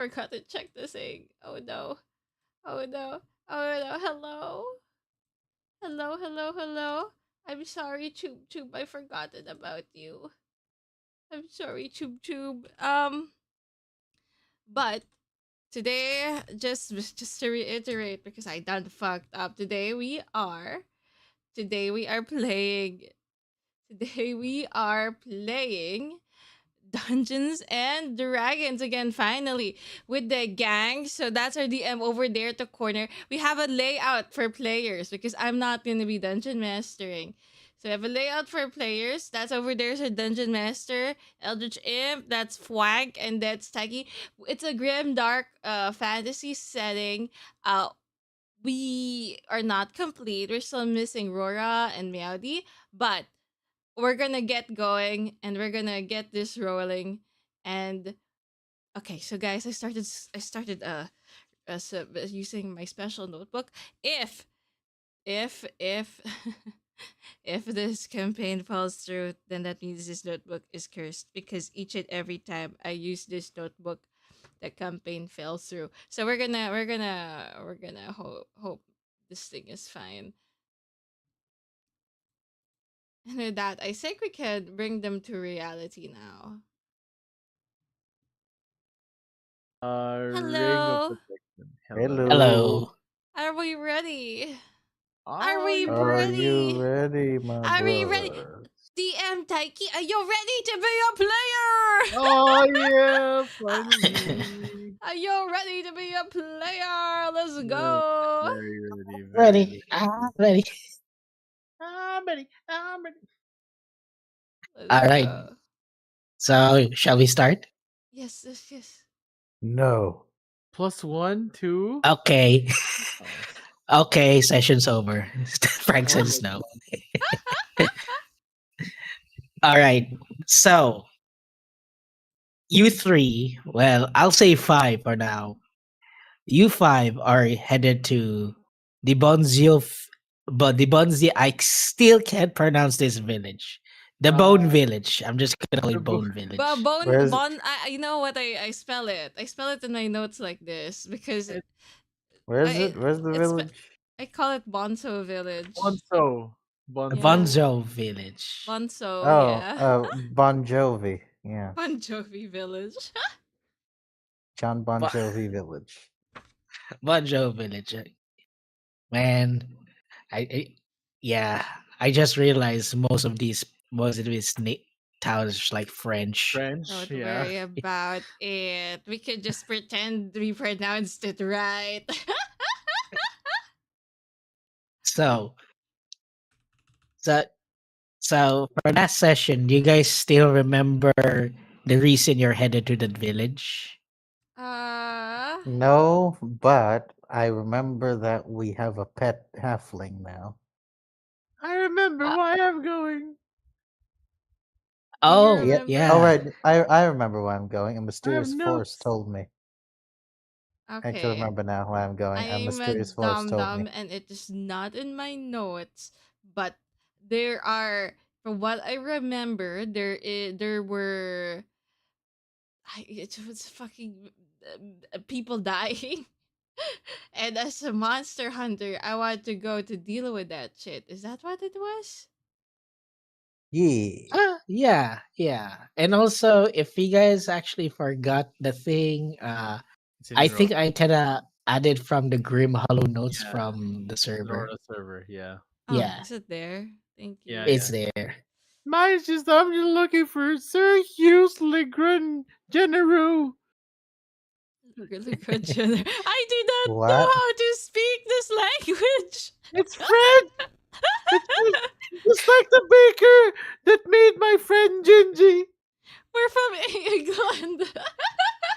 Forgot to check the thing. Oh no. Oh no. Oh no. Hello. Hello. Hello. Hello. I'm sorry, Tube Tube. I forgotten about you. I'm sorry, Tube Tube. But today, just to reiterate, because I done fucked up. Today we are playing. Today we are playing Dungeons and Dragons again, finally, with the gang. So that's our DM over there to corner. We have a layout for players because I'm not going to be dungeon mastering. So we have a layout for players. That's over there's a dungeon master, Eldritch Imp, that's Fwag, and that's Taki. It's a grim, dark fantasy setting. We are not complete. We're still missing Rora and Meowdy, but we're gonna get going and we're gonna get this rolling. And okay, so guys, I started using my special notebook. If if this campaign falls through, then that means this notebook is cursed because each and every time I use this notebook, the campaign falls through. So we're gonna hope this thing is fine. And with that, I think we can bring them to reality now. Ring of Hello. protection. Hello. Hello. Are we ready? Are Are we you Are ready? you ready? ready, my Are we ready? brother? DM Taiki, are you ready to be a player? Oh yeah, finally. Are you ready to be a player? Let's Yes, go. very ready, Ready. very Ready. I'm ready. I'm ready. Let's All right. go. So, shall we start? Yes, yes, yes. No. +1, 2. Okay. Oh, Okay, session's over. Frank oh says my no. god. All right. So, you three, well, I'll say five for now. You five are headed to the Bonzio, but the Bonzi, I still can't pronounce this village. The Bone Uh, Village. I'm just gonna call the it bo- Bone But Village. bone Where's bon you know what I spell it. I spell it in my notes like this because it's where's I it? Where's the it's village? I call it Bonso Village. Bonzo. Bonzo. Yeah. Bonzo Village. Bonso, Oh, yeah. Bon Jovi. Yes. Bon Jovi Village. John Bon Jovi Village. Bonjo Village. Man, I yeah, I just realized most of these towns like French. French, Don't yeah. worry about it. We could just pretend we pronounced it right. So, so so for that session, do you guys still remember the reason you're headed to that village? uh No, but I remember that we have a pet halfling now. I remember Uh, why I'm going. do you oh, Yeah. All remember? yeah. right. I remember where I'm going. A I have mysterious force notes. told me. I actually Okay. remember now where I'm going. A I'm a mysterious force dum told me. dum and it is not in my notes, but there are from what I remember, there were it was fucking people dying. And as a monster hunter, I want to go to deal with that shit. Is that what it was? Yeah. Yeah, yeah. And also, if you guys actually forgot the thing, It's in I Rora. think I kind of added from the Grim Hollow notes Yeah, from the it's in server. Rora server, yeah. Oh, Yeah, is it there? Thank Yeah, you. it's yeah. there. Mine's just I'm just looking for Sir Hughes Legren General. Really good general. I do not know What? how to speak this language. It's Fred. It's like the baker that made my friend Gingy. We're from England.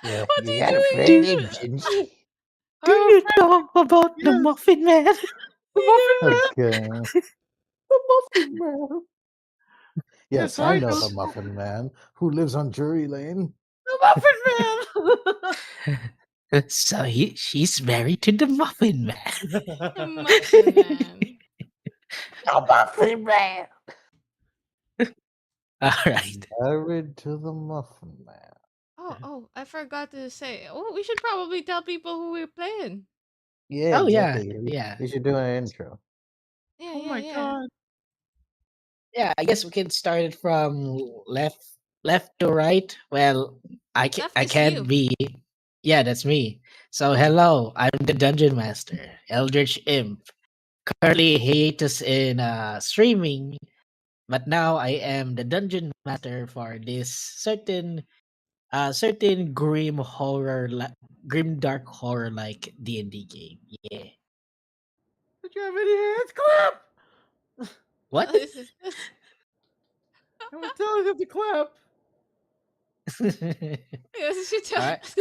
What's You he got a doing friend Do named here? Gingy? Do I'm a you friend. know about the Yes, Muffin Man? the Muffin Man. Okay. The Muffin Man. Yes, Yes, I I know know the Muffin Man who lives on Drury Lane. the Muffin So she's married to the Muffin The Man. Muffin Man. Man. The Muffin Man. All He's right. married to the Muffin Man. Oh, I forgot to say. Oh, we should probably tell people who we're playing. Yeah, Oh yeah, exactly. yeah, We should do an intro. Yeah, Oh yeah, my yeah. god. yeah. I guess we can start it from left to right. Well, Left I is can't you. be. Yeah, that's me. So hello, I'm the dungeon master, Eldritch Imp. Currently hiatus in streaming, but now I am the dungeon master for this certain grim dark horror like D&D game. Yeah. Did you have any hands? Clap! What? This is this. I was telling them to clap. Yes, you tell. All right.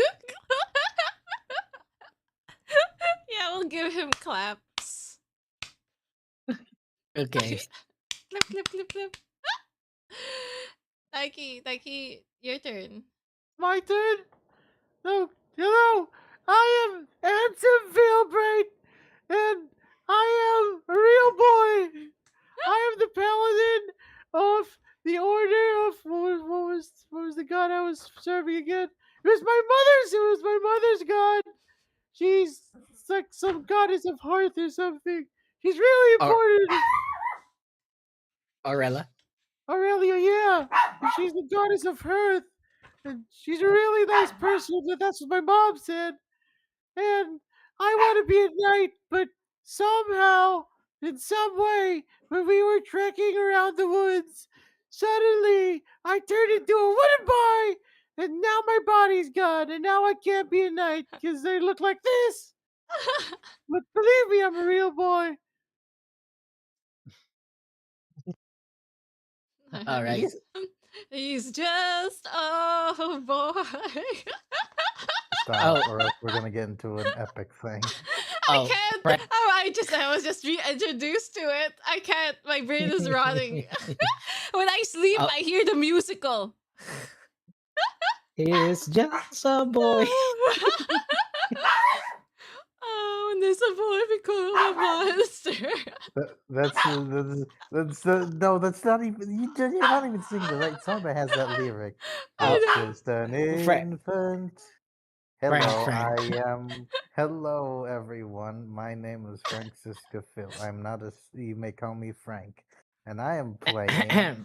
Yeah, we'll give him claps. Okay. Clap, clap, clap, clap. Nike, your turn. My turn. No, hello. I am handsome Veilbright, and I am a real boy. I am the paladin of the order of what was the god I was serving again? It was my mother's. It was my mother's god. She's like some goddess of hearth or something. She's really Or important. Aurella. Aurelia, yeah. And she's the goddess of hearth. And she's a really nice person, but that's what my mom said. And I want to be a knight, but somehow, in some way, when we were trekking around the woods, suddenly I turned into a wooden boy, and now my body's gone, and now I can't be a knight because they look like this. But believe me, I'm a real boy. All right. Yes. He's just a boy. Stop, Oh, or else we're gonna get into an epic thing. I oh, can't. Frank. Oh, I was just reintroduced to it. I can't. My brain is rotting. When I sleep, Oh, I hear the musical. he's just a boy. Oh, and there's a boy become a monster. No, that's not even. You're not even singing the right song that has that lyric. I Oh, It's know. just an Frank, infant. Frank, Hello, Frank. Hello, everyone. My name is Francisca Phil. I'm not a. You may call me Frank, and I am playing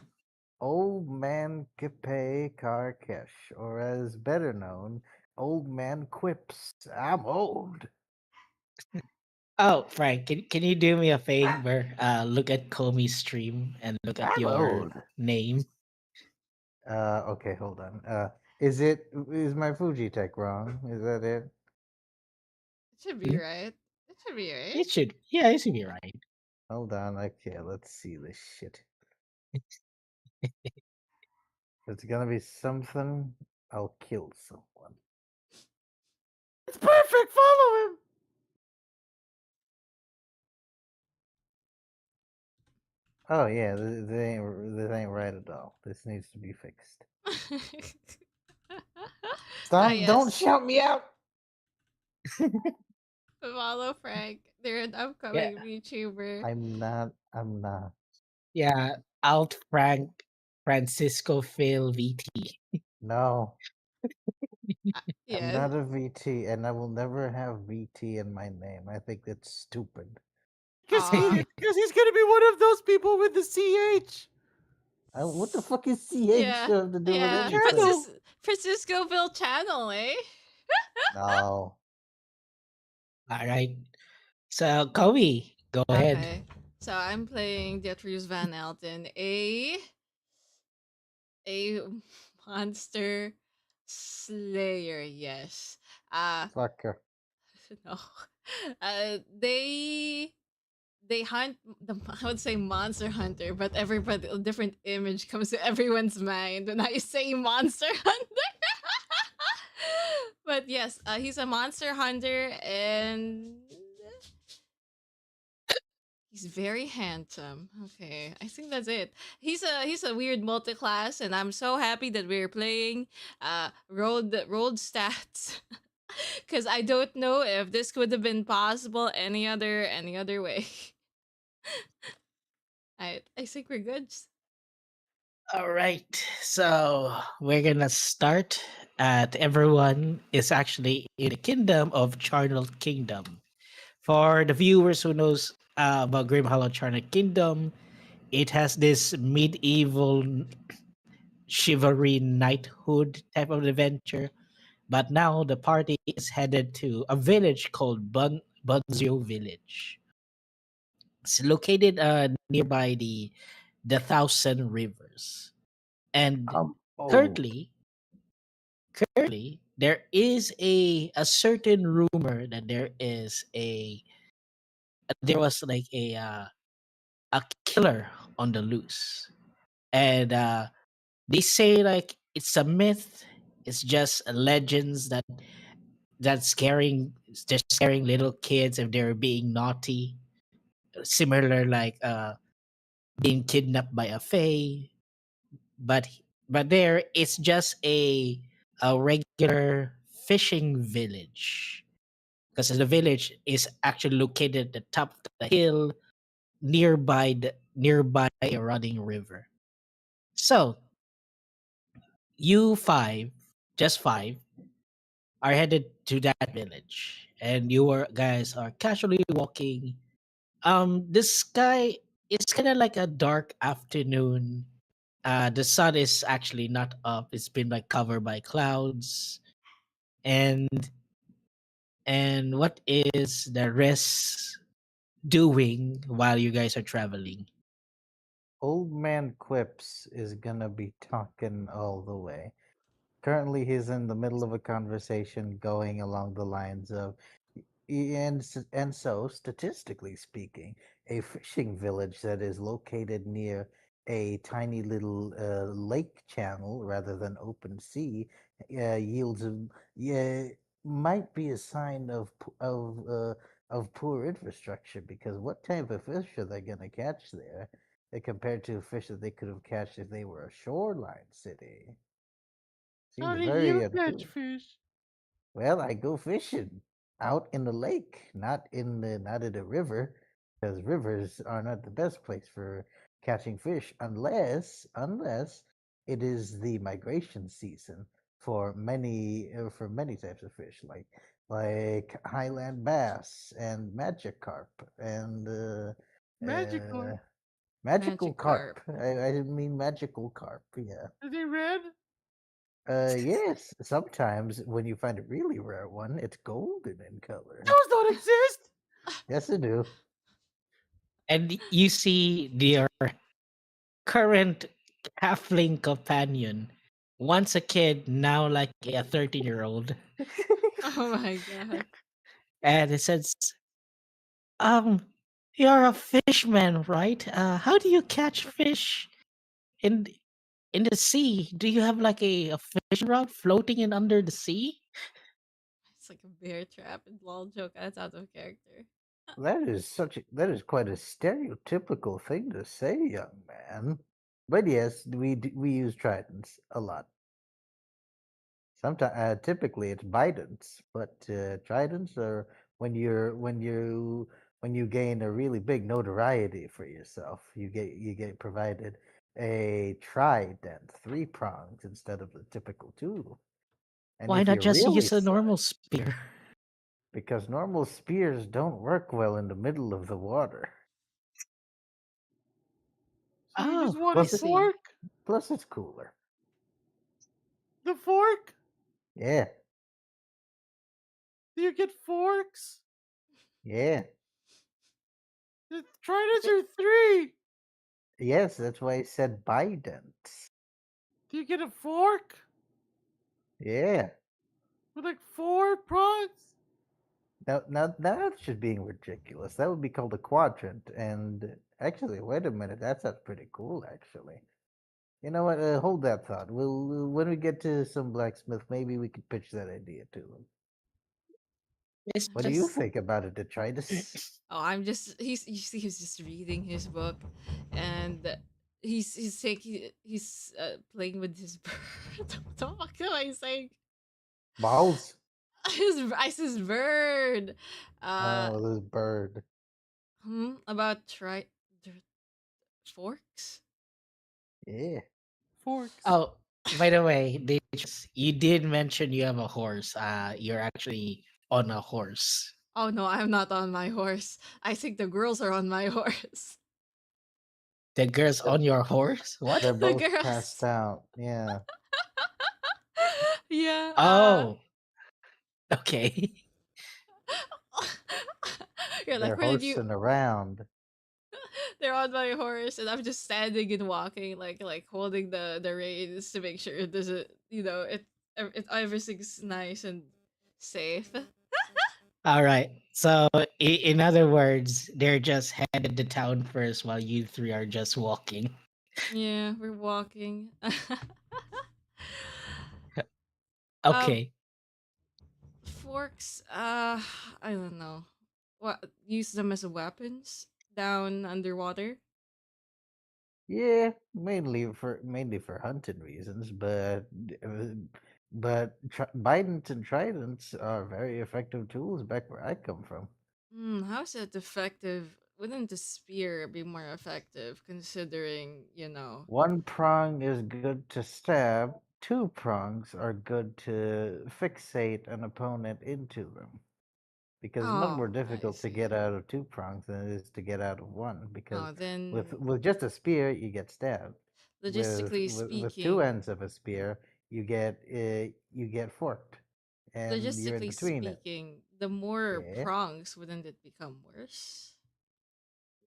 Old Man Kipe Karkesh, or as better known, Old Man Quips. I'm old. Oh, Frank, can you do me a favor? Look at Komi's stream and look at I'm your old. name. Okay, hold on. Is my Fuji Tech wrong? Is that it? It should be Hmm? right. It should be right. It should, yeah, it should be right. Hold on. Okay, let's see this shit. It's gonna be something. I'll kill someone. It's perfect. Follow him. Oh yeah, this ain't right at all. This needs to be fixed. Ah, Stop! Don't yes. shout me out. Follow Frank. They're an Yeah, upcoming VTuber. I'm not. I'm not. yeah. Alt Frank Francisco Phil VT. No, I'm Yes. not a VT, and I will never have VT in my name. I think that's stupid. Because Aw. he's gonna be one of those people with the CH. What the fuck is CH Yeah. have to do with Yeah. anything? Channel. Franciscoville channel, eh? No. All right. So Komi, go ahead. Okay. So I'm playing Deatrius Van Elton, a monster slayer, yes. Fucker. No. They hunt the I would say monster hunter, but everybody a different image comes to everyone's mind when I say monster hunter. But yes, he's a monster hunter and he's very handsome. Okay, I think that's it. He's a weird multi-class, and I'm so happy that we're playing rolled stats. Cause I don't know if this could have been possible any other way. I think we're good. All right. So we're gonna start. everyone is actually in the kingdom of Charnel Kingdom. For the viewers who knows about Grim Hollow Charnel Kingdom, it has this medieval chivalry knighthood type of adventure. But now the party is headed to a village called Bunzio Village. It's located nearby the Thousand Rivers. And Oh, currently, currently there is a certain rumor that there was like a killer on the loose, and they say like it's a myth. It's just legends that's scaring little kids if they're being naughty. Similar like being kidnapped by a fae, but there it's just a regular fishing village because the village is actually located at the top of the hill nearby a running river. So you five, just five, are headed to that village, and you are guys are casually walking. The sky is kind of like a dark afternoon. The sun is actually not up; it's been like covered by clouds. And what is the rest doing while you guys are traveling? old man Quips is gonna be talking all the way. Currently, he's in the middle of a conversation going along the lines of, and so, statistically speaking, a fishing village that is located near a tiny little lake channel rather than open sea yields a, yeah, might be a sign of poor infrastructure, because what type of fish are they going to catch there compared to fish that they could have catched if they were a shoreline city? How Seems do very you catch unpoor. fish? Well, I go fishing out in the lake, not in the river, because rivers are not the best place for catching fish unless it is the migration season for many types of fish, like highland bass and magic carp and uh, Magikarp. magical Magikarp. carp. I didn't mean magical carp. Yeah. Are they red? Yes. Sometimes when you find a really rare one, it's golden in color. Those don't exist. Yes, they do. And you see their current halfling companion, once a kid, now like a 13-year-old, Oh my god. and it says, "Um, you're a fishman, right? How do you catch fish in the sea? Do you have like a fishing rod floating in under the sea?" It's like a bear trap and lol joke. That's out of character. That is quite a stereotypical thing to say, young man. But yes, we use tridents a lot. Sometimes, typically it's bidents, but tridents are when you gain a really big notoriety for yourself. You get provided a trident, three prongs instead of the typical two. And Why if not you just really use a suck, normal spear? because normal spears don't work well in the middle of the water. So you just Oh, want I a plus it, see. fork? Plus, it's cooler. The fork? Yeah, Do you get forks? yeah, The tridents are three. yes. That's why I said bidents. Do you get a fork Yeah. with like four prongs? Now that's just being ridiculous. That would be called a quadrant. And actually, wait a minute. That sounds pretty cool, actually. You know what? Hold that thought. When we get to some blacksmith, maybe we could pitch that idea to them. it's What I'm do you just just think about it, detritus? oh, I'm just he's you see he's just reading his book and he's playing with his bird. What the fuck am I saying? Balls? His I says bird. Uh Oh, this bird. about forks? Yeah. Forks. oh. By the way, you did mention you have a horse. You're actually on a horse. Oh no, I'm not on my horse. I think the girls are on my horse. The girl's They're, on your horse? What? they're The both passed girls. out. Yeah, Yeah. Oh, okay. You're like, they're where did you? horsing around. They're on my horse, and I'm just standing and walking, like holding the reins to make sure it doesn't, everything's nice and safe. All right. So, in other words, they're just headed to town first while you three are just walking. Yeah, we're walking. um, Okay. Forks. I don't know. What, use them as weapons down underwater? Yeah, mainly for hunting reasons, but bidents and tridents are very effective tools back where I come from. Hmm, how's that effective? Wouldn't the spear be more effective considering, One prong is good to stab. Two prongs are good to fixate an opponent into them. Because it's much more Oh, I difficult to get see. out of two prongs than it is to get out of one. Because Oh, with then with just a spear, you get stabbed. With logistically with, with two speaking, ends of a spear, you get forked, and you're in logistically between it. speaking, the more Yeah. prongs, wouldn't it become worse?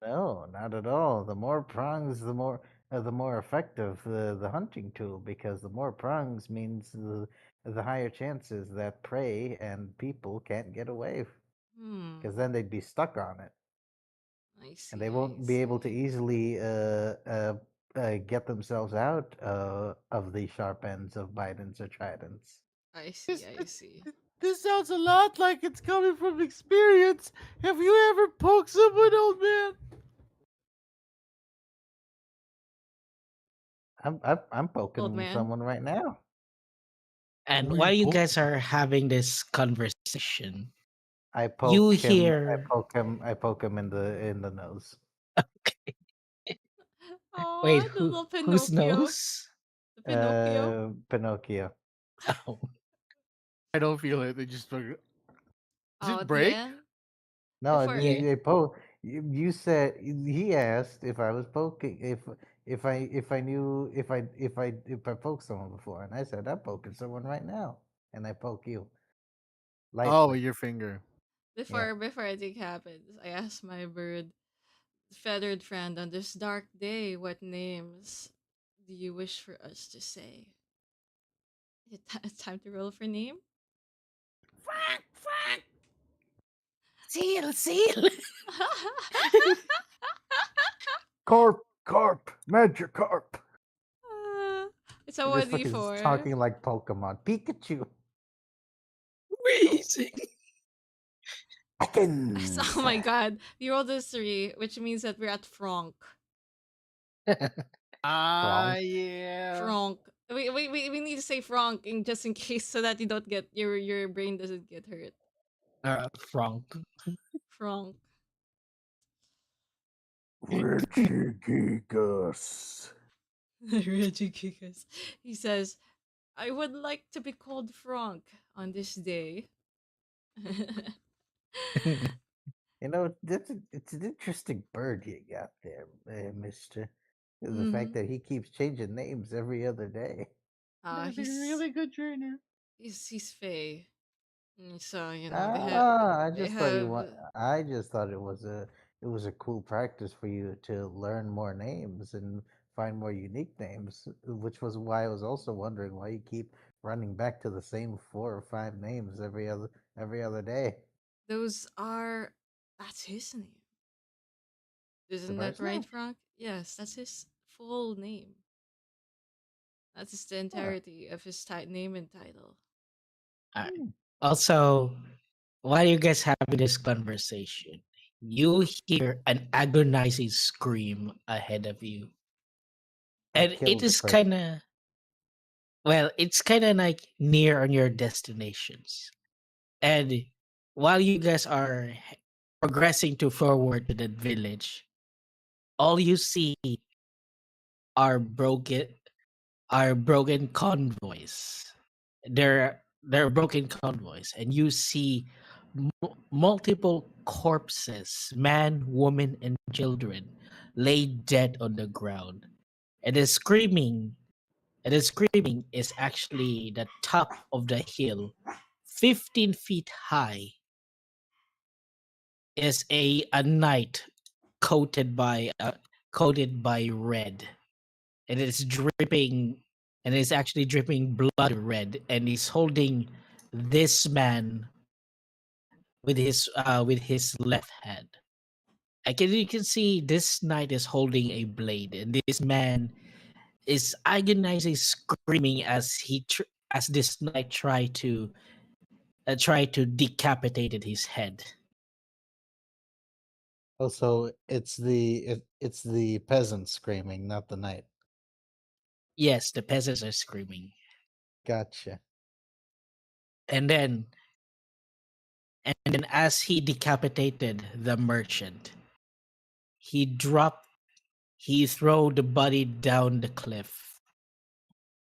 No, not at all. The more prongs, the more effective the hunting tool, because the more prongs means the higher chances that prey and people can't get away, because Hmm. then they'd be stuck on it, I and they see. I won't be able to see. easily get themselves out of the sharp ends of bidens or tridents. I see. This, I see. this sounds a lot like it's coming from experience. Have you ever poked someone, old man? I'm Old poking man. someone right now. And Who are you while you poking? guys are having this conversation, I you poke him. I hear. poke him. I poke him in the nose. Wait, Oh, the little whose Pinocchio. nose? The Pinocchio. Pinocchio. Oh, I don't feel it. They just like, does Oh, it at the break? end. No, Before. yeah. they poke. You said he asked if I was poking if I knew if I poked someone before, and I said I'm poking someone right now, and I poke you Oh, lightly. with your finger. Yeah. Before anything happens, I asked my bird feathered friend on this dark day, what names do you wish for us to say? It's time to roll for name? Seal, seal. Carp, Magikarp. It's a This fucking is 1d4. talking like Pokemon. Pikachu. Amazing. Oh Ekans. my god. You rolled a 3, which means that we're at Franck. Ah, Frank. yeah. Franck. We need to say Franck just in case so that you don't get your brain doesn't get hurt. Frank. Franck. Regigigas. Reggie Kikas. He says, I would like to be called Franck on this day. It's an interesting bird you got there, Mister. The fact Mm-hmm. that he keeps changing names every other day. That's a He's really good trainer. he's Fey. So, I they just thought you have want. I just thought it was a cool practice for you to learn more names and find more unique names, which was why I was also wondering why you keep running back to the same 4 or 5 names every other day. those are that's his name. The Isn't that first right, name. Frank? Yes, that's his full name. That's just the Huh. entirety of his name and title. Alright. Hmm. Also, while you guys having this conversation, you hear an agonizing scream ahead of you. I And it killed the is person. kind of, well, it's kind of like near on your destinations. And while you guys are progressing to forward to that village, all you see are broken, are broken convoys. They're broken convoys, and you see multiple corpses, man, woman, and children, laid dead on the ground. And the screaming, and the screaming is actually the top of the hill, 15 feet high, is a knight coated by coated by red, and it's dripping, and it's actually dripping blood red, and he's holding this man with his left hand. You can see this knight is holding a blade, and this man is agonizing, screaming as as this knight try to decapitate his head. Also, it's the peasants screaming, not the knight. Yes, the peasants are screaming, Gotcha. and then as he decapitated the merchant, he dropped he threw the body down the cliff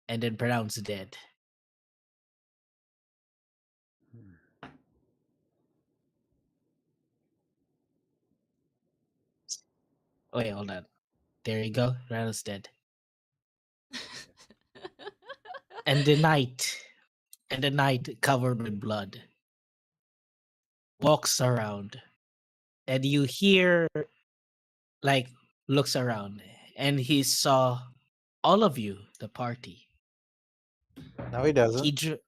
and then pronounced dead. Wait, hold on. There you go. Pronounced dead. And the knight covered with blood walks around, and you hear, like, looks around, and he saw all of you, the party. No, he He doesn't. drew,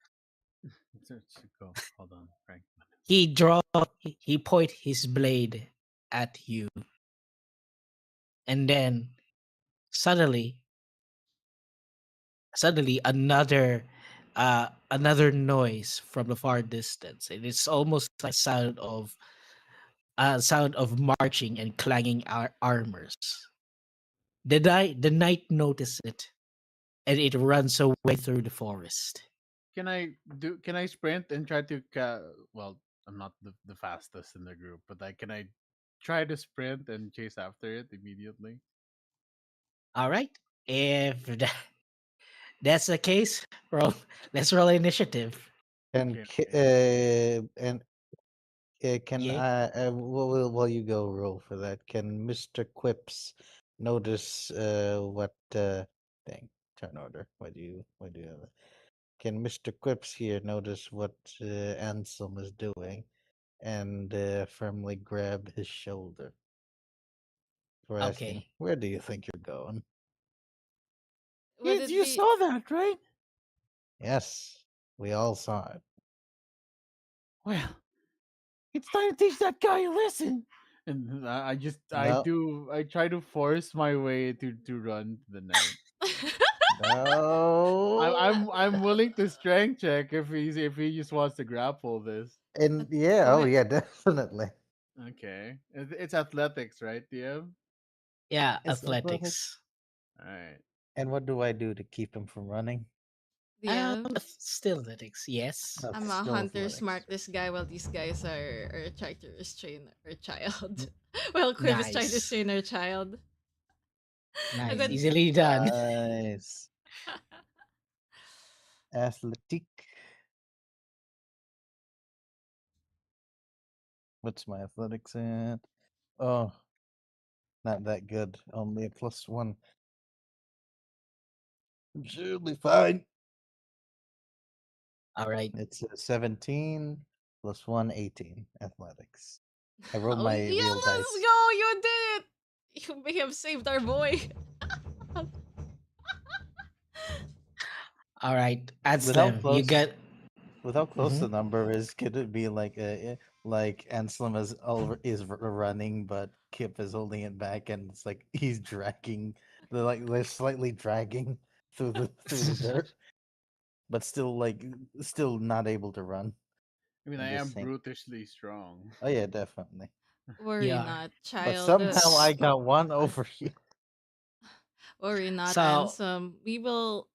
Go. Hold on, Frank. he point his blade at you, and then suddenly another noise from the far distance, and it's almost like sound of marching and clanging armors. The knight notices it, and it runs away through the forest. Can I sprint and try to well, I'm not the fastest in the group, but can I try to sprint and chase after it immediately? All right, if that's the case, roll. Let's roll initiative. And Okay, and can Yeah. I? Will you go roll for that? Can Mister Quips notice what? Dang, turn order. Why do you have that? Can Mister Quips here notice what Ansem is doing, and firmly grab his shoulder for asking, Okay. "Where do you think you're going?" Would it you be saw that, right? Yes, we all saw it. Well, it's time to teach that guy a lesson. And No, I try to force my way to run to the night. no, I'm willing to strength check if he just wants to grapple this. and yeah, oh Wait, yeah, definitely. Okay, it's athletics, right, DM? Yeah, It's athletics. athletics. All right. And what do I do to keep him from running? DM. Still athletics. Yes. That's I'm a still hunter athletics. smart this guy while these guys are trying to restrain our child. N- Well, Quiv is trying to Nice. restrain our child. A Nice. good Easily done. Nice. Athletic. What's my athletics at? Oh, not that good. Only a +1. Should be fine. All right. It's a 17 +1, 18 athletics. I rolled Oh my yeah, real let's dice. go! You did it! You may have saved our boy. All right. With how Ansem, you close got. with how close Mhm. the number is, could it be like Anselm is running, but Kip is holding it back, and it's like he's dragging they're slightly dragging through the dirt, but still not able to run. I mean, I'm I am just saying. brutishly strong. Oh yeah, definitely. Worry You are. not, But child. somehow I got one over you. Worry not, So, Ansem. We will.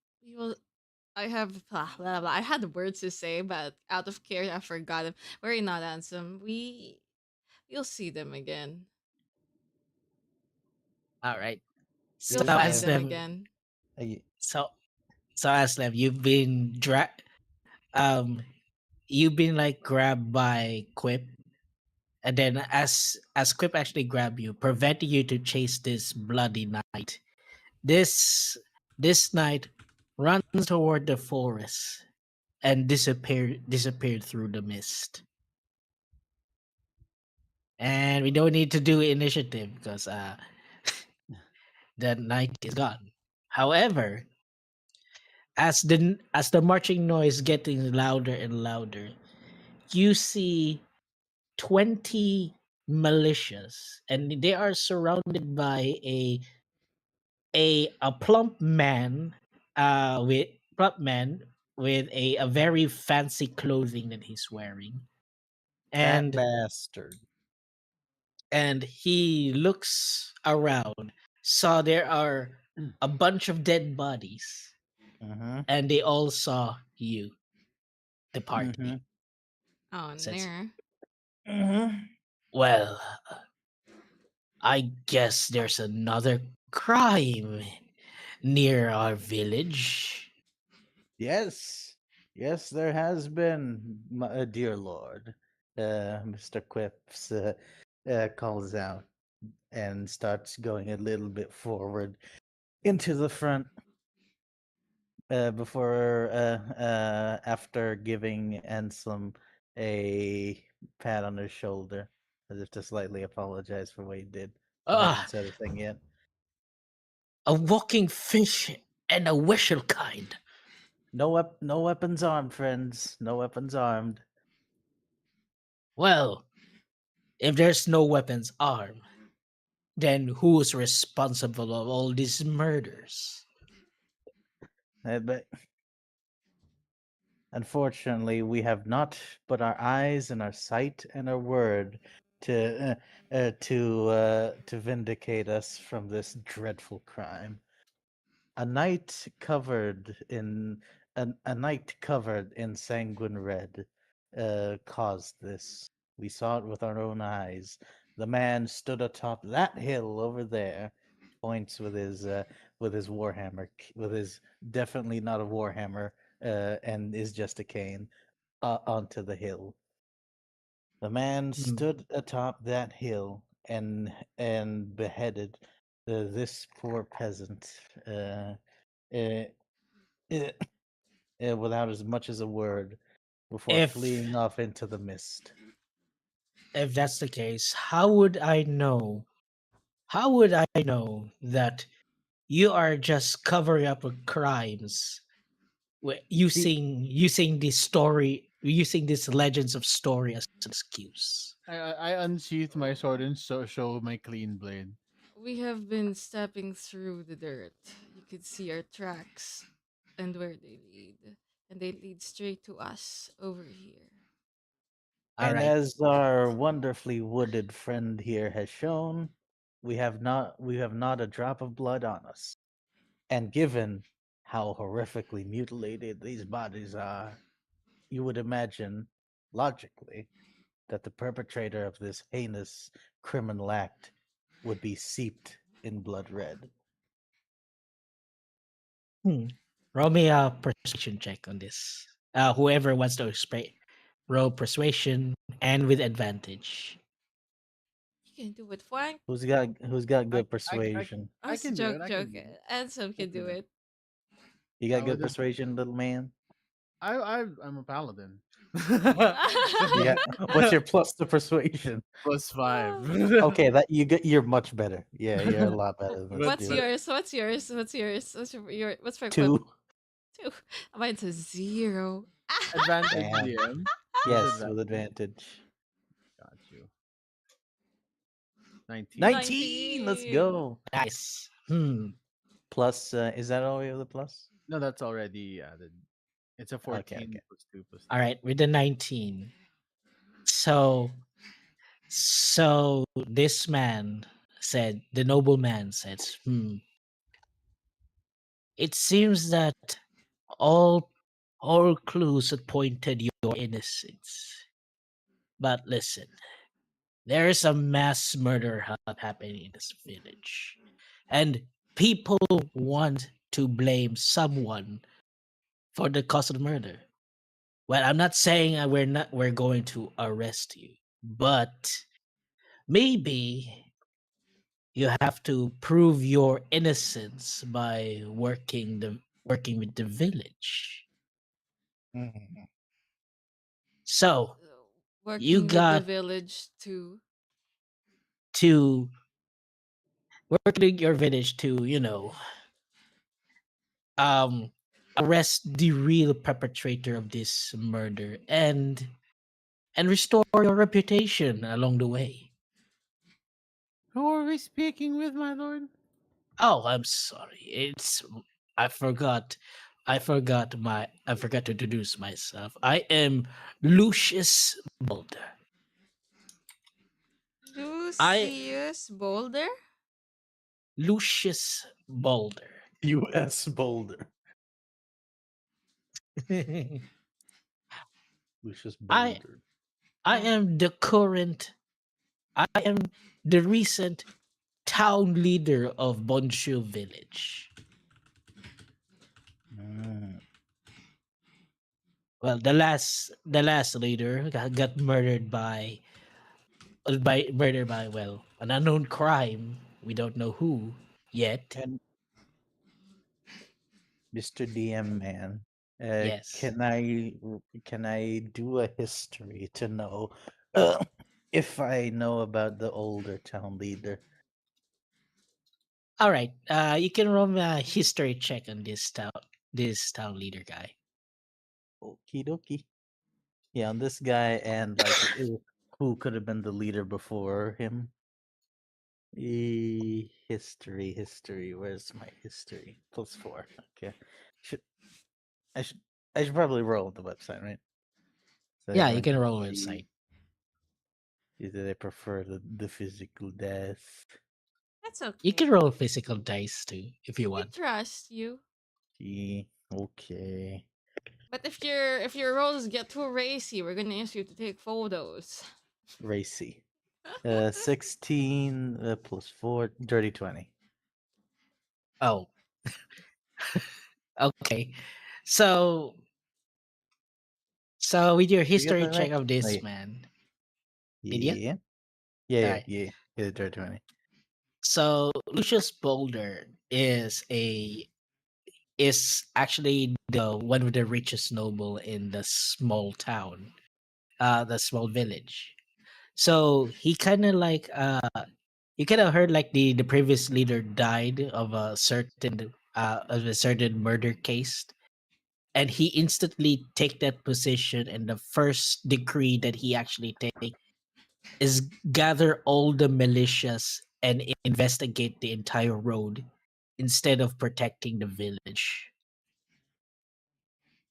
I have blah, blah, blah. I had the words to say, but out of care, I forgot them. Worry not, Ansem. We'll see them again. all right. So We'll Even find if them Ansem, again. I, so So Aslem, um you've been like grabbed by Quip, and then as Quip actually grab you, preventing you to chase this bloody knight. This knight runs toward the forest and disappeared through the mist. And we don't need to do initiative because the knight is gone. However, as the marching noise getting louder and louder, you see 20 militias, and they are surrounded by a plump man with a very fancy clothing that he's wearing, Fat and bastard. he looks around, saw there are a bunch of dead bodies, Mm-hmm. and they all saw you, the Mm-hmm. party. Oh, Says, no. Mm-hmm. well, I guess there's another crime near our village. Yes. Yes, there has been, my dear lord. Mr. Quips calls out and starts going a little bit forward into the front after giving Anselm a pat on his shoulder as if to slightly apologize for what he did, but Ah, hasn't said a thing yet. a walking fish and a whistle kind. No weapons armed, friends. No weapons armed. Well, if there's no weapons armed, then who's responsible of all these murders? But unfortunately, we have not but our eyes and our sight and our word to vindicate us from this dreadful crime. A night covered in a night covered in sanguine red caused this. We saw it with our own eyes. The man stood atop that hill over there, points with his warhammer, with his definitely not a warhammer, and is just a cane, onto the hill. The man Hmm. stood atop that hill and beheaded this poor peasant. Uh, uh, without as much as a word before If fleeing off into the mist. if that's the case, how would I know? How would I know that you are just covering up with crimes, The using this legends of story as an excuse? I unsheathed my sword and show my clean blade. We have been stepping through the dirt. You could see our tracks and where they lead. And they lead straight to us over here. All and right. as our wonderfully wooded friend here has shown, we have not a drop of blood on us. And given how horrifically mutilated these bodies are, you would imagine, logically, that the perpetrator of this heinous criminal act would be seeped in blood red. Hmm. Roll me a persuasion check on this. Whoever wants to roll persuasion and with advantage. You can do it, Frank. Who's got I good I I persuasion? I I was can do it. joke, I can joke. do it. And some I can can do do it. it. You got good With a, persuasion, little man? I'm a paladin. You got what's your plus to persuasion? Plus five. Okay, that you're much better. Yeah, you're a lot better than this but What's dude. but yours? What's yours? What's yours? What's for Quip? Two. Two. Mine's a zero. advantage Damn. DM. What's Yes, advantage? with advantage. Got you. 19. 19. Let's 19. go. Nice. Hmm. Plus, is that all you have the plus? No, that's already added. It's a Okay, 14 okay. plus 2 plus All 3. right, with the 19. So this man said, the nobleman says, it seems that all all clues had pointed your innocence. But listen, there is a mass murder happening in this village. And people want to blame someone for the cause of the murder. Well, I'm not saying we're going to arrest you, but maybe you have to prove your innocence by working with the village. Mhm. So you Working with the got village too. to work with your village to, um arrest the real perpetrator of this murder and restore your reputation along the way. Who are we speaking with, my lord? Oh, I'm sorry. I forgot. I forgot to introduce myself. I am Lucius Boulder. I Lucius Boulder? Lucius Boulder. U.S. Boulder. Lucius I Boulder. I am the current I am the recent town leader of Bonshu village. Mm. Well, the last leader got murdered by well an unknown crime. We don't know who yet. And Mr. DM man, Yes. can I do a history to know uh, if I know about the older town leader? All right. You can roll a history check on this town leader guy. Okie dokie. Yeah, on this guy and like who could have been the leader before him? History. Where's my history? +4. Okay. Should I should I should probably roll the website, right? So Yeah, you everyone can can roll see insight. that I prefer the physical death. That's You can okay. roll physical dice too if you We want. trust you. Okay. But if your rolls get too racy, we're gonna ask you to take photos. Racy. 16 +4, dirty 20. Oh, okay. So so with your You get history that right? check of Oh, this yeah. man, did you? Yeah. All right. Yeah, dirty 20. So Lucius Boulder is actually the one of the richest noble in the small town, the small village. So he kind of like you kind of heard like the previous leader died of a certain murder case, and he instantly take that position, and the first decree that he actually take is gather all the militias and investigate the entire road instead of protecting the village.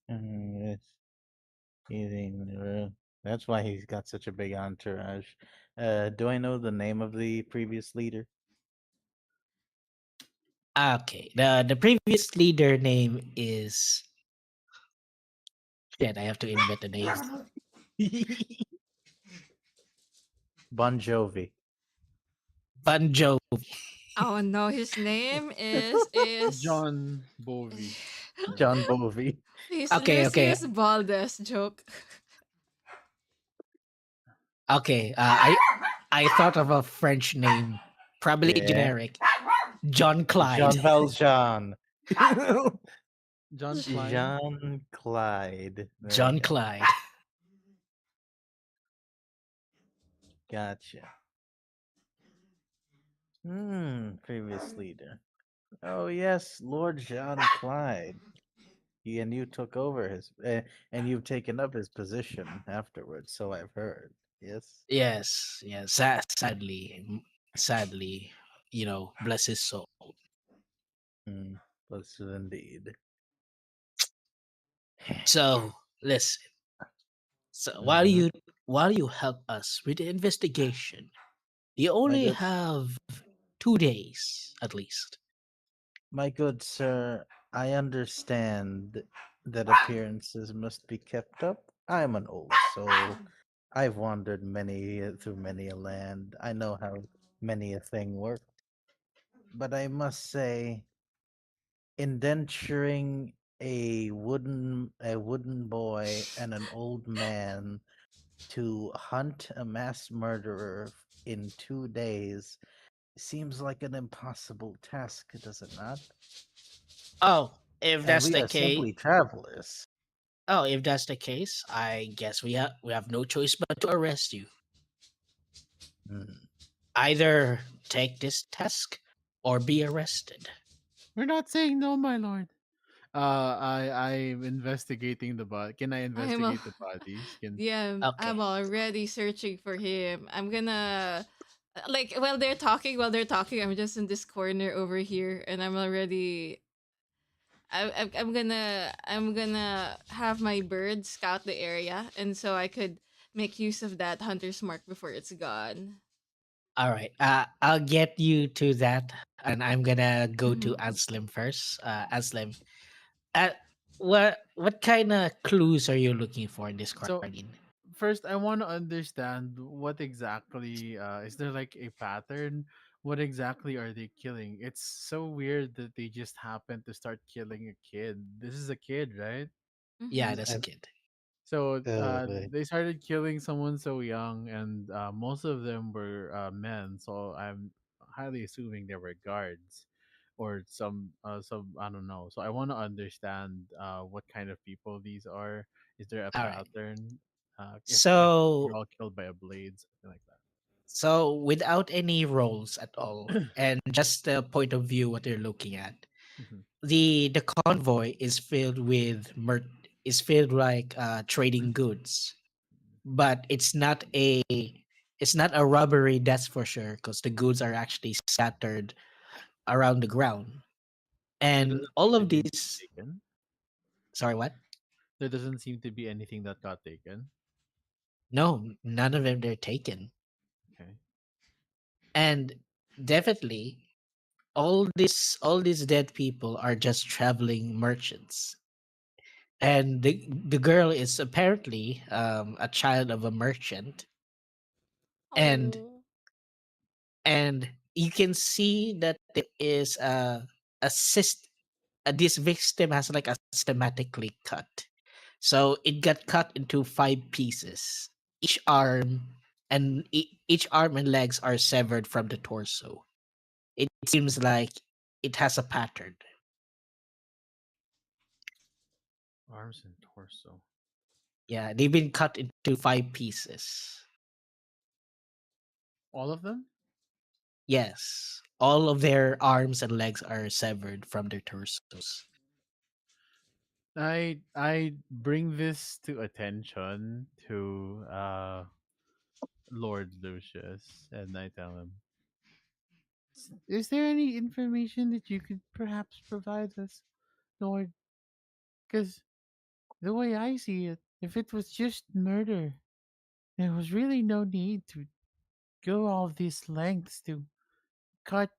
Yes, that's why he's got such a big entourage. Do I know the name of the previous leader? Okay, the previous leader name is shit. I have to invent a name. Bon Jovi. Banjo. Oh no, his name is John Bovey. John Bovi. he's Okay, okay, Lucius Baldes joke. okay. I thought of a French name, probably Yeah. generic. John Clyde. Jean Valjean. John Clyde. Jean Clyde. There you John go. Clyde. Gotcha. Previous leader. Oh yes, Lord Jean Clyde. And you took over and you've taken up his position afterwards, so I've heard. Yes. Yes, yes. Sadly, bless his soul. Hmm. Blessed indeed. So listen. So while Hmm. you while you help us with the investigation, you My only good, have 2 days at least. my good sir, I understand that appearances must be kept up. I am an old soul. I've wandered through many a land. I know how many a thing works. But I must say, indenturing a wooden boy and an old man to hunt a mass murderer in 2 days seems like an impossible task, does it not? Oh, if And that's we the are case, simply travelers. if that's the case, I guess we have no choice but to arrest you. Hmm. Either take this task or be arrested. We're not saying no, my lord. I'm investigating the body. Can I I'm a, investigate the bodies? Can yeah, I'm Okay. already searching for him. I'm gonna like while they're talking, I'm just in this corner over here, and I'm gonna have my bird scout the area, and so I could make use of that hunter's mark before it's gone. All right. I'll get you to that, and I'm gonna go to Mhm. Anslim first. Anslim, uh, what kind of clues are you looking for in this so guardian? first I want to understand what exactly is there like a pattern? What exactly are they killing? It's so weird that they just happen to start killing a kid. This is a kid, right? Yeah, Mhm. that's a And kid. So boy. they started killing someone so young, and most of them were men. So I'm highly assuming they were guards or some I don't know. So I want to understand what kind of people these are. Is there a All right. pattern? If like they're So all killed by a blade, something like so without any roles at all, that. and just the point of view what you're looking at, Mhm. the convoy is filled like trading goods, but it's not a robbery, that's for sure, because the goods are actually scattered around the ground, There and doesn't seem all to of be anything these. taken. Sorry, what? There doesn't seem to be anything that got taken. No, none of them they're taken, Okay. and definitely all these dead people are just traveling merchants, and the girl is apparently a child of a merchant, and Oh. and you can see that there is a syst- this victim has like a systematically cut, so it got cut into 5 pieces. Each arm each arm and legs are severed from the torso. It seems like it has a pattern. Arms and torso. Yeah, they've been cut into 5 pieces. All of them? Yes, all of their arms and legs are severed from their torsos. I bring this to attention to Lord Lucius, and I tell him, Is there any information that you could perhaps provide us, Lord? Because the way I see it, if it was just murder, there was really no need to go all these lengths to cut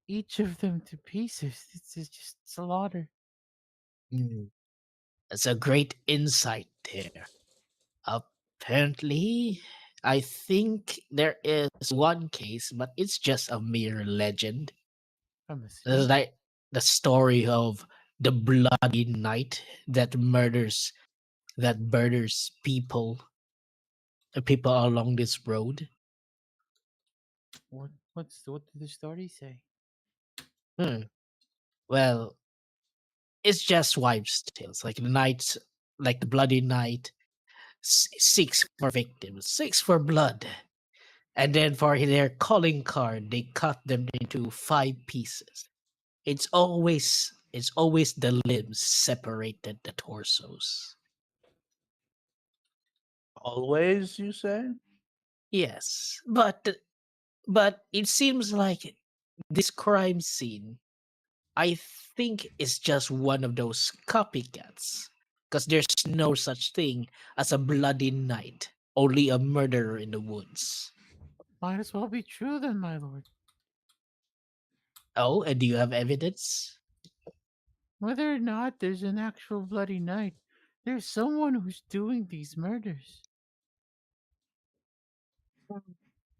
each of them to pieces. It's just slaughter. Mm, that's a great insight there. Apparently, I think there is one case, but it's just a mere legend. I'm This is assuming. like the story of the bloody knight that murders people along this road. What did the story say? Hmm. Well, it's just wives' tales, like the bloody knight seeks for victims, seeks for blood, and then for their calling card, they cut them into 5 pieces. It's always the limbs separated the torsos. Always, you say? Yes, but it seems like this crime scene, I think, is just one of those copycats, because there's no such thing as a bloody night, only a murderer in the woods. Might as well be true then, my lord. Oh, and do you have evidence? Whether or not there's an actual bloody night, there's someone who's doing these murders.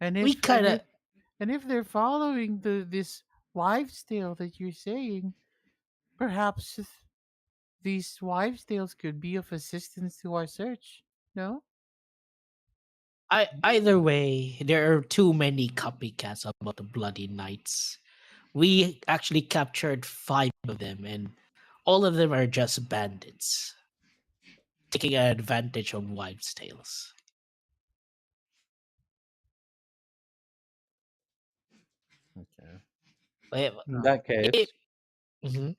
And We if and kind of if and if they're following this wives' tale that you're saying, perhaps these wives' tales could be of assistance to our search. No? Either way, there are too many copycats about the Bloody Knights. We actually captured 5 of them, and all of them are just bandits taking advantage of wives' tales. Okay. Well, In No. that It, case, mhm.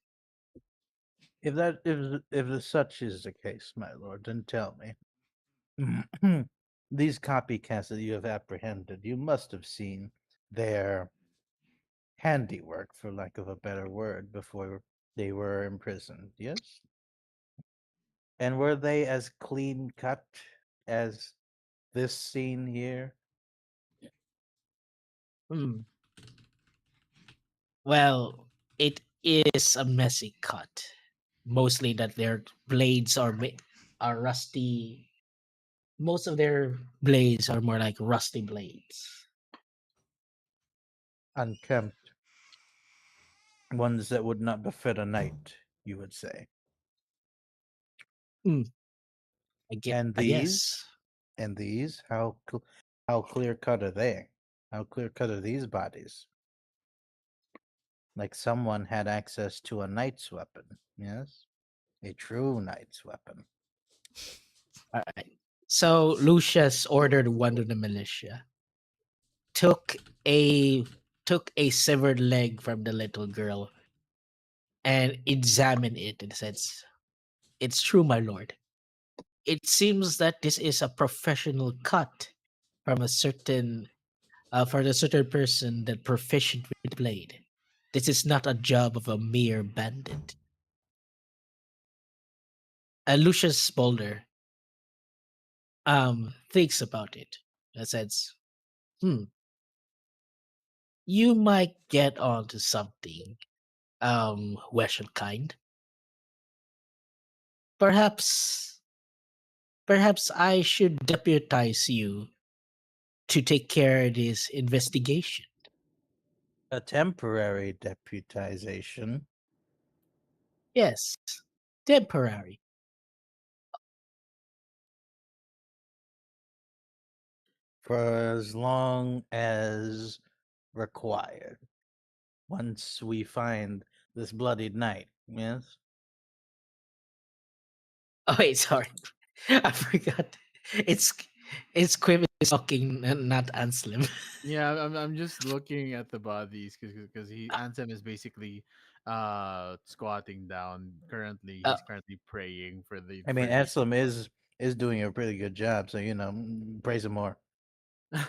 if such is the case, my lord, then tell me. These copycats that you have apprehended, you must have seen their handiwork, for lack of a better word, before they were imprisoned, yes? And were they as clean cut as this scene here? Hmm. Well, it is a messy cut. Mostly that their blades are rusty. Most of their blades are more like rusty blades. Unkempt, ones that would not befit a knight, you would say. Hmm. And I these, guess. how clear cut are they? How clear cut are these bodies? Like someone had access to a knight's weapon, yes? A true knight's weapon. All right. So Lucius ordered one of the militia, took a took a severed leg from the little girl, and examined it and says, "It's true, my lord. It seems that this is a professional cut from a certain for a certain person that proficient with the blade. This is not a job of a mere bandit." Lucius Boulder thinks about it and says, "Hmm, you might get onto something, Weshelkind. Perhaps, perhaps I should deputize you to take care of this investigation." A temporary deputization Yes, temporary. for as long as required. Once we find this bloodied knight, yes? Oh wait, sorry, I forgot. It's it's Quim is talking, not Anslim. Yeah, I'm just looking at the bodies because he Ansem is basically squatting down. Currently, uh, he's currently praying for the I mean, for these. Anselm is doing a pretty good job, so praise him more.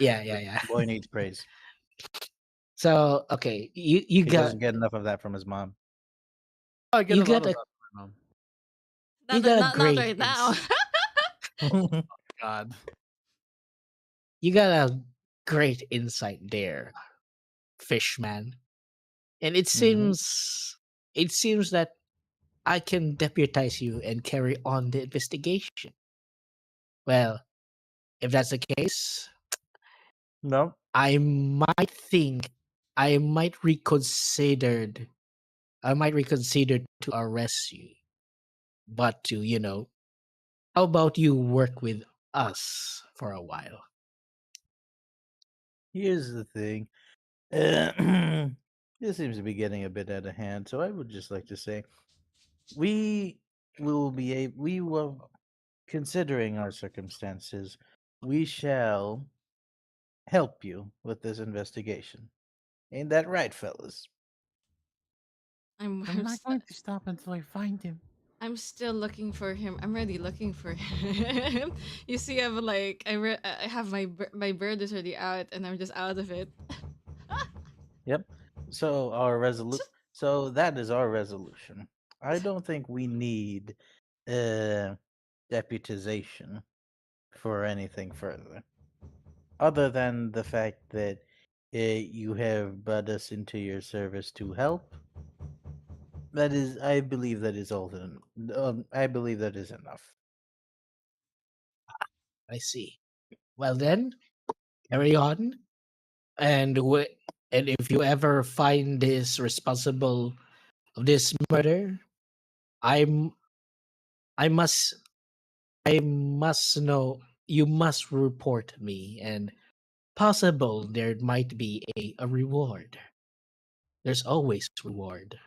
yeah, The yeah, yeah. boy needs praise. So okay, you He got doesn't get enough of that from his mom. I get you a lot got of a that from my mom. you Not got a not great right now. ins God. you got a great insight there, Fishman. And hmm it seems that I can deputize you and carry on the investigation. Well, if that's the case, No, I might think I might reconsider I might reconsider to arrest you. But to, how about you work with us for a while? here's the thing. This seems to be getting a bit out of hand, so I would just like to say we we will, considering our circumstances, we shall help you with this investigation. Ain't that right, fellas? I'm I'm I'm, not st- going to stop until I find him. I'm still looking for him. I'm already looking for him. You see, I've like I have my bird is already out, and I'm just out of it. Yep. So so that is our resolution. I don't think we need uh deputization for anything further, other than the fact that you have brought us into your service to help. That is, I believe that is all. I believe that is enough. I see. Well then, carry on. And and if you ever find this responsible of this murder, I'm I must I must know you must report me and possible there might be a reward. There's always reward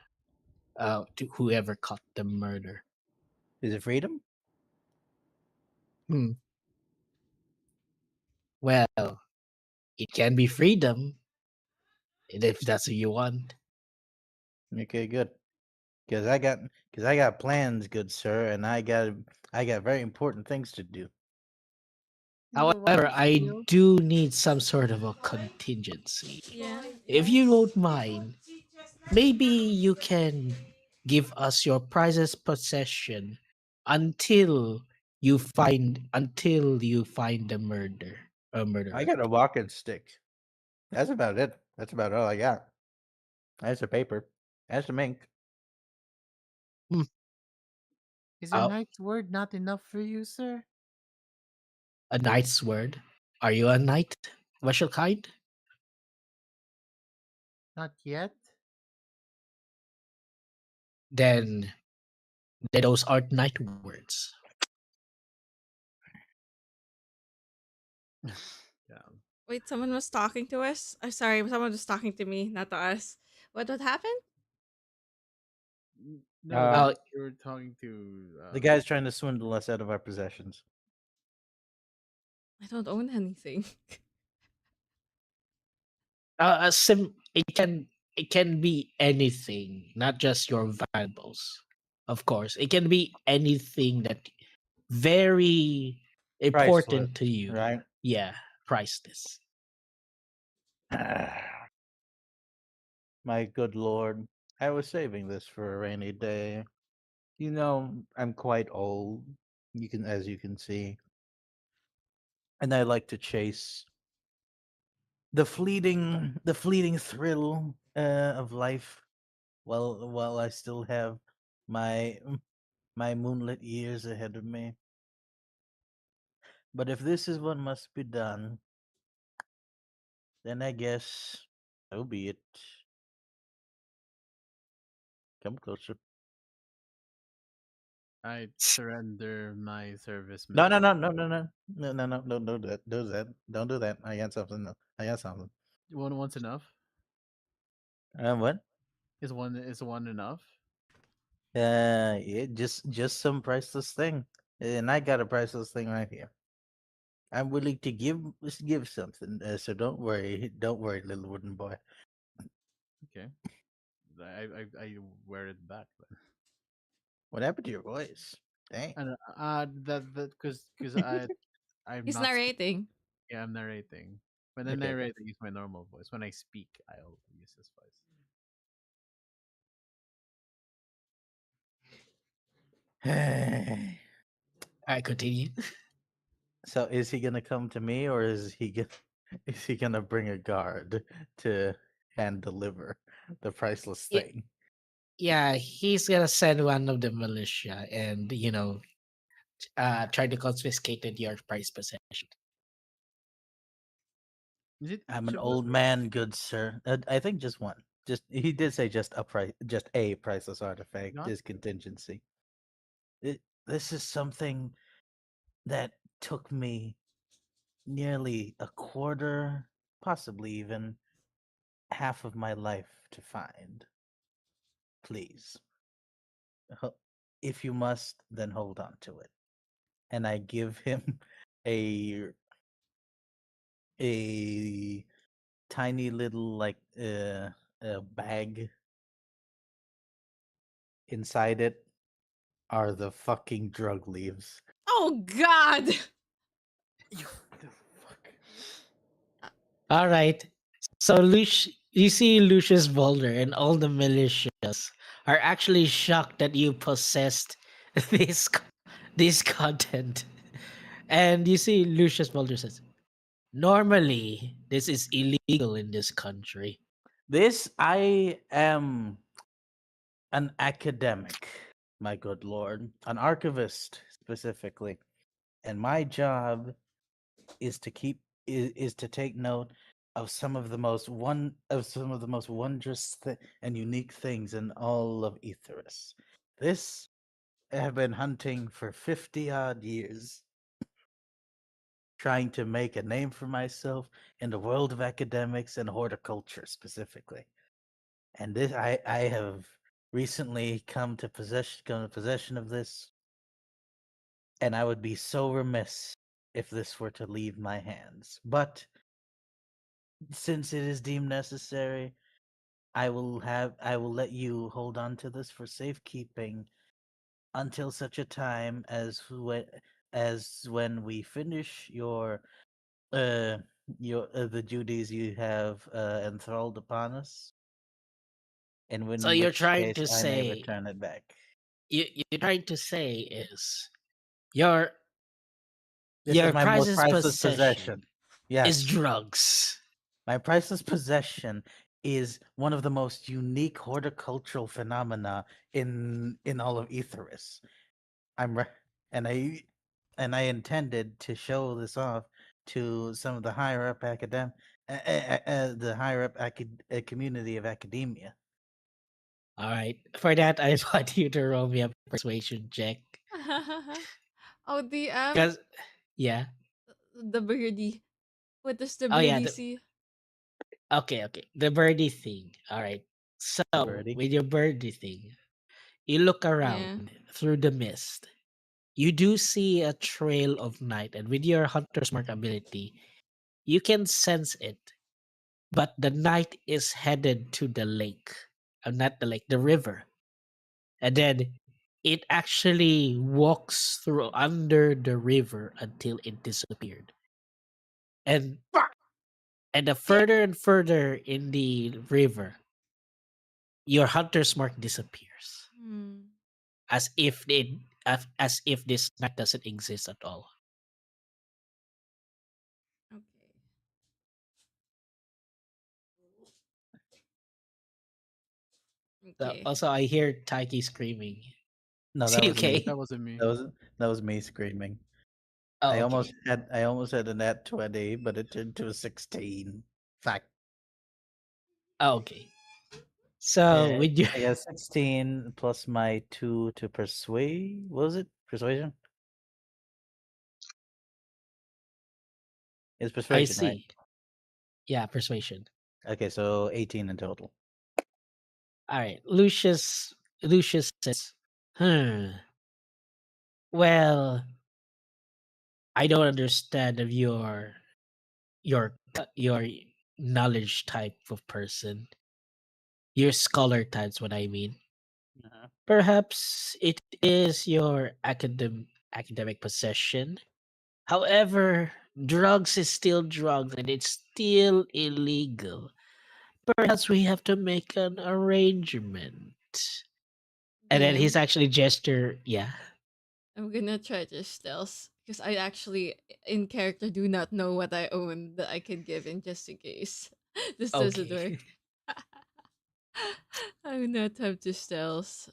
to whoever caught the murder. Is it freedom? Hmm. Well, it can be freedom if that's what you want. Okay, good. Because I got plans, good sir, and I got very important things to do. You want However, to I steal? do need some sort of a contingency. Yeah. If you don't mind, maybe you can give us your prized possession until you find the I murderer. got a walking stick. That's about it. That's about all I got. That's the paper. That's the ink. Hmm. Is a Uh, knight's word not enough for you, sir? a knight's word. Are you a knight? What your kind? Not yet. Then those aren't knight words. Yeah. Wait, someone was talking to us? I'm sorry, someone was talking to me, not to us. What happened? No, Uh, you were talking to. The guy's trying to swindle us out of our possessions. I don't own anything. it can be anything, not just your valuables. Of course, it can be anything that very Priceless, important to you. right? Yeah, priceless. My good lord, I was saving this for a rainy day. You know, I'm quite old. As you can see, and I like to chase the fleeting thrill of life while I still have my my moonlit years ahead of me. But if this is what must be done, then I guess so be it. Come closer. I surrender my service No, no, member. no, no, no, no, no, no, no, don't do that. Do that. Don't do that. I got something. No, I got something. One once enough? What? Is one enough? Yeah, just some priceless thing, and I got a priceless thing right here. I'm willing to give something. So don't worry, little wooden boy. Okay. I wear it back then. What happened to your voice? Dang. And that because I'm He's not speaking. narrating. Yeah, I'm narrating. When I Okay. narrate, I use my normal voice. When I speak, I'll use this voice. I continue. So is he gonna come to me, or is he gonna bring a guard to hand deliver the priceless Yeah, thing? yeah, he's gonna send one of the militia and try to confiscate your prize possession. Is it I'm each an of us old man, good sir. I think just one. Just he did say just a priceless artifact. not? This contingency. This is something that took me nearly a quarter, possibly even half of my life to find. Please, Ho- if you must, then hold on to it. And I give him a a tiny little bag. Inside it are the fucking drug leaves. Oh God! You the fuck. All right. So you see Lucius Boulder and all the militias are actually shocked that you possessed this this content. And you see Lucius Boulder says, "Normally, this is illegal in this country." This I am an academic, my good lord, an archivist specifically, and my job is to is to take note of some of the most wondrous and unique things in all of Aetheris. This have been hunting for 50 odd years, trying to make a name for myself in the world of academics and horticulture specifically. And this I have recently come to possession of this, and I would be so remiss if this were to leave my hands. But since it is deemed necessary, I will let you hold on to this for safekeeping until such a time as when we finish uh your the duties you have enthralled upon us, and So in you're which trying case to I may say return it back. you're trying to say is your This is your my most crisis priceless possession possession. is Yes, drugs. my priceless possession is one of the most unique horticultural phenomena in all of Aetheris. I'm re- and I intended to show this off to some of the higher up the higher up community of academia. All right. For that, I want you to roll me a persuasion check. Oh, the Cause yeah. the birdie. What does the Oh yeah. birdie see? Okay. Okay. The birdie thing. All right. The So birdie. with your birdie thing, you look around Yeah. through the mist. You do see a trail of night, and with your hunter's mark ability, you can sense it. But the knight is headed to the lake. Not the lake, the river. And then it actually walks through under the river until it disappeared. And Fuck! and the Damn. further and further in the river, your hunter's mark disappears. Hmm. As if this knight doesn't exist at all. Okay. So Okay. also I hear Taiki screaming. No, Is that he was me. That okay? wasn't me. That was that was me screaming. Oh, okay. I almost had a nat 20, but it turned to a 16. Fact. Oh, okay. So Yeah, with your yeah, 16 plus my 2 to persuade. What was it? Persuasion? It's I persuasion, right? see. Yeah, persuasion. Okay, so 18 in total. All right. Lucius says, "Hmm. Well, I don't understand of your knowledge type of person. Your scholar types what I mean. Uh-huh. Perhaps it is your academic possession. However, drugs is still drugs and it's still illegal. Perhaps we have to make an arrangement." And then he's DM. actually gesture, yeah. I'm gonna try to stealth because I actually in character do not know what I own that I can give in just in case this doesn't Okay. work. I will not have to stealth.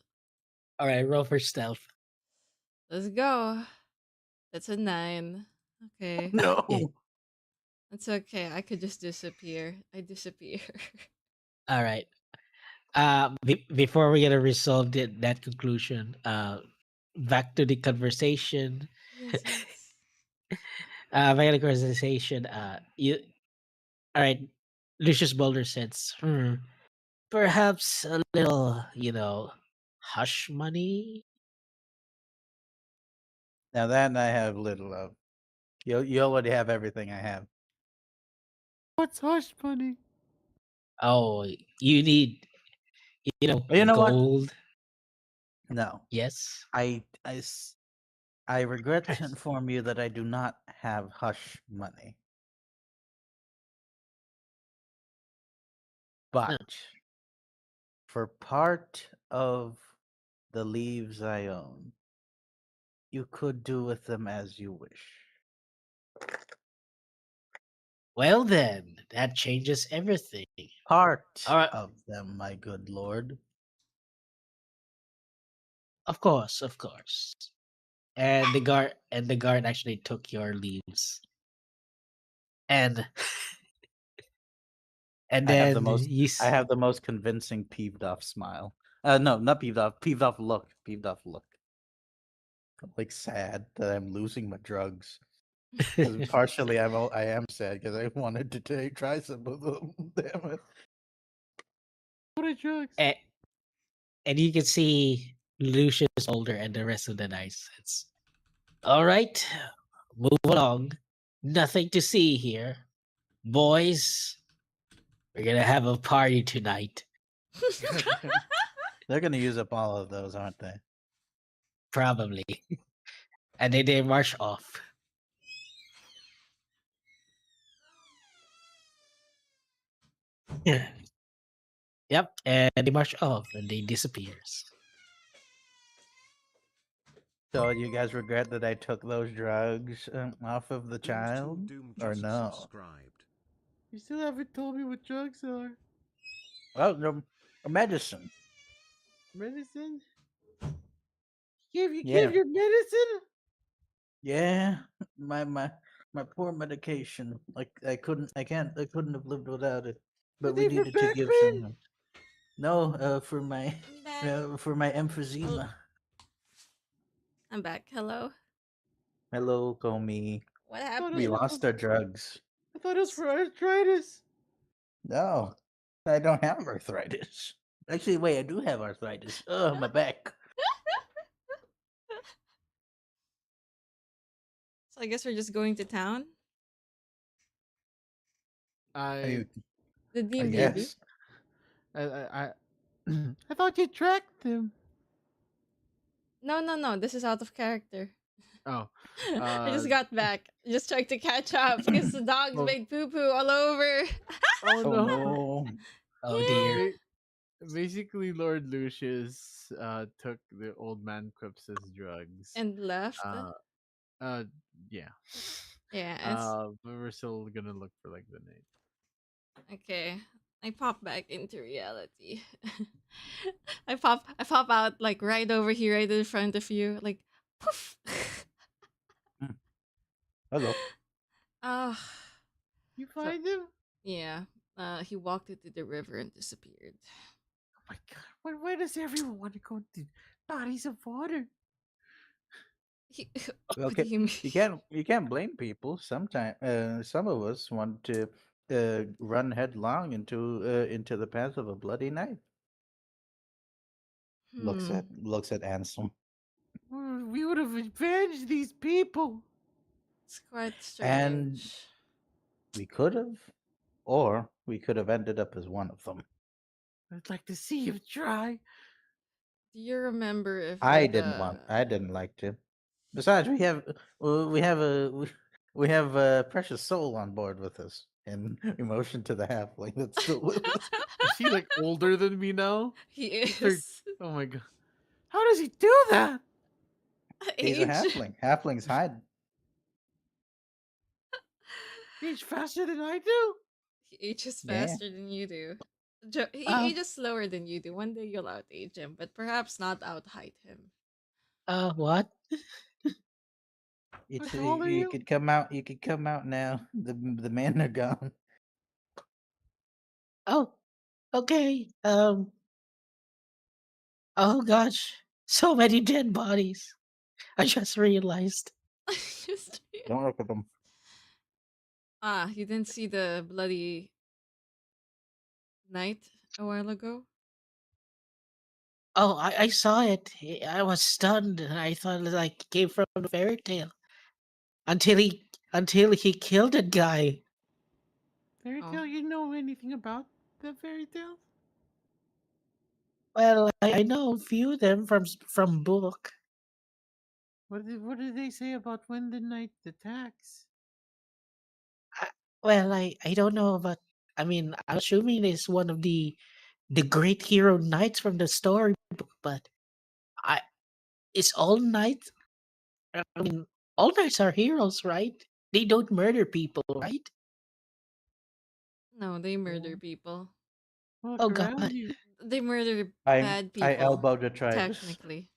All right, roll for stealth. Let's go. That's a 9. Okay. Yeah. No. It's okay. I could just disappear. I disappear. All right. Before we get to resolve that conclusion, back to the conversation. Yes, yes. Back to the conversation. All right. Lucius Boulder says, perhaps a little, hush money. Now that I have little of. You already have everything I have. What's hush money? Oh, you need, But you know what? gold. No. Yes. I regret to inform you that I do not have hush money. Huh. But for part of the leaves I own, you could do with them as you wish. Well, then, that changes everything. Part All right. of them, my good lord. Of course, of course. And the guard actually took your leaves. And and then you I have the most convincing peeved off smile. No, not peeved off look. Peeved off look. like sad that I'm losing my drugs. Because partially I am sad because I wanted to try some of them. Damn it. What are drugs? and, and you can see Lucius older and the rest of the knights. It's all right. Move along. Nothing to see here, boys. We're gonna have a party tonight. They're gonna use up all of those, aren't they? Probably. And then they march off. Yeah. Yep. And they march off and they disappears. So you guys regret that I took those drugs off of the child, or no? You still haven't told me what drugs are. Oh, no, medicine. Medicine? You gave Yeah, your medicine? yeah. My poor medication. Like I couldn't have lived without it. Are But we they for needed to back give pain? some. No, I'm back. for my Hel- emphysema. I'm back. Hello. Hello, Comey. What I thought it We was happened? for, lost our drugs. I thought it was for arthritis. No, I don't have arthritis. Actually, wait, I do have arthritis. Oh, my back. So I guess we're just going to town. I The I D&D. guess. I I thought you tracked them. No, no, no. This is out of character. Oh. I just got back. Just trying to catch up because the dogs Oh. made poo poo all over. Oh Oh no. no. Oh Yeah. dear. Basically, Lord Lucius took the old man Quips's drugs. And left. Uh, uh, yeah. Yeah, it's But we're still gonna look for like the night. okay. I pop back into reality. I pop out like right over here, right in front of you, like poof. Hello. Ah, You so find him? yeah. He walked into the river and disappeared. Oh my god! Why does everyone want to go to bodies of water? He, what do Okay, you mean? you can't blame people. Sometimes some of us want to run headlong into the path of a bloody knife. Hmm. Looks at Ansel. We would have avenged these people. It's quite And strange. we could have, or we could have ended up as one of them. I'd like to see him try. Do you remember if I didn't like to. Besides, we have a precious soul on board with us, and emotion to the halfling that's still with us. Is he like older than me now? he Thir- is Oh my god! How does he do that? He's a age? halfling. Halflings hide. He's faster than I do. He ages Yeah. faster than you do. He Uh, ages slower than you do. One day you'll outage him, but perhaps not out height him. what? How It's tall are you you? could come out. You could come out now. The men are gone. Oh, okay. Oh gosh, so many dead bodies. I just realized. Just Don't look at them. you didn't see the bloody knight a while ago? Oh, I saw it. I was stunned, and I thought it like came from the fairy tale until he killed that guy. Fairy Oh, tale? You know anything about the fairy tales? Well, I know a few of them from book. What do they say about when the night attacks? I, well, I don't know about. I mean, I'm assuming it's one of the great hero knights from the storybook, but I it's all knights. I mean, all knights are heroes, right? They don't murder people, right? no, they murder Well, people. look Oh God. around you. They murder I bad I people. elbowed the Trigus. Technically.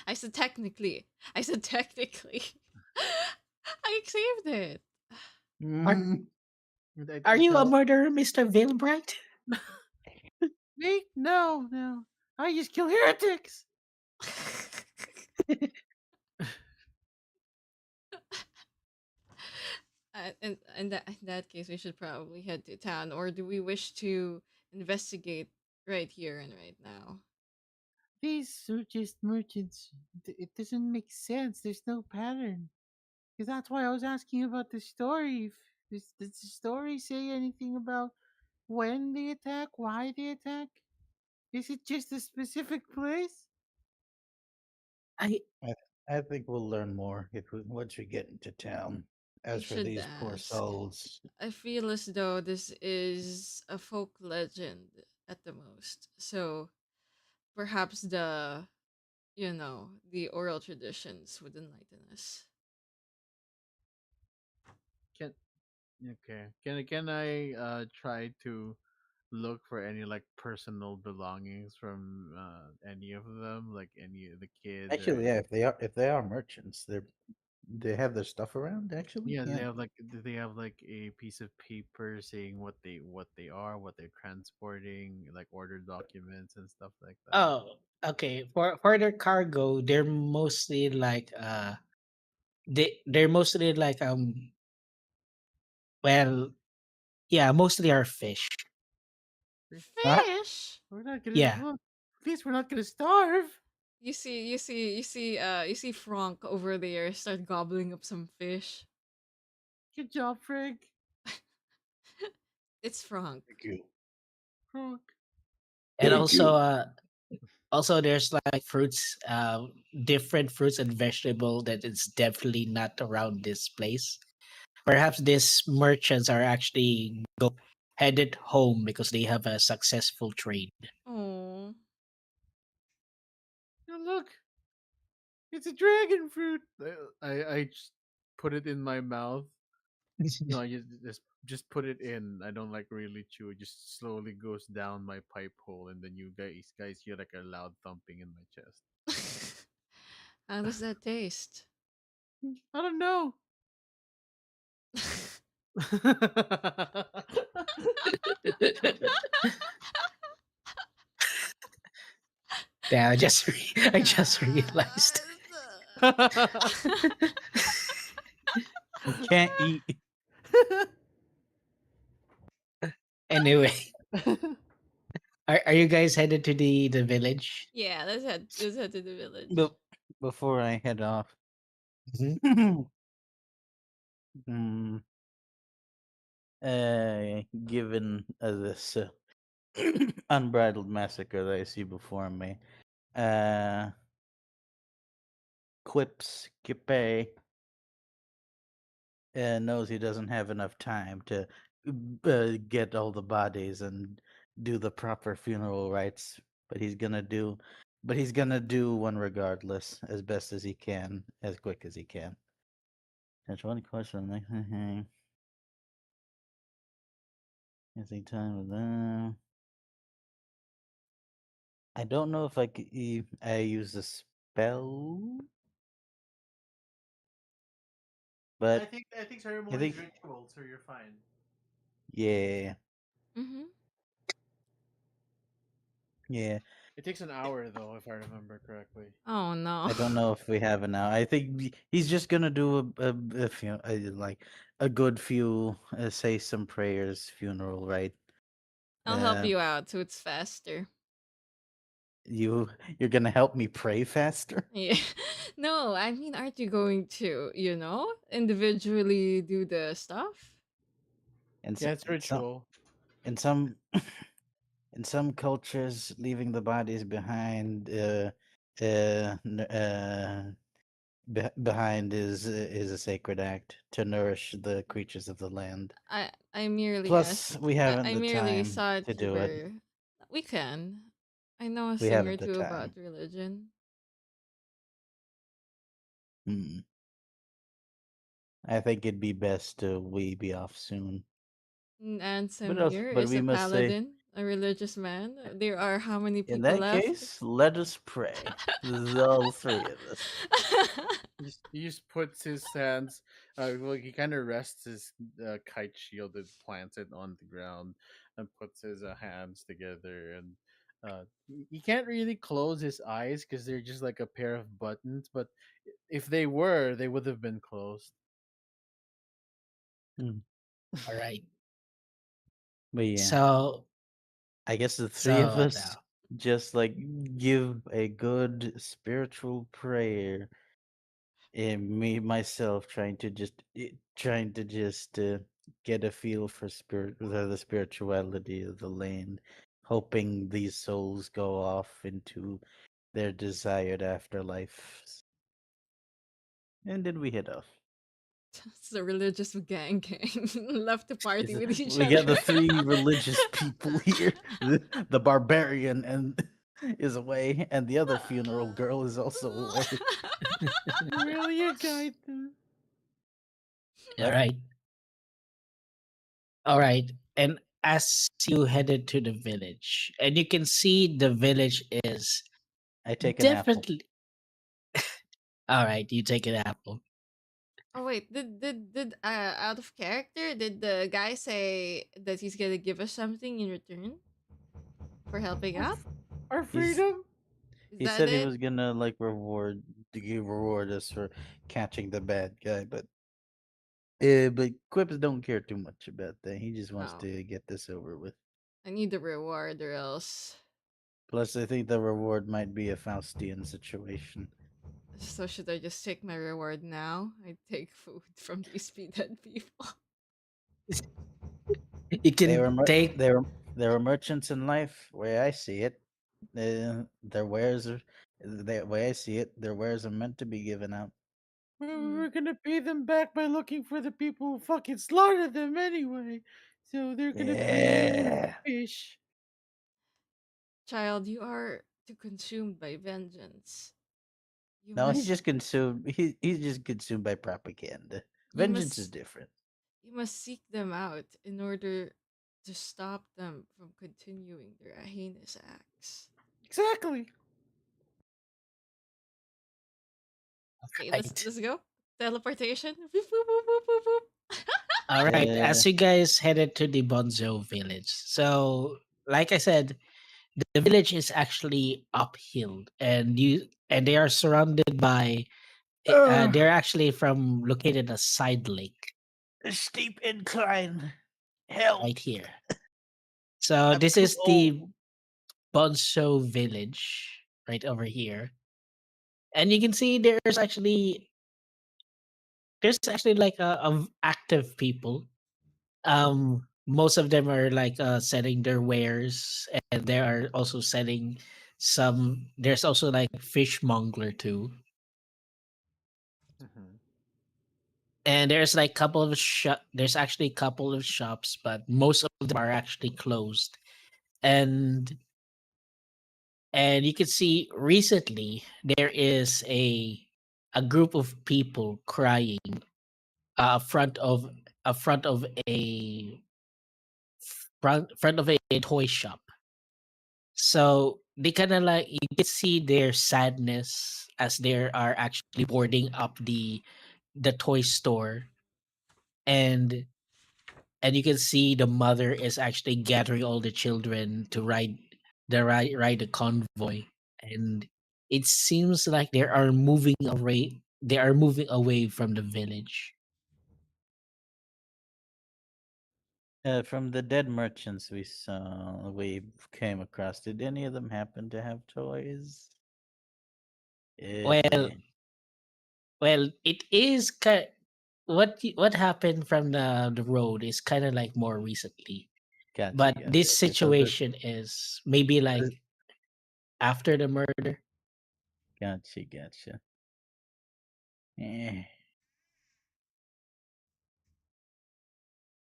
I said technically. I said technically. I saved it. Are Mm, are you a So, murderer, Mr. Veilbright? me? No, no. I just kill heretics. In that case, we should probably head to town, or do we wish to investigate right here and right now? These are just merchants. It doesn't make sense. There's no pattern. Because that's why I was asking about the story. Does the story say anything about when they attack, why they attack? Is it just a specific place? I I, I think we'll learn more once we get into town. We As for should these poor ask. souls, I feel as though this is a folk legend at the most. So perhaps the oral traditions would enlighten us. Can Okay. Can I try to look for any like personal belongings from any of them, like any of the kid or actually, yeah, any. if they are merchants, they have their stuff around. Actually, Yeah, yeah. they have like a piece of paper saying what they are, what they're transporting, like order documents and stuff like that. oh okay. For their cargo, they're mostly like they're mostly like well yeah, mostly are fish. Fish. Huh? Fish. We're not gonna. Yeah. Well, at least we're not gonna starve. You see Frank over there start gobbling up some fish. Good job, Frank. It's Frank. Thank you. Frank. And Thank you. also there's like fruits, different fruits and vegetable that is definitely not around this place. Perhaps these merchants are actually headed home because they have a successful trade. Oh. Oh, look, it's a dragon fruit. I just put it in my mouth. No, I just put it in. I don't like really chew. It just slowly goes down my pipe hole, and then you guys hear like a loud thumping in my chest. How does that taste? I don't know. Yeah, I just realized. You can't eat. Anyway, are you guys headed to the village? Yeah, let's head to the village. But before I head off, Mhm. mm, given this unbridled massacre that I see before me, uh, Quips Kipe knows he doesn't have enough time to get all the bodies and do the proper funeral rites, but he's gonna do one regardless, as best as he can, as quick as he can. That's one question. Is he time with that? I don't know if I use a spell, but I think I ceremony is think ritual, so you're fine. yeah, Mm-hmm. yeah. It takes an hour though, if I remember correctly. Oh no. I don't know if we have it now. I think he's just gonna do a few, like a good few, say some prayers, funeral, right? I'll help Uh, you out so it's faster. you you're gonna help me pray faster, Yeah. No, I mean, aren't you going to, individually do the stuff? and Yeah, it's ritual. in some in some cultures, leaving the bodies behind, behind is a sacred act to nourish the creatures of the land. I merely Plus, asked. we I, haven't I the merely time thought to you do it. were. We can. I know a We thing or haven't the two about time. religion. Mm. I think it'd be best to we be off soon. And But Sam else, here but is we a must say, paladin, a religious man. There are how many in people that left? case, let us pray. This is all three of us. He just puts his hands. Well, he kind of rests his kite shield and plants it on the ground, and puts his hands together and He can't really close his eyes because they're just like a pair of buttons. But if they were, they would have been closed. Hmm. All right. But yeah, So I guess the three of so us now. just like give a good spiritual prayer, and me myself trying to just get a feel for the spirituality of the land, hoping these souls go off into their desired afterlife, and then we head off. It's a religious gang left to party with each We got other. the three religious people here. The barbarian and is away, and the other funeral girl is also away. Really, a guide them. All Yep, right. All right. And as you headed to the village, and you can see the village is I take an apple. definitely all right. You take an apple. Oh wait, did out of character, did the guy say that he's gonna give us something in return for helping Our, out? f- our He's freedom. Is he that said he it? was gonna like reward us for catching the bad guy, but Quips don't care too much about that. He just wants Oh, to get this over with. I need the reward or else. Plus, I think the reward might be a Faustian situation. So should I just take my reward now? I take food from these dead people. You can take There were merchants in life. Way I see it, their wares are the way I see it. Their wares are meant to be given out. Hmm. We're gonna pay them back by looking for the people who fucking slaughtered them anyway. So they're gonna be Yeah. fish. Child, you are too consumed by vengeance. You No, he's must just consumed. He's just consumed by propaganda. you Vengeance is must different. you must seek them out in order to stop them from continuing their heinous acts. Exactly. Okay, right. let's go. Teleportation. Boop, boop, boop, boop, boop, boop. All right. Yeah. As you guys headed to the Bonzo village, so like I said, the village is actually uphill, and they are surrounded by. Ugh, They're actually from located a side lake a steep incline. Help! right here. So I'm this too is old. the Bonzo village right over here, and you can see there's actually like of active people. Most of them are like selling their wares, and they are also selling some. There's also like fishmonger too, Mhm. and there's like couple of shop. There's actually a couple of shops, but most of them are actually closed. And and you can see recently there is a group of people crying front of front of a front of a toy shop. So they kind of like you can see their sadness as they are actually boarding up the toy store, and and you can see the mother is actually gathering all the children to ride the convoy, and it seems like they are moving away from the village. From the dead merchants we came across, did any of them happen to have toys? Well, Eh, it is kind what happened from the road is kind of like more recently, gotcha, but gotcha. this Okay, so situation is maybe like the after the murder. gotcha, gotcha. Eh.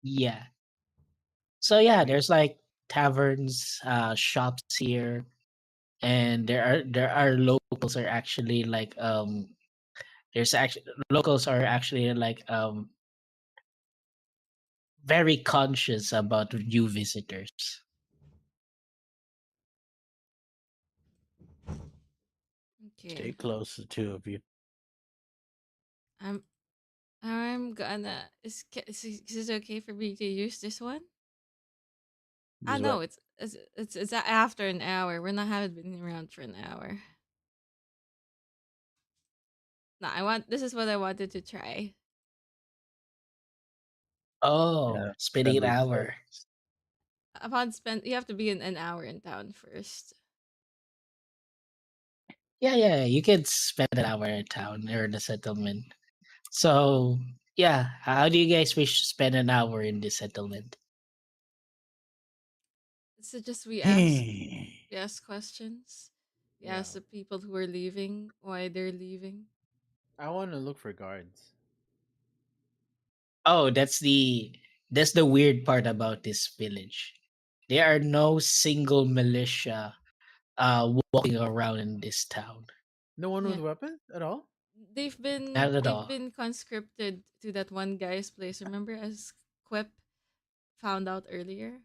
Yeah. So yeah, there's like taverns, shops here, and there are locals are actually like there's actually locals are actually like very conscious about new visitors. Okay. Stay close, the two of you. I'm I'm gonna is it okay for me to use this one? I Is know what? it's after an hour. We're not haven't been around for an hour. No, I want this is what I wanted to try. Oh, Yeah, spending that'd an be hour. Upon spend you have to be in an hour in town first. Yeah, yeah, you can spend an hour in town or in the settlement. So, yeah, how do you guys wish to spend an hour in the settlement? So just first. we ask questions. We Yeah. ask the people who are leaving why they're leaving. I want to look for guards. Oh, that's the weird part about this village. There are no single militia walking around in this town. No one Yeah. with weapons at all? Not at They've all. been conscripted to that one guy's place. Remember as Quip found out earlier?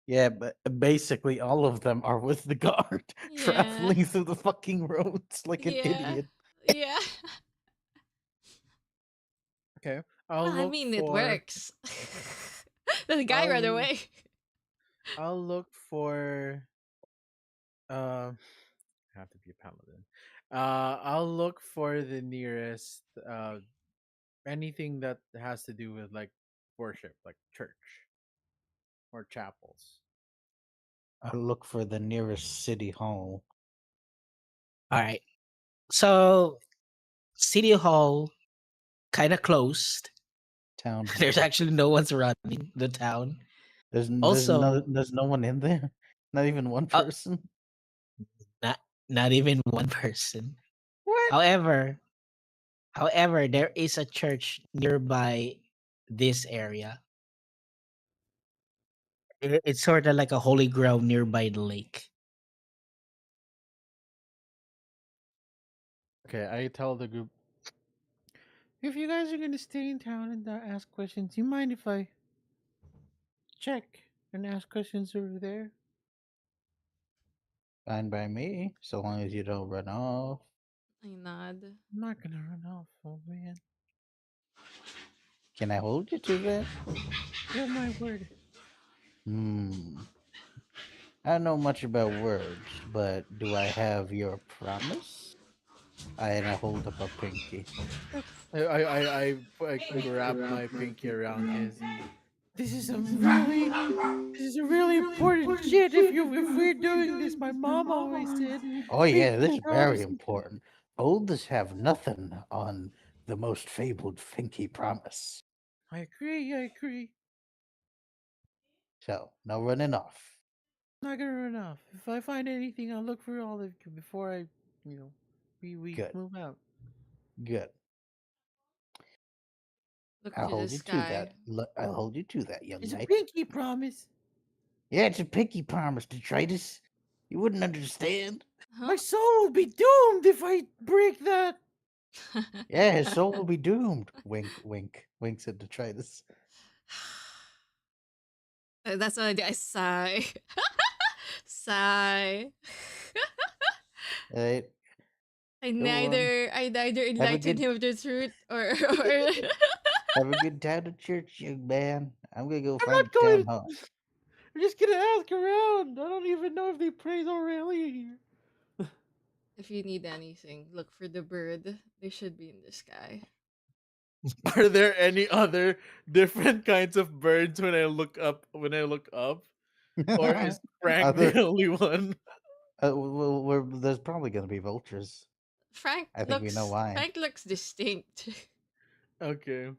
Yeah, but basically all of them are with the guard, Yeah. traveling through the fucking roads like an Yeah. idiot. Yeah. Okay. Well, I'll I look mean it for works. The guy ran I'll away. I'll look for um have to be a paladin. I'll look for the nearest anything that has to do with like worship, like church or chapels. I look for the nearest city hall, All right. So, City Hall kind of closed. town There's hall. actually no one's running the town. Also, There's no one in there, not even one uh, person. not not even one person. What? However, however, there is a church nearby this area. It's sort of like a holy ground nearby the lake. Okay, I tell the group, if you guys are gonna stay in town and ask questions, you mind if I check and ask questions over there? Fine by me, so long as you don't run off. I nod. I'm not gonna run off, oh man. Can I hold you to that? You have my word. Hmm. I don't know much about words, but do I have your promise? And I hold up a pinky. I grab my pinky around his. This is some really, this is a really important shit. If we're doing this, my mom always said, Oh yeah, pinky this is very promises. important. Oldest have nothing on the most fabled Finky promise. I agree. I agree. So no running off. I'm not gonna run off. If I find anything, I'll look for all of you before I, you know, we Good, move out. good. Look I'll to the hold you to sky. that. I'll hold you to that, young It's a knight. pinky promise. Yeah, it's a pinky promise, detritus. You wouldn't understand. Huh? My soul will be doomed if I break that. Yeah, his soul will be doomed. Wink, wink, winks at detritus. That's what I do. I sigh. Sigh. Alright, go on. I neither Have a enlighten good him of the truth or have a good time at church, young man. I'm gonna go I'm find not the town going. hall. I'm just gonna ask around. I don't even know if they praise Aurelia here. if you need anything, look for the bird. They should be in the sky. Are there any other different kinds of birds when I look up? When I look up, or is Frank the Other, only one? well, there's probably gonna be vultures. I think we know why. Frank looks distinct. Okay,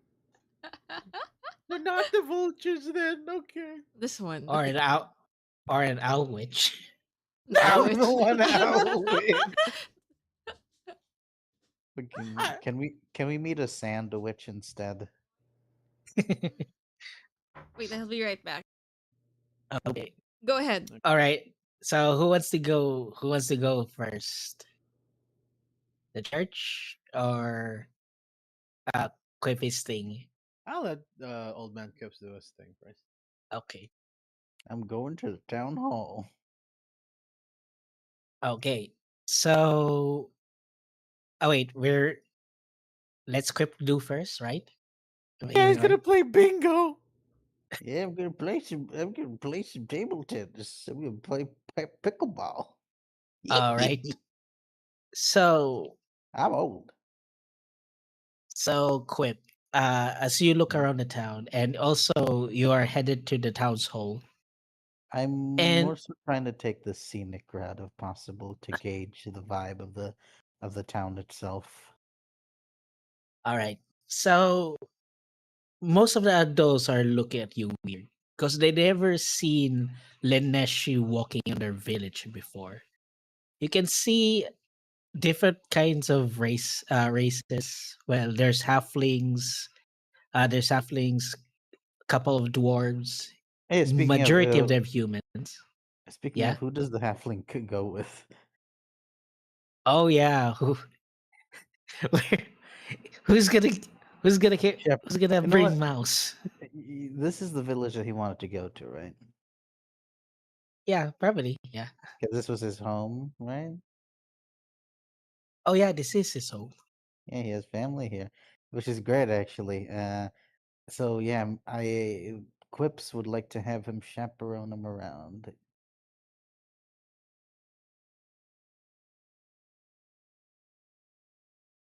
they're not the vultures then. Okay. This one. Or an owl, or an owl witch. An I'm the owlet. one out with. Ah, Can we meet a sand witch instead? Wait, I'll be right back. okay. Go ahead. All right. So who wants to go? Who wants to go first? The church or Quippy's thing? I'll let old man Kips do his thing first. Okay. I'm going to the town hall. Okay. So, oh wait, let's Quip do first, right? Am I Yeah, hearing he's gonna right? play bingo. Yeah, I'm gonna play some. I'm gonna play some table tennis. I'm gonna play pickleball. All right. So, I'm old. Quip, as you look around the town, and also you are headed to the town's hall, I'm more and so trying to take the scenic route if possible to gauge the vibe of the town itself. all right. So most of the adults are looking at you weird because they never seen Leneshi walking in their village before. You can see different kinds of races. Well, there's halflings, couple of dwarves, Hey, majority of them humans. speaking Yeah. of, who does the halfling go with? Oh yeah. Where, who's gonna Shep. who's gonna You know bring what? mouse? This is the village that he wanted to go to, right? Yeah, probably. Yeah. Because this was his home, right? Oh yeah, this is his home. Yeah, he has family here, which is great actually. So yeah, Quips would like to have him chaperone him around.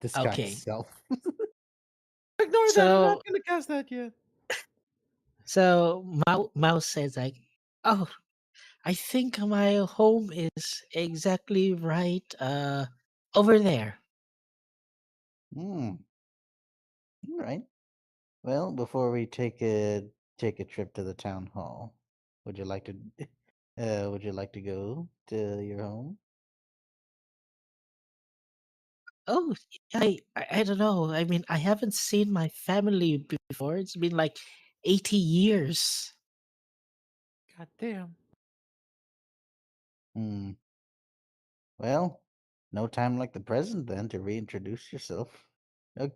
Disguise Okay. self. Ignore that. I'm not So gonna cast that yet. Mouse says like, "Oh, I think my home is exactly right over there." Hmm. All right. Well, before we take a trip to the town hall, would you like to would you like to go to your home? Oh, I don't know. I mean, I haven't seen my family before. It's been like 80 years. God damn. Hmm. Well, no time like the present then to reintroduce yourself. No,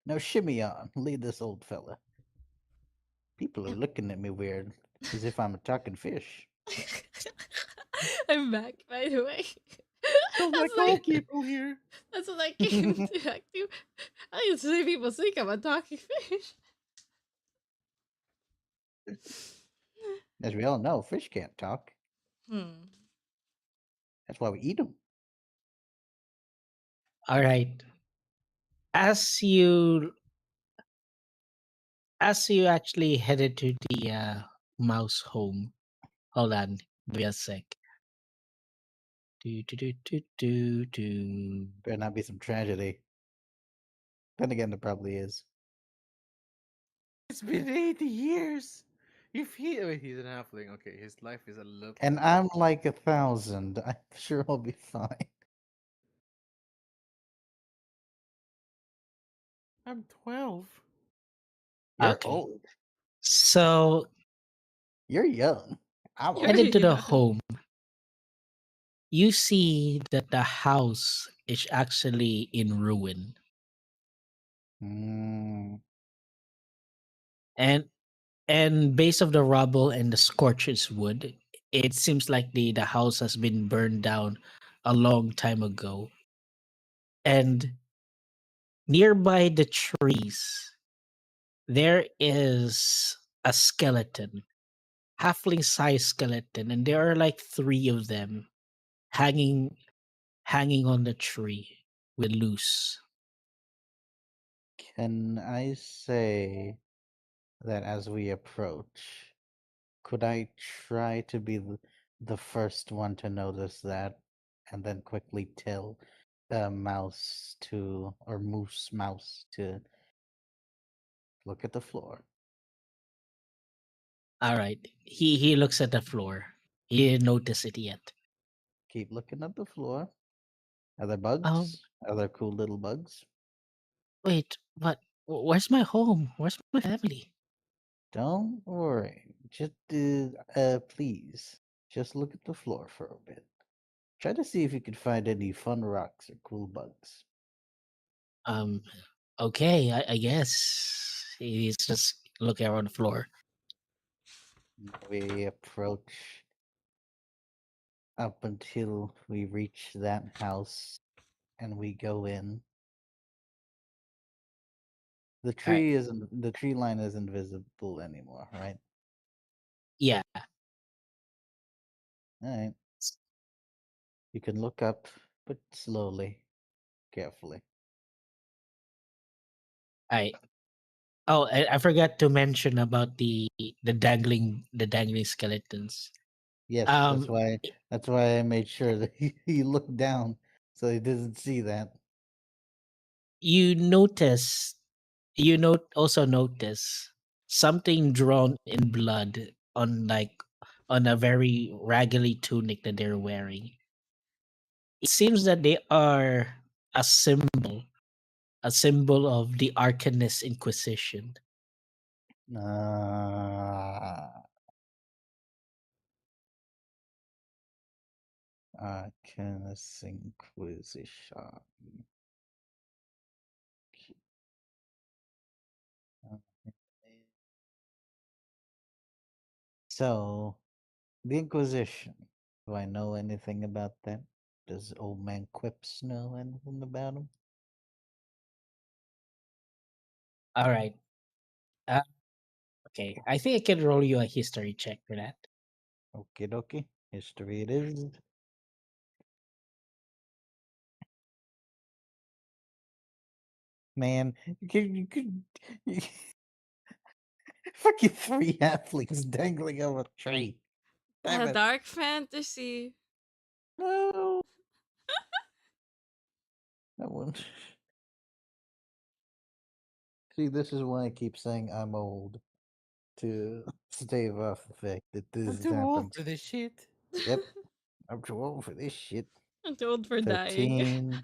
no shimmy on. Lead this old fella. People are looking at me weird, as if I'm a talking fish. I'm back, by the way. Sounds like That's all like people here. that's what I came to back to. I used to say people think I'm a talking fish. As we all know, fish can't talk. Hmm. That's why we eat them. All right. As you actually headed to the mouse home. Hold on, give me a sec. Do, do, do, do, do, do. Better not be some tragedy. Then again, there probably is. It's been 80 years. If he, oh, he's an halfling. Okay, his life is a little And bit. I'm like 1,000. I'm sure I'll be fine. I'm 12. You're Okay. old. So You're young. I'm You're old. headed to the young. home, you see that the house is actually in ruin. Mm, And based of the rubble and the scorched wood, it seems like the house has been burned down a long time ago. And nearby the trees, there is a skeleton, halfling size skeleton, and there are like three of them hanging on the tree with loose. can I say that as we approach, could I try to be the first one to notice that and then quickly tell Mouse to, or Mouse to look at the floor? All right. He looks at the floor. He didn't notice it yet. Keep looking at the floor. Are there Um, bugs? Are there cool little bugs? wait, but where's my home? Where's my family? Don't worry. Just, please, just look at the floor for a bit. Try to see if you can find any fun rocks or cool bugs. Um, okay, I guess he's just looking around the floor. We approach up until we reach that house and we go in. All right. The tree line isn't visible anymore, right? Yeah. All right. You can look up, but slowly, carefully. I Oh, I forgot to mention about the dangling skeletons. Yes, that's Um, why. That's why I made sure that he looked down so he doesn't see that. you notice also notice something drawn in blood on a very raggedy tunic that they're wearing. It seems that they are a a symbol of the Arcanist Inquisition. Ah, Arcanist Inquisition. So, the Inquisition. Do I know anything about that? Does old man Quips know anything about him? All right. Uh, okay. I think I can roll you a history check for that. Okie dokie. History it is. Man, you fucking three athletes dangling over a tree. Damn A it. dark fantasy. No. That one. See, this is why I keep saying I'm old to stave off the fact that I'm this too old happens. for this shit. Yep, I'm too old for this shit. I'm too old for dying.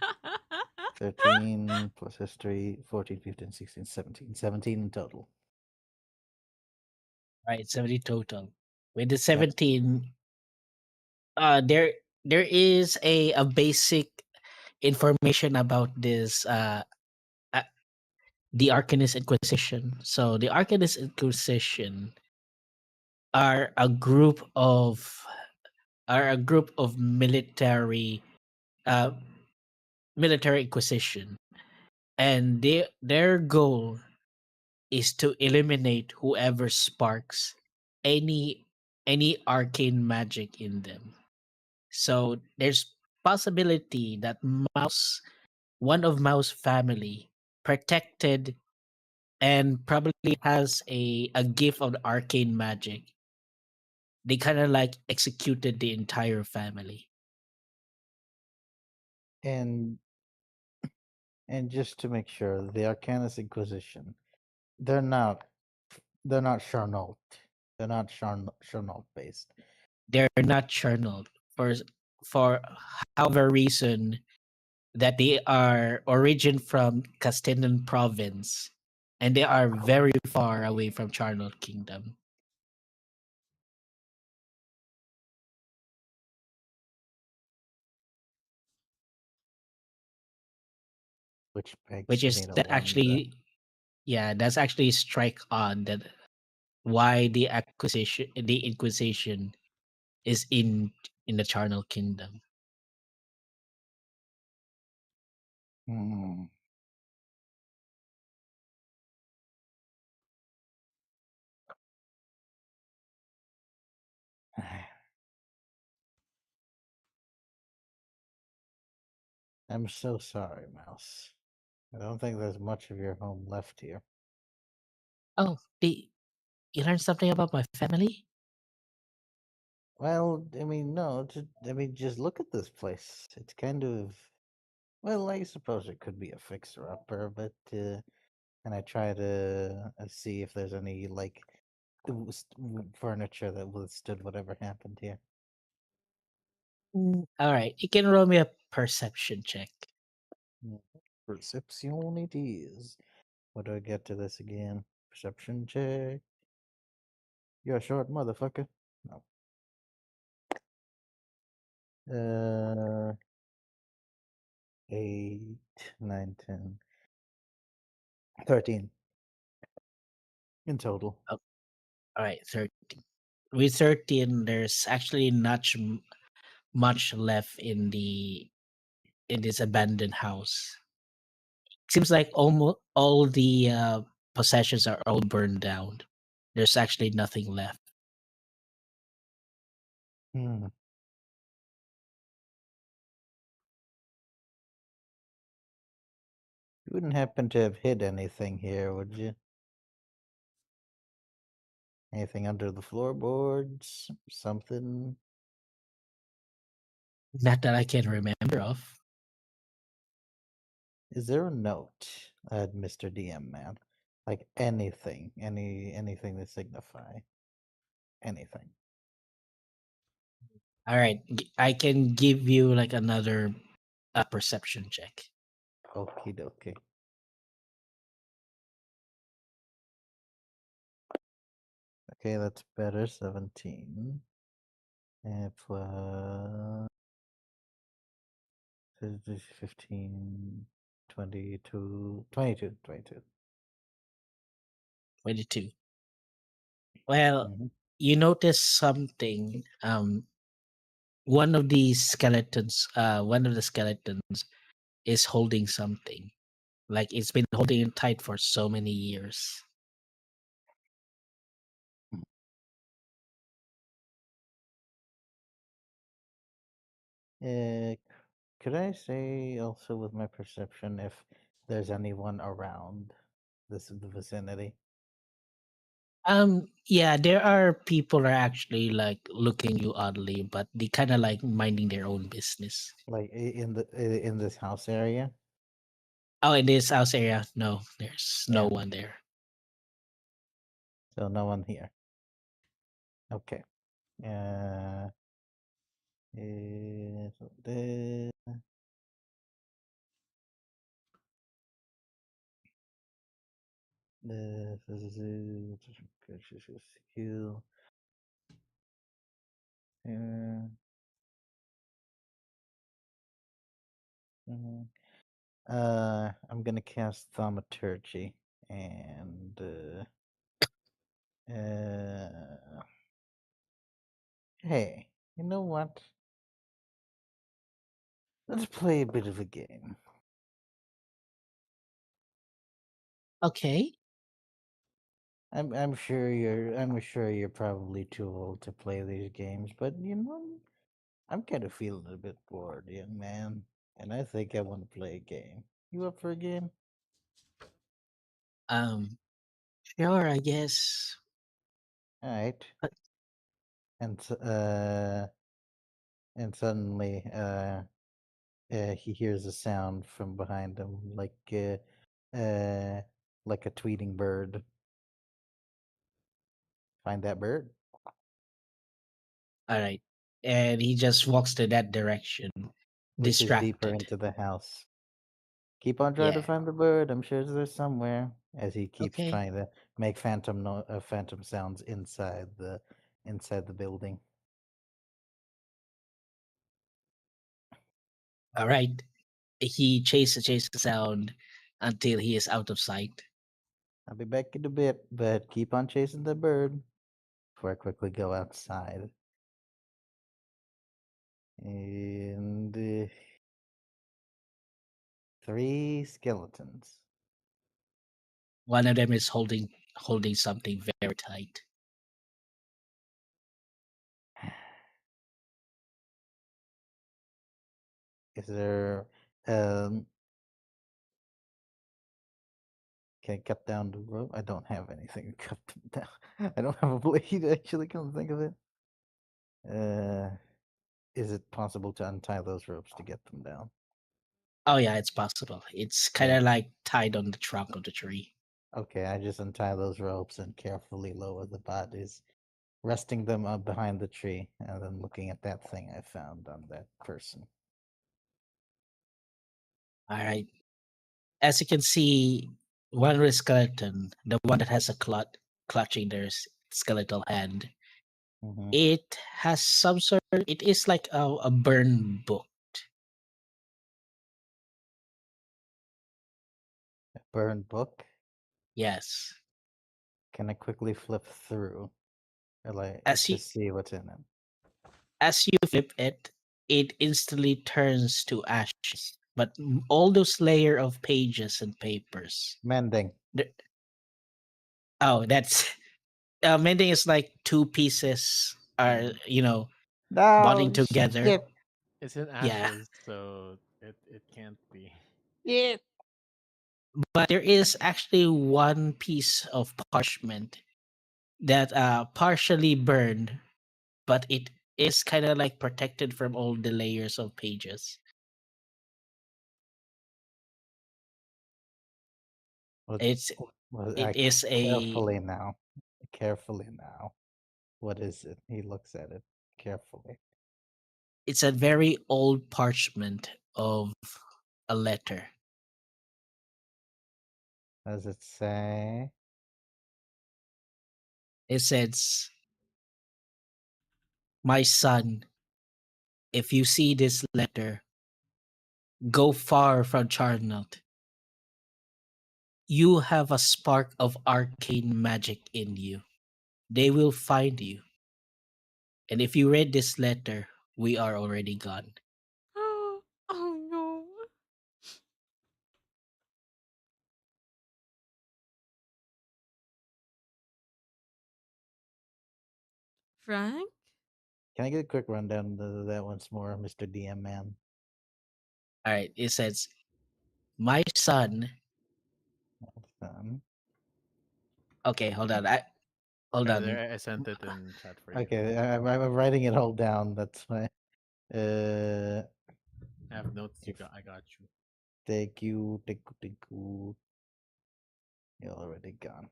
13, 13 plus history, 14, 15, 16, 17. 17 in total. Right, 70 total. With the Yep. 17, there is a basic information about this uh the Arcanist Inquisition. So the Arcanist Inquisition are a group of military uh military inquisition, and their goal is to eliminate whoever sparks any arcane magic in them. So there's possibility that mouse one of mouse family protected and probably has a gift of arcane magic. They kind of like executed the entire family. And just to make sure, the Arcanist Inquisition, they're not Charnault. They're not Charnault based. They're not channeled for however reason that they are origin from Castilian province, and they are very far away from Charnel Kingdom. Which Which begs is me to that wonder. actually, yeah, that's actually strike on that why the Inquisition is in the Charnel Kingdom. Hmm. I'm so sorry, Mouse. I don't think there's much of your home left here. Oh, you learned something about my family? Well, I mean, no, I mean, just look at this place. It's kind of, well, I suppose it could be a fixer-upper, but, and I try to see if there's any, like, furniture that withstood whatever happened here. All right, you can roll me a perception check. Mm, Perception it is. What do I get to this again? Perception check. You're a short motherfucker. No. 8, 9, 10, 13 in total. Oh, all right, 13. With 13, there's actually not much left in this abandoned house. Seems like almost all the possessions are all burned down. There's actually nothing left. Hmm. You wouldn't happen to have hid anything here, would you? Anything under the floorboards? Something? Not that I can remember of. Is there a note, Mr. DM man? Like anything, anything to signify anything. All right, I can give you like another perception check. Okie dokie. Okay, that's better. 17. And plus 15, 22, 22, 22. 22. Well, Mm-hmm. you notice something. One of the skeletons is holding something. Like it's been holding it tight for so many years. Uh, could I say also with my perception if there's anyone around the vicinity? Yeah, there are people are actually like looking you oddly, but they kind of like minding their own business. Like in this house area? Oh, in this house area, no, there's no Yeah. one there. So no one here. Okay. Uh, so this is skill. Mhm. I'm gonna cast thaumaturgy and hey, you know what? Let's play a bit of a game. Okay. I'm sure you're probably too old to play these games, but I'm kind of feeling a bit bored, young man, and I think I want to play a game. You up for a game? Um, sure, I guess. All right. But And and suddenly he hears a sound from behind him, uh, like a tweeting bird. Find that bird, all right, and he just walks to that direction, which is deeper distracted. into the house. Keep on trying to Yeah. find the bird. I'm sure it's there somewhere. As he keeps Okay. trying to make phantom sounds inside the building. All right. He chases the sound until he is out of sight. I'll be back in a bit, but keep on chasing the bird before I quickly go outside. And three skeletons. One of them is holding something very tight. Is there um can I cut down the rope? I don't have anything to cut them down. I don't have a blade actually, come to think of it. Uh is it possible to untie those ropes to get them down? Oh yeah, it's possible. It's kind Yeah. of like tied on the trunk of the tree. Okay, I just untie those ropes and carefully lower the bodies, resting them up behind the tree, and then looking at that thing I found on that person. All right. As you can see, one of the skeleton, the one that has a clutching their skeletal hand, Mm-hmm. it has some sort. It is like a burned book. A burned book. Yes. Can I quickly flip through, or like As to you see what's in it? as you flip it, it instantly turns to ashes. But all those layer of pages and papers. Mending. the- Oh, that's mending is like two pieces are Mm. bonding No, together. shit, It's in Yeah, ashes, so it can't be. shit. but there is actually one piece of parchment that partially burned, but it is kind of like protected from all the layers of pages. What, It's what, it is a carefully now. Carefully now. What is it? He looks at it carefully. it's a very old parchment of a letter. Does it say? It says, "My son, if you see this letter, go far from Charnot. You have a spark of arcane magic in you. They will find you. And if you read this letter, we are already gone." Oh, oh no. Frank? Can I get a quick rundown of that once more, Mr. DM man? All right. It says, "My son." Um, Okay, hold on. Hold Right on. there, I sent it in chat for you. okay, I'm writing it all down. That's why. Uh, I have notes. if I got you. thank you. You're already gone.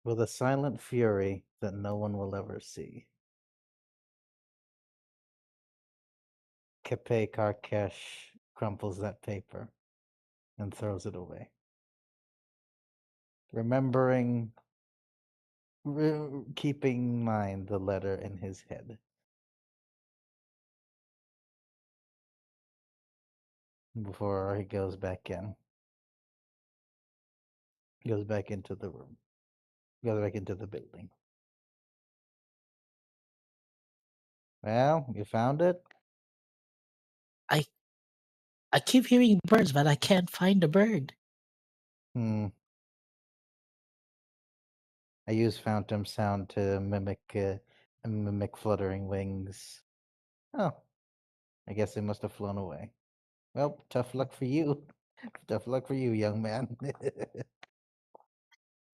With a silent fury that no one will ever see, Kepe Karkesh crumples that paper and throws it away, remembering, keeping in mind the letter in his head. Before he goes back into the room, goes back into the building. Well, you found it? I I keep hearing birds, but I can't find the bird. Hmm. I use phantom sound to mimic fluttering wings. Oh, I guess they must have flown away. Well, tough luck for you. Tough luck for you, young man.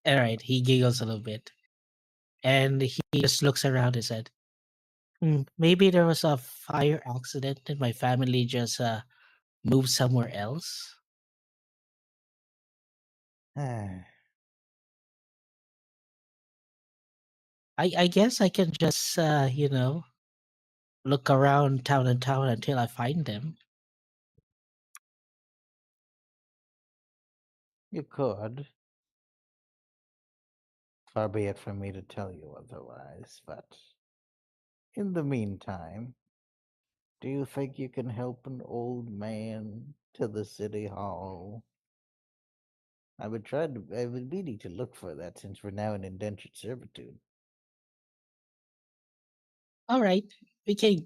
All right, he giggles a little bit, and he just looks around and said, maybe there was a fire accident and my family just moved somewhere else." I guess I can just look around town and town until I find them. You could. Far be it from me to tell you otherwise, but in the meantime, do you think you can help an old man to the city hall? I've been meaning to look for that since we're now in indentured servitude. All right, we can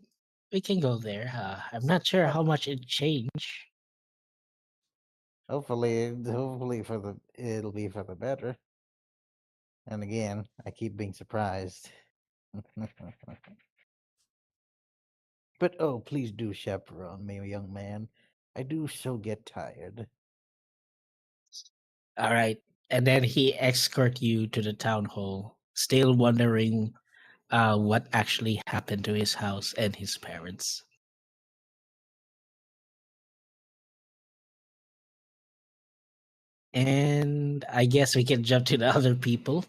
we can go there. I'm not sure Oh, how much it changed. hopefully it'll be for the better. And again, I keep being surprised. But oh, please do chaperone me, young man. I do so get tired. All right, and then he escort you to the town hall, still wondering what actually happened to his house and his parents. And I guess we can jump to the other people.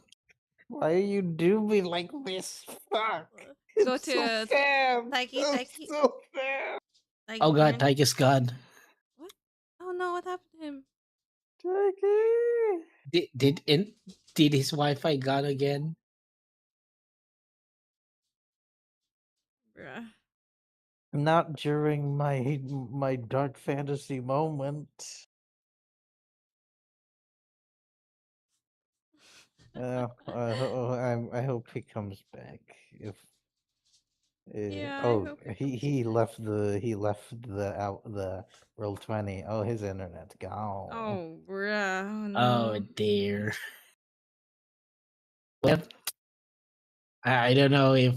Why you do me like this? Fuck! Go It's so to sad. Taiki, I'm Taiki, so sad. Oh Taiki god, turn. Tyke is gone. What? Oh no, what happened to him? Jackie. Did his Wi-Fi gone again? Bruh. Not during my dark fantasy moment. I hope he comes back. Yeah, I Oh, hope it he comes. the roll 20. Oh, his internet gone. Oh, bruh. Oh, Oh no. dear. Well, I don't know if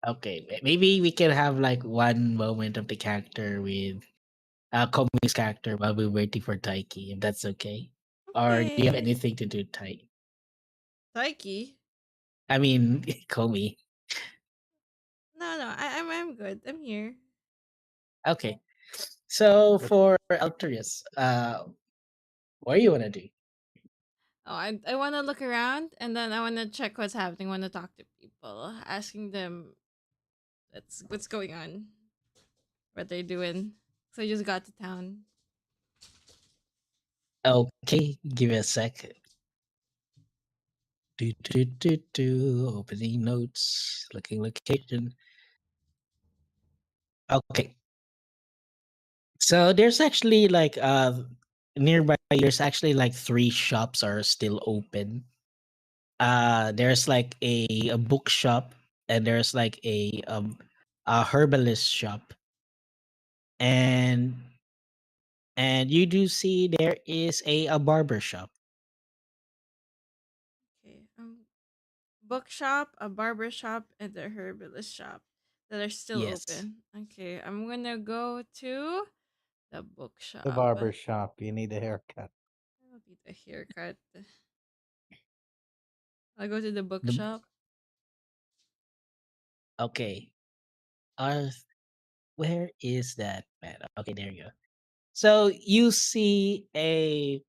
okay. Maybe we can have like one moment of the character with Komi's character while we're waiting for Taiki, if that's okay. Or do you have Okay. anything to do, Tai? Taiki? I mean, Komi. No, no. I'm good. I'm here. Okay. So But for Altorius, what do you wanna do? Oh, I want to look around and then I want to check what's happening. Want to talk to people, asking them what's going on, what they're doing. So I just got to town. Okay, give me a sec. Opening notes, looking location. Okay. So there's actually like nearby there's actually like three shops are still open. There's like a bookshop and there's like a herbalist shop and you do see there is a barber shop. Okay. Bookshop, a barber shop, and a herbalist shop that are still Yes. open. Okay, I'm gonna go to the the bookshop. I barber shop, you need a haircut. don't need a haircut. I'll go to the The bookshop. okay. Uh where is that man? Okay, there you go. So you see a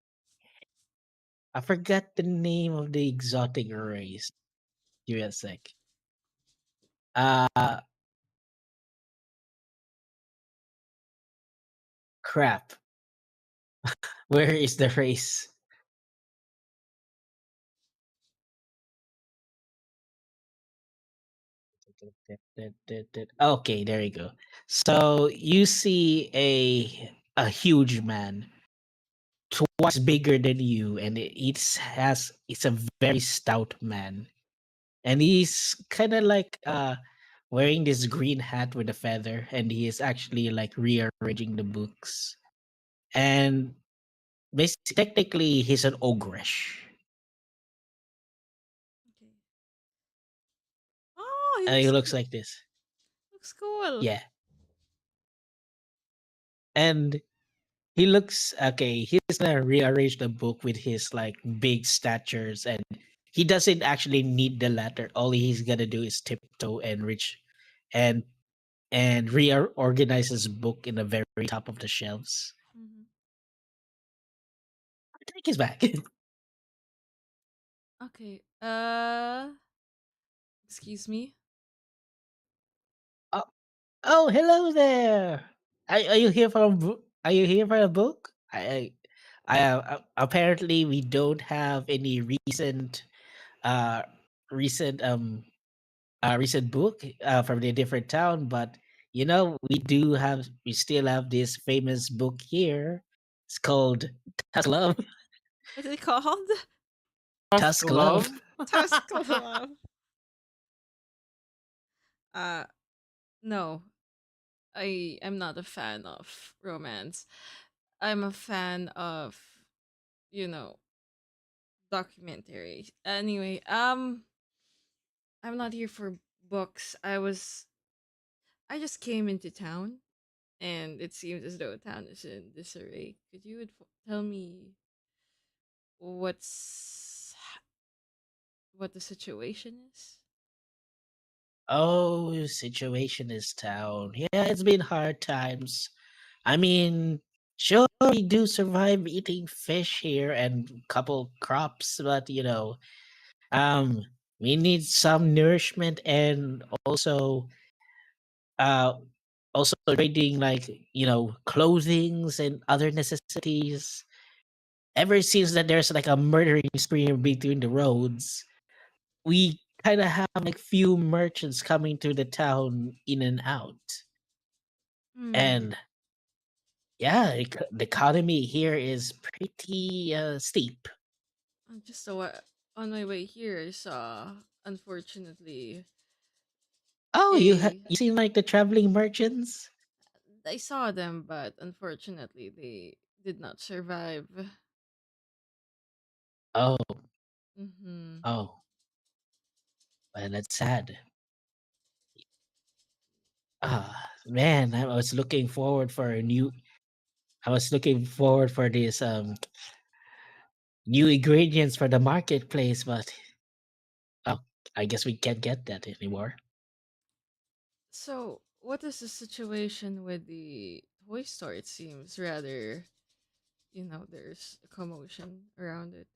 I forgot the name of the exotic race. Give me a sec. Uh crap. Where is the race? Okay, there you go. So you see a huge man, twice bigger than you, and it's a very stout man, and he's kind of like wearing this green hat with a feather, and he is actually like rearranging the books, and basically technically he's an ogreish. Okay. Oh, he He looks looks cool. like this, Looks cool. yeah, and he looks okay. He's gonna rearrange the book with his like big statures, and he doesn't actually need the ladder. All he's gonna do is tiptoe and reach, and reorganize his book in the very top of the shelves. Hmm. I think he's back. Okay. Excuse me. oh, oh, hello there. Are you here for Are you here for a book? Apparently we don't have any uh recent recent book from a different town, but we still have this famous book here. It's called Tusk Love. What's it called? Tusk Tusk Love. love. Tusk Love. Uh, no. I am not a fan of romance. I'm a fan of, you know, documentaries. Anyway, I'm not here for books. I just came into town and it seems as though town is in disarray. Could you tell me what's what the situation is? Oh, situation is town. Yeah, it's been hard times. I mean, sure, we do survive eating fish here and couple crops, but um, we need some nourishment and uh, also trading like clothings and other necessities. Ever since that there's like a murdering spree between the roads, we kind of have like few merchants coming to the town in and out, Hmm. and yeah, the economy here is pretty steep. Just so on my way here, I saw, unfortunately, Oh, They you seen like the traveling merchants? I saw them, but unfortunately, they did not survive. Oh, Mm-hmm. oh, well, that's sad. Ah, man, I was looking forward for a new. I was looking forward for these new ingredients for the marketplace, but oh, I guess we can't get that anymore. So, what is the situation with the toy store? It seems rather, there's a commotion around it.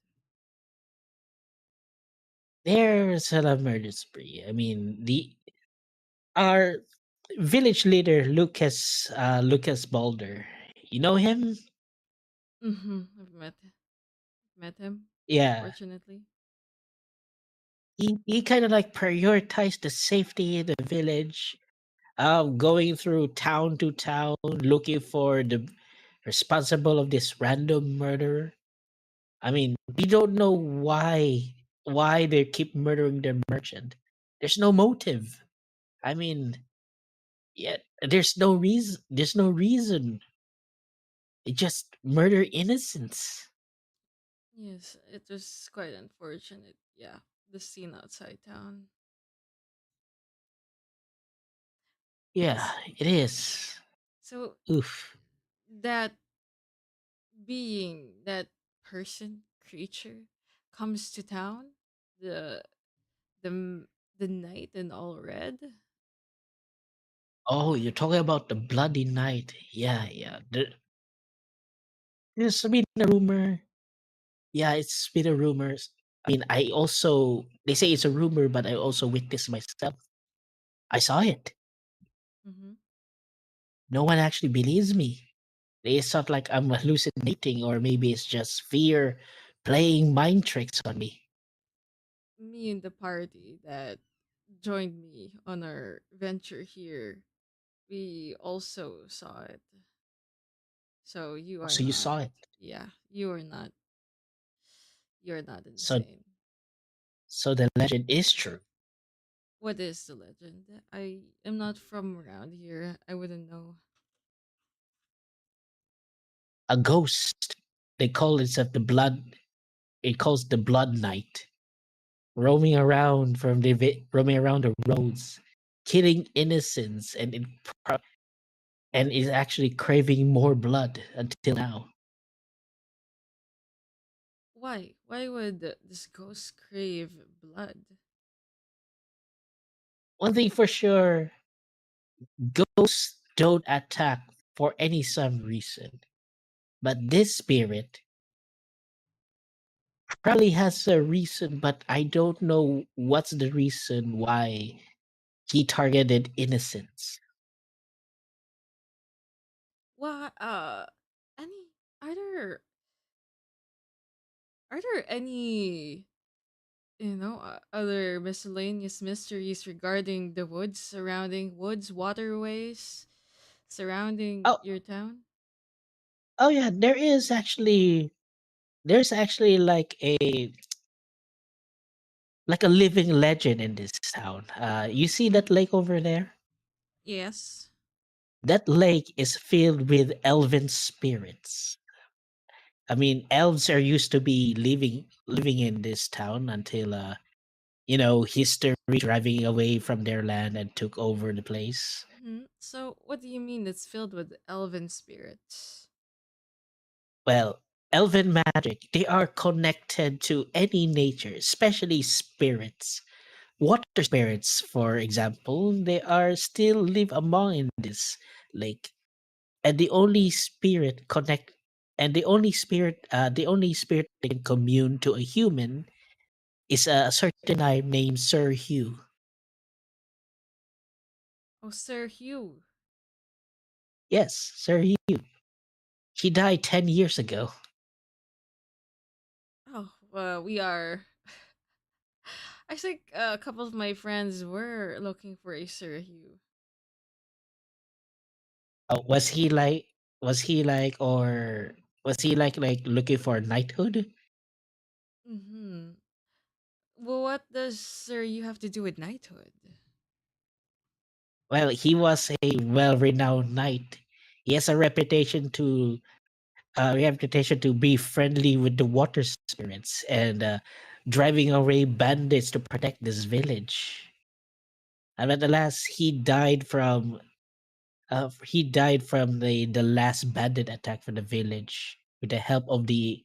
There's an emergency. I mean, the our village leader Lucas Boulder. You know him? Mm-hmm. I've met him, Yeah. unfortunately. He kind of like prioritized the safety in the village, going through town to town looking for the responsible of this random murder. I mean, we don't know why they keep murdering their merchant. There's no motive. I mean, yeah, there's no reason. There's no reason. They just murder innocents. Yes, it was quite unfortunate. Yeah, the scene outside town. Yeah, S- it is. So Oof. that being, that person, creature, comes to town, the the m- the knight in all red. Oh, you're talking about the Bloody Night. Yeah, yeah. There's been a rumor. Yeah, it's been a rumor. I mean, I also they say it's a rumor, but I also witnessed myself. I saw it. Mm-hmm. No one actually believes me. They thought like I'm hallucinating, or maybe it's just fear playing mind tricks on me. Me and the party that joined me on our venture here, we also saw it. So you Oh, are so you not. saw it. Yeah, you are not. You're not So insane. so the legend is true. What is the legend? I am not from around here. I wouldn't know. A ghost. They call it the blood. It calls the Blood Knight, roaming around the roads, killing innocents, and is actually craving more blood until now. Why? Why would this ghost crave blood? One thing for sure, ghosts don't attack for any some reason, but this spirit probably has a reason, but I don't know what's the reason why he targeted innocents. Why? Any? Are there? Are there any? Other miscellaneous mysteries regarding the woods, surrounding woods, waterways, surrounding Oh, your town? oh yeah, there's actually like a living legend in this town. You see that lake over there? Yes. That lake is filled with elven spirits. I mean, elves are used to be living in this town until history driving away from their land and took over the place. So, what do you mean it's filled with elven spirits? Well, elven magic, they are connected to any nature, especially spirits. Water spirits, for example, they are still live among in this lake. And the only spirit connect the only spirit that can commune to a human is a certain guy named Sir Hugh. Oh, Sir Hugh. Yes, Sir Hugh. He died 10 years ago. Oh, we are. I think a couple of my friends were looking for a Sir Hugh. Was he like was he like or was he like looking for knighthood? Mm-hmm. Well, what does Sir Hugh have to do with knighthood? Well, he was a well-renowned knight. He has a reputation to be friendly with the water spirits and driving away bandits to protect this village. And nonetheless, he died from the last bandit attack from the village with the help of the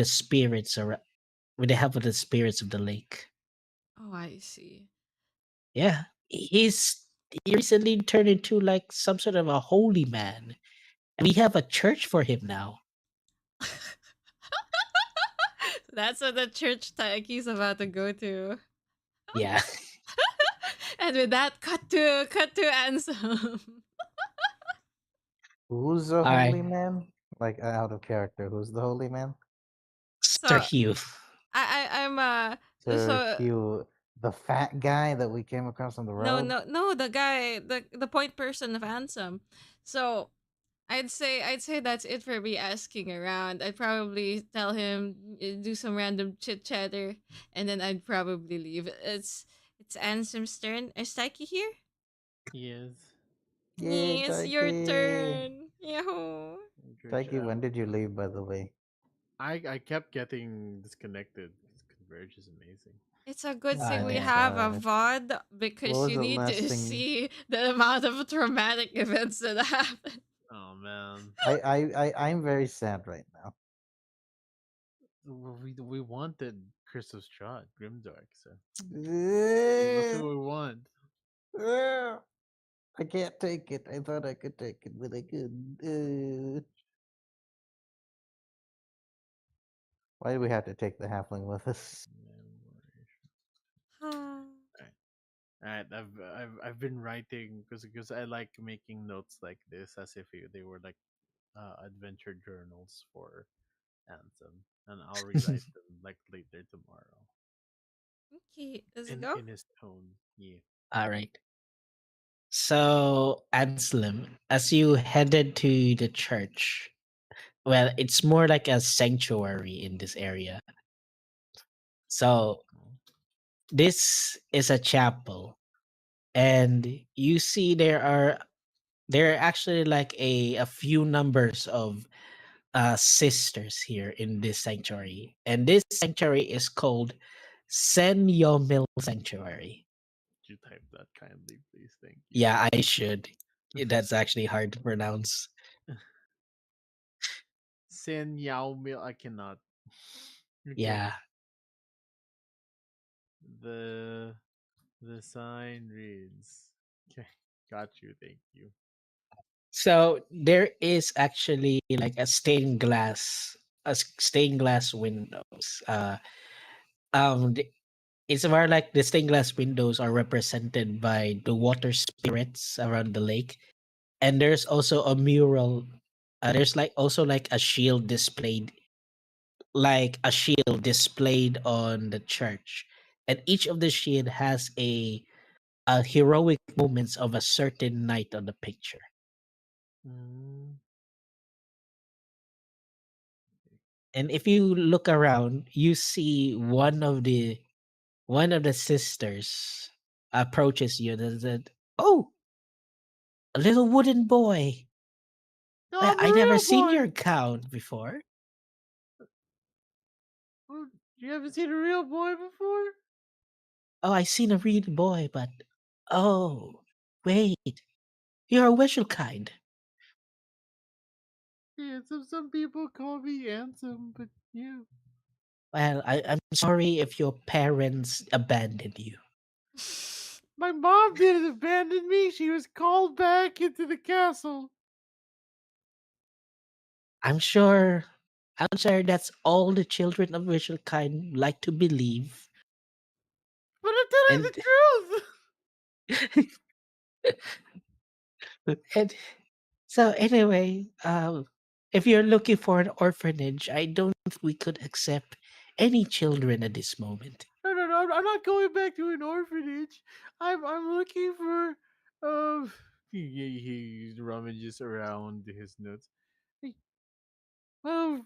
spirits or with the help of the spirits of the lake. Oh, I see. Yeah, he recently turned into like some sort of a holy man, and we have a church for him now. That's what the church Taiki's about to go to. Yeah. And with that, cut to Ansem. Who's the All right, holy man? Like out of character. Who's the holy man? Sir So Hugh. I'm Sir so Hugh, the fat guy that we came across on the road. no, the guy, the point person of Ansem. So I'd say that's it for me asking around. I'd probably tell him, do some random chit chatter, and then I'd probably leave. It's Ansem's turn. Is Taiki here? Yes. Yay, Yeah, it's your Taiki! turn. Yahoo! Great Taiki, when job. did you leave, by the way? I kept getting disconnected. This Converge is amazing. It's a good All thing Oh we my right. have a gosh. VOD What because was you the need last to thing? see the amount of traumatic events that happen. Oh man, I'm very sad right now. we wanted Crystal Strahd, Grimdark. So that's I what we want. can't take it. I thought I could take it, but I couldn't. Why do we have to take the halfling with us? Alright, alright. I've been writing because I like making notes like this as if they were like adventure journals for Anthem, and I'll rewrite them like later tomorrow Okay, let's go. in his tone. Yeah. All right. So, Anselm, as you headed to the church, well, it's more like a sanctuary in this area. So, this is a chapel, and you see there are actually like a few numbers of sisters here in this sanctuary, and this sanctuary is called Sen Yomil Sanctuary. Could you type that kindly, please? Thank you. Yeah, I should. That's actually hard to pronounce. Sen Yao Mil. I cannot. Okay. Yeah. The the sign reads. Okay. Got you. Thank you. So there is actually like stained glass windows. Th- it's more like the stained glass windows are represented by the water spirits around the lake, and there's also a mural. There's like also like a shield displayed on the church, and each of the shield has a heroic moments of a certain knight on the picture. Mm, And if you look around, you see one of the sisters approaches you and said, "Oh, a little wooden boy. no, Well, I'm a I never real seen boy. your gown before. Oh, you haven't seen a real boy before? Oh, I seen a real boy, but oh, wait, you're a wishful kind. Yeah, some people call me handsome, but yeah. Well, I'm sorry if your parents abandoned you. My mom didn't abandon me. She was called back into the castle. I'm sure, I'm sure that's all the children of wishful kind like to believe. But I'm telling And the truth. and so anyway, if you're looking for an orphanage, I don't think we could accept any children at this moment. No. I'm not going back to an orphanage. I'm looking for. He rummages around his notes. Hey, well,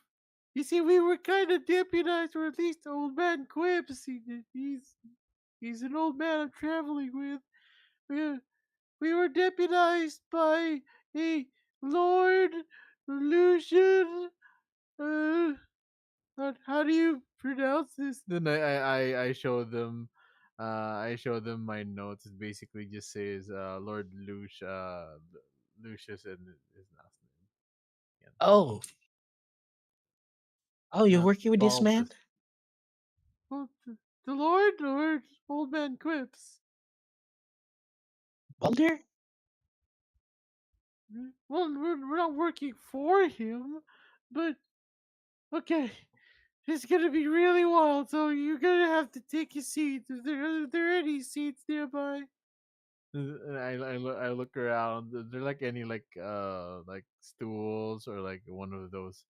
you see, we were kind of deputized, or at least old man Quips. He's an old man I'm traveling with. Yeah. we were deputized by a Lord Lucian. Uh, how do you pronounce this? Then I show them. I show them my notes. It basically just says Lord Lucius and his last name. Yeah. Oh, oh, you're working with this man, Bulbous. Well, the Lord or Old Man Quips? Balder? Well, we're not working for him, but okay. It's gonna be really wild, so you're gonna have to take a seat. Are there any seats nearby? I look around. Is there like any like stools or like one of those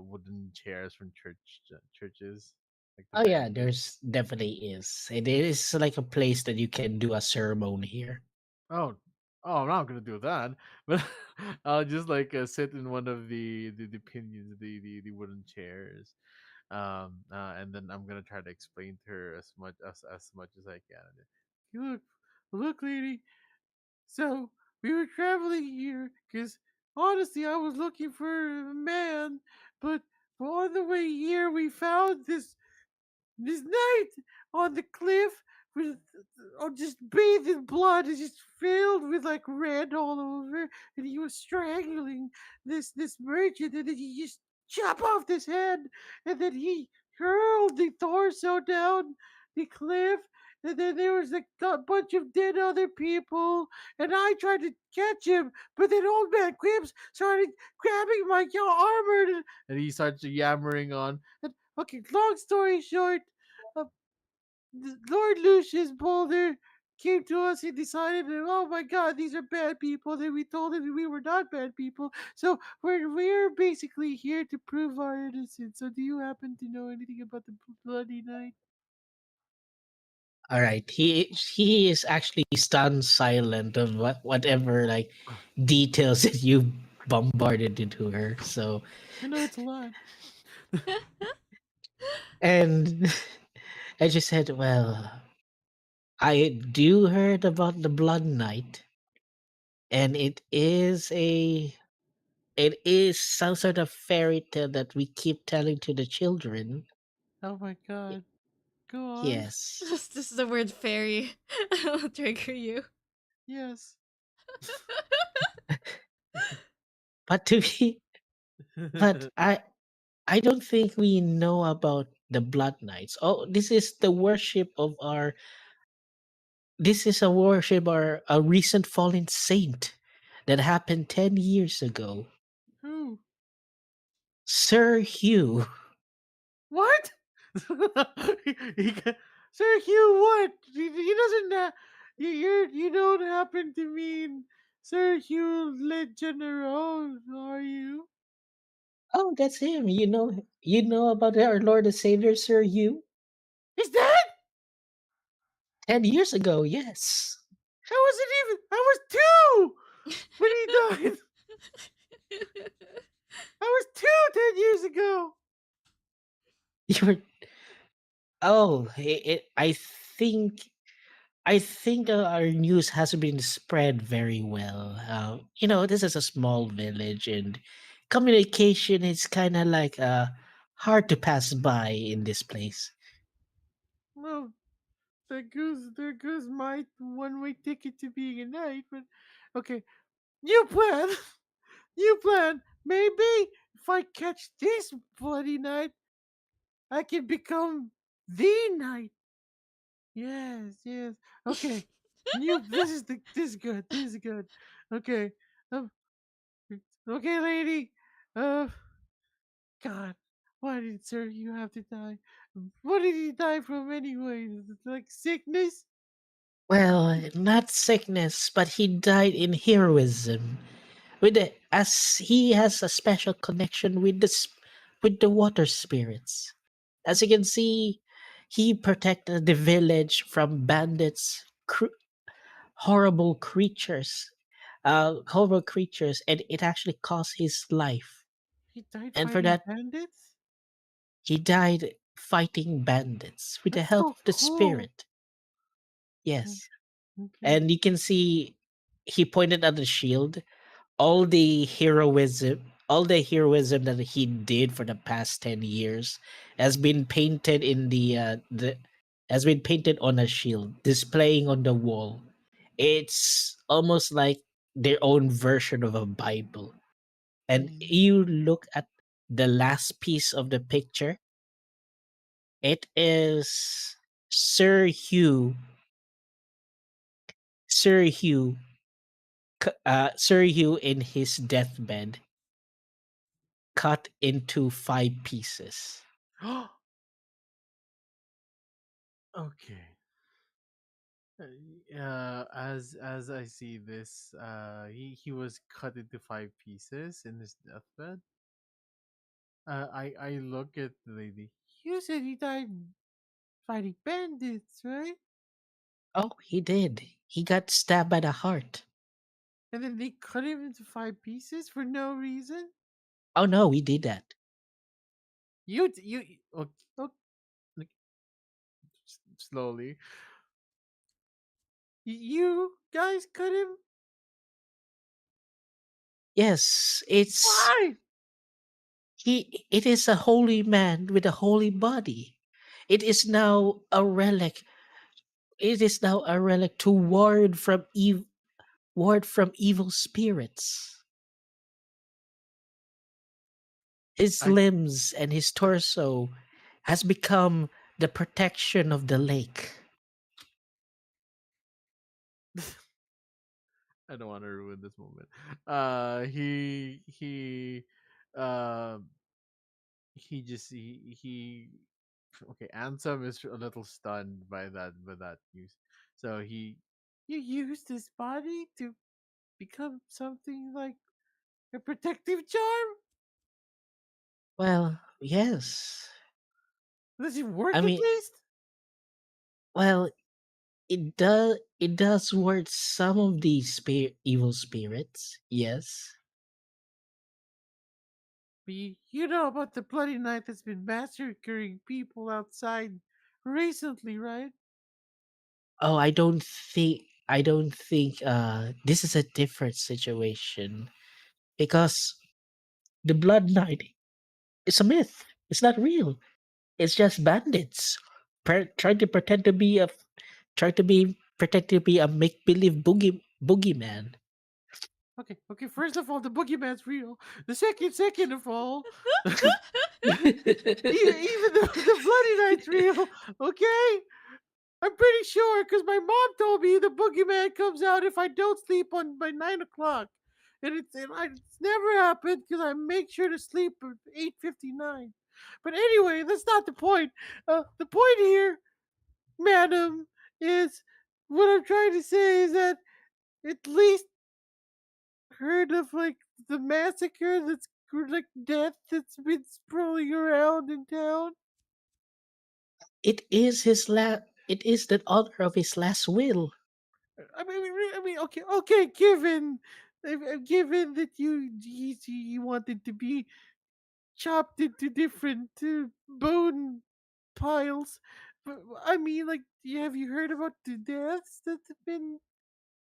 wooden chairs from churches, like the Oh yeah, bamboo? there's definitely is. It is like a place that you can do a ceremony here. Oh, oh, I'm not gonna do that, but I'll just sit in one of the pinions, the wooden chairs, and then I'm gonna try to explain to her as much as I can. Look, look, lady. So we were traveling here because honestly, I was looking for a man, but on the way here, we found this night on the cliff with just bathed in blood. It's just filled with like red all over, and he was strangling this merchant, and then he just chop off this head, and then he hurled the torso down the cliff. And then there was a bunch of dead other people, and I tried to catch him, but then old man Quips started grabbing my armor, and he starts yammering on. And okay, long story short, uh, Lord Lucius Boulder came to us. He decided that, oh my God, these are bad people. Then we told him that we were not bad people. So we're basically here to prove our innocence. So do you happen to know anything about the bloody night? All right, he is actually stunned silent of whatever like details that you bombarded into her. So, I know it's a lot. and I just said, well, I do heard about the Blood Knight, and it is some sort of fairy tale that we keep telling to the children. Oh my Y- God. Go on. Yes, This is the word fairy. I'll trigger you. Yes. but to be, but I don't think we know about the Blood Knights. Oh, this is a worship or a recent fallen saint that happened 10 years ago. Who? Sir Hugh. What? Sir Hugh, what? He doesn't. You don't happen to mean Sir Hugh Le General, are you? Oh, that's him. You know about our Lord and Savior Sir Hugh? Is that? 10 years ago, yes. I wasn't even. I was two when he died. I was two 10 years ago. You were oh, I think our news hasn't been spread very well. This is a small village, and communication is kind of like hard to pass by in this place. Well, there goes my one-way ticket to being a knight. But okay, you plan. You plan. Maybe if I catch this bloody knight, I can become the knight. Yes, yes. Okay. This is good. This is good. Okay. Um, okay, lady. Uh God. Why did Sir you have to die? What did he die from anyway? Is it like sickness? Well, not sickness, but he died in heroism. As he has a special connection with with the water spirits. As you can see, he protected the village from bandits, horrible creatures, and it actually cost his life. He died And for fighting that, bandits? he died fighting bandits with the That's help so of the cool. spirit. Yes. Okay. and you can see he pointed at the shield. All the heroism that he did for the past 10 years has been painted in the has been painted on a shield, displaying on the wall. It's almost like their own version of a Bible. And Mm. you look at the last piece of the picture, it is Sir Hugh, Sir Hugh, Sir Hugh in his deathbed, cut into 5 pieces. Okay. As I see this, he was cut into 5 pieces in his deathbed. I look at the lady. You said he died fighting bandits, right? Oh, he did. He got stabbed by the heart. And then they cut him into 5 pieces for no reason. Oh no, we did that. Okay, okay, like, slowly. You guys cut him. Yes, it's Why? he. It is a holy man with a holy body. It is now a relic. It is now a relic to ward from evil spirits. His I limbs and his torso has become the protection of the lake. I don't want to ruin this moment. Um he okay, Ansem is a little stunned by that news. So you used his body to become something like a protective charm? Well, yes. Does it I work at mean, least? well, it does ward some of the evil spirits. Yes. But you know about the bloody knight that's been massacring people outside recently, right? Oh, I don't think this is a different situation because the Blood Knight is a myth. It's not real. It's just bandits trying to pretend to be a make believe boogeyman. Okay. First of all, the boogeyman's real. The second of all, even the bloody knight's real. Okay, I'm pretty sure because my mom told me the boogeyman comes out if I don't sleep on by 9 o'clock, and it's never happened because I make sure to sleep at 8:59. But anyway, that's not the point. The point here, madam, is what I'm trying to say is that at least heard of like the massacre that's like death that's been sprawling around in town. It is the author of his last will. Okay, given that you wanted to be chopped into different bone piles, but I mean, like, have you heard about the deaths that have been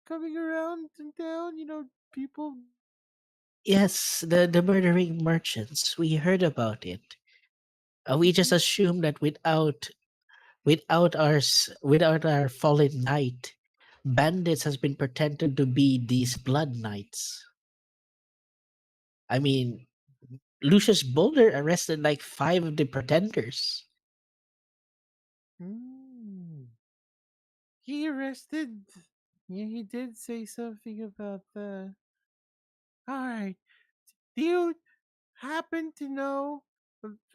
coming around in town? You know, people. Yes, the murdering merchants. We heard about it. We just assumed that without our fallen knight, bandits has been pretended to be these blood knights. I mean, Lucius Boulder arrested like 5 of the pretenders. Mm, he arrested. Yeah, he did say something about that. All right. Do you happen to know?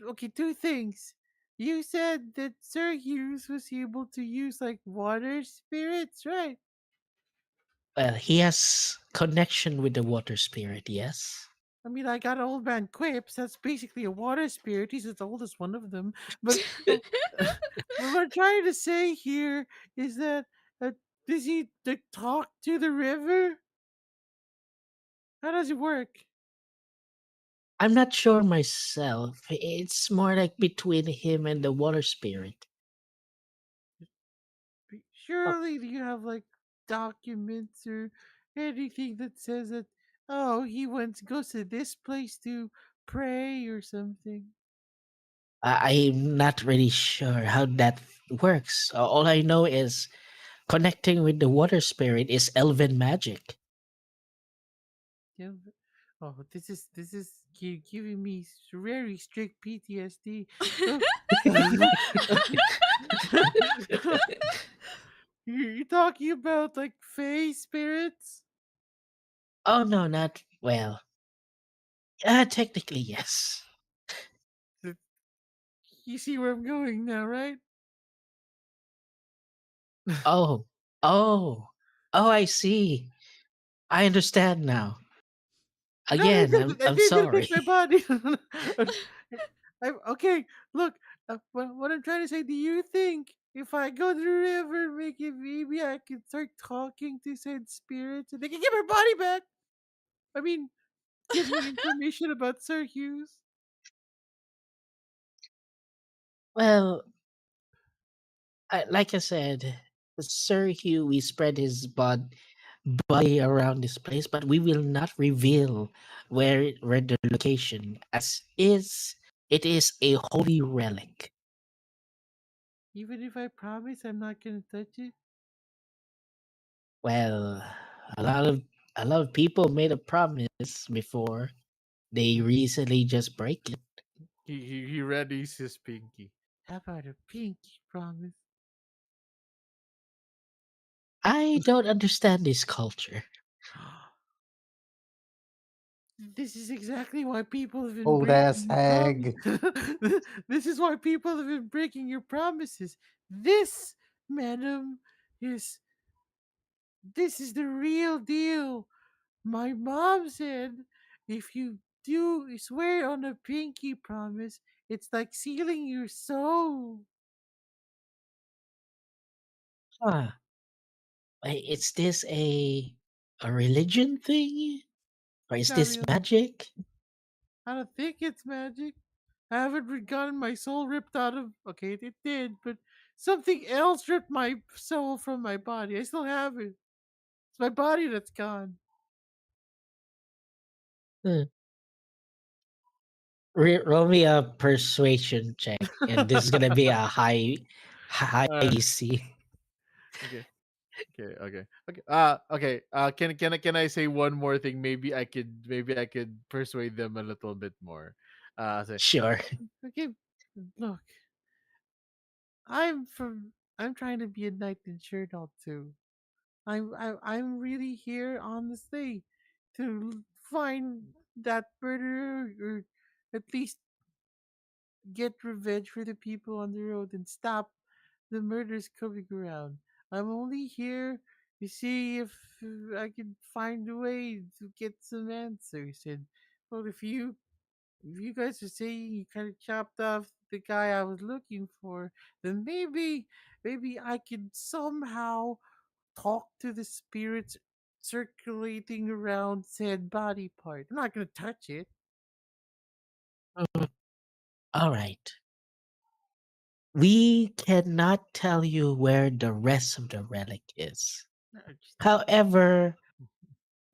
Okay, two things. You said that Sir Hughes was able to use like water spirits, right? Well, he has connection with the water spirit, yes. I mean, I got old man quips. That's basically a water spirit. He's the oldest one of them. But what I'm trying to say here is that does he like, talk to the river? How does it work? I'm not sure myself. It's more like between him and the water spirit. Oh, Surely you have like documents or anything that says that, oh, he went goes to this place to pray or something. I'm not really sure how that works. All I know is connecting with the water spirit is elven magic. Yeah. Oh, this is giving me very strict PTSD. Oh. You're talking about like fey spirits? Oh no, not well. Technically yes. Th- You see where I'm going now, right? Oh, oh, oh! I see. I understand now. No, they Again, didn't. I'm They didn't sorry. take my body. Okay, look. What I'm trying to say, do you think if I go to the river and make it baby, I can start talking to said spirits and they can get my body back? I mean, give me information about Sir Hughes. Well, like I said, Sir Huey spread his body around this place, but we will not reveal where the location, as is it is a holy relic. Even if I promise I'm not gonna touch it. Well, a lot of a lot of people made a promise before. They recently just break it. He readies his pinky. How about a pinky promise? I don't understand this culture. This is exactly why people have been Old breaking ass your hag. promises. This is why people have been breaking your promises. This, madam, is this is the real deal. My mom said if you do swear on a pinky promise, it's like sealing your soul. Huh. Is this a religion thing? Or is Not this really. magic? I don't think it's magic. I haven't gotten my soul ripped out of. Okay, it did, but something else ripped my soul from my body. I still have it. It's my body that's gone. Hmm. Roll me a persuasion check, and this is gonna be a high uh, AC. okay, okay. Okay. Can I say one more thing? Maybe I could persuade them a little bit more. Say, Sure. okay, look, I'm from. I'm trying to be a knight in Sherdal too. I'm really here honestly to find that murderer or at least get revenge for the people on the road and stop the murders coming around. I'm only here to see if I can find a way to get some answers. And well, if you guys are saying you kind of chopped off the guy I was looking for, then maybe I could somehow talk to the spirits circulating around said body part. I'm not gonna touch it. Mm, all right. We cannot tell you where the rest of the relic is. No, just However,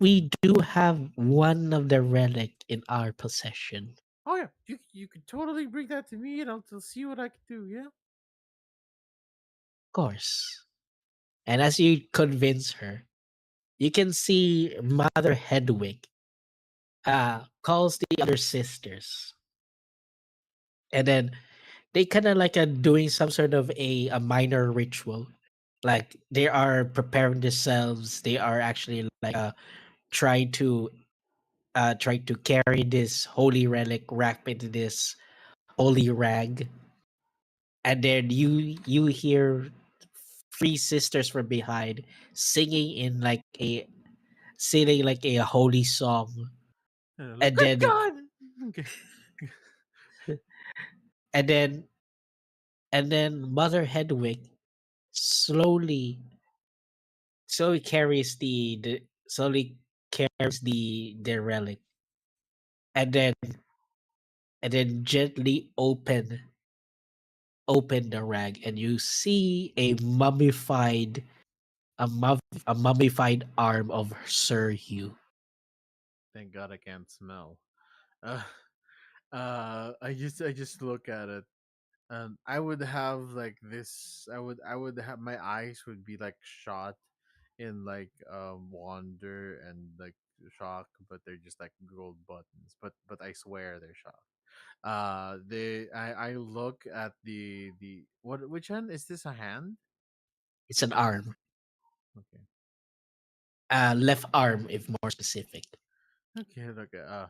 we do have one of the relic in our possession. oh yeah, you could totally bring that to me, and I'll see what I can do. Yeah. Of course. And as you convince her, you can see Mother Hedwig calls the other sisters. And then they kind of like doing some sort of a minor ritual. Like they are preparing themselves. They are actually like trying to carry this holy relic wrapped into this holy rag. And then you hear three sisters from behind singing in like a holy song. And Good then God. Okay. and then and then Mother Hedwig slowly slowly carries the relic, and then gently open the rag, and you see a mummified a mummified arm of Sir Hugh. Thank God I can't smell. Uh, I just look at it, and I would have like this. I would have my eyes would be like shot in like wonder and like shock, but they're just like gold buttons. But I swear they're shock. I look at the what, which hand is this, a hand? It's an arm, Okay. left arm, if more specific. Okay, okay.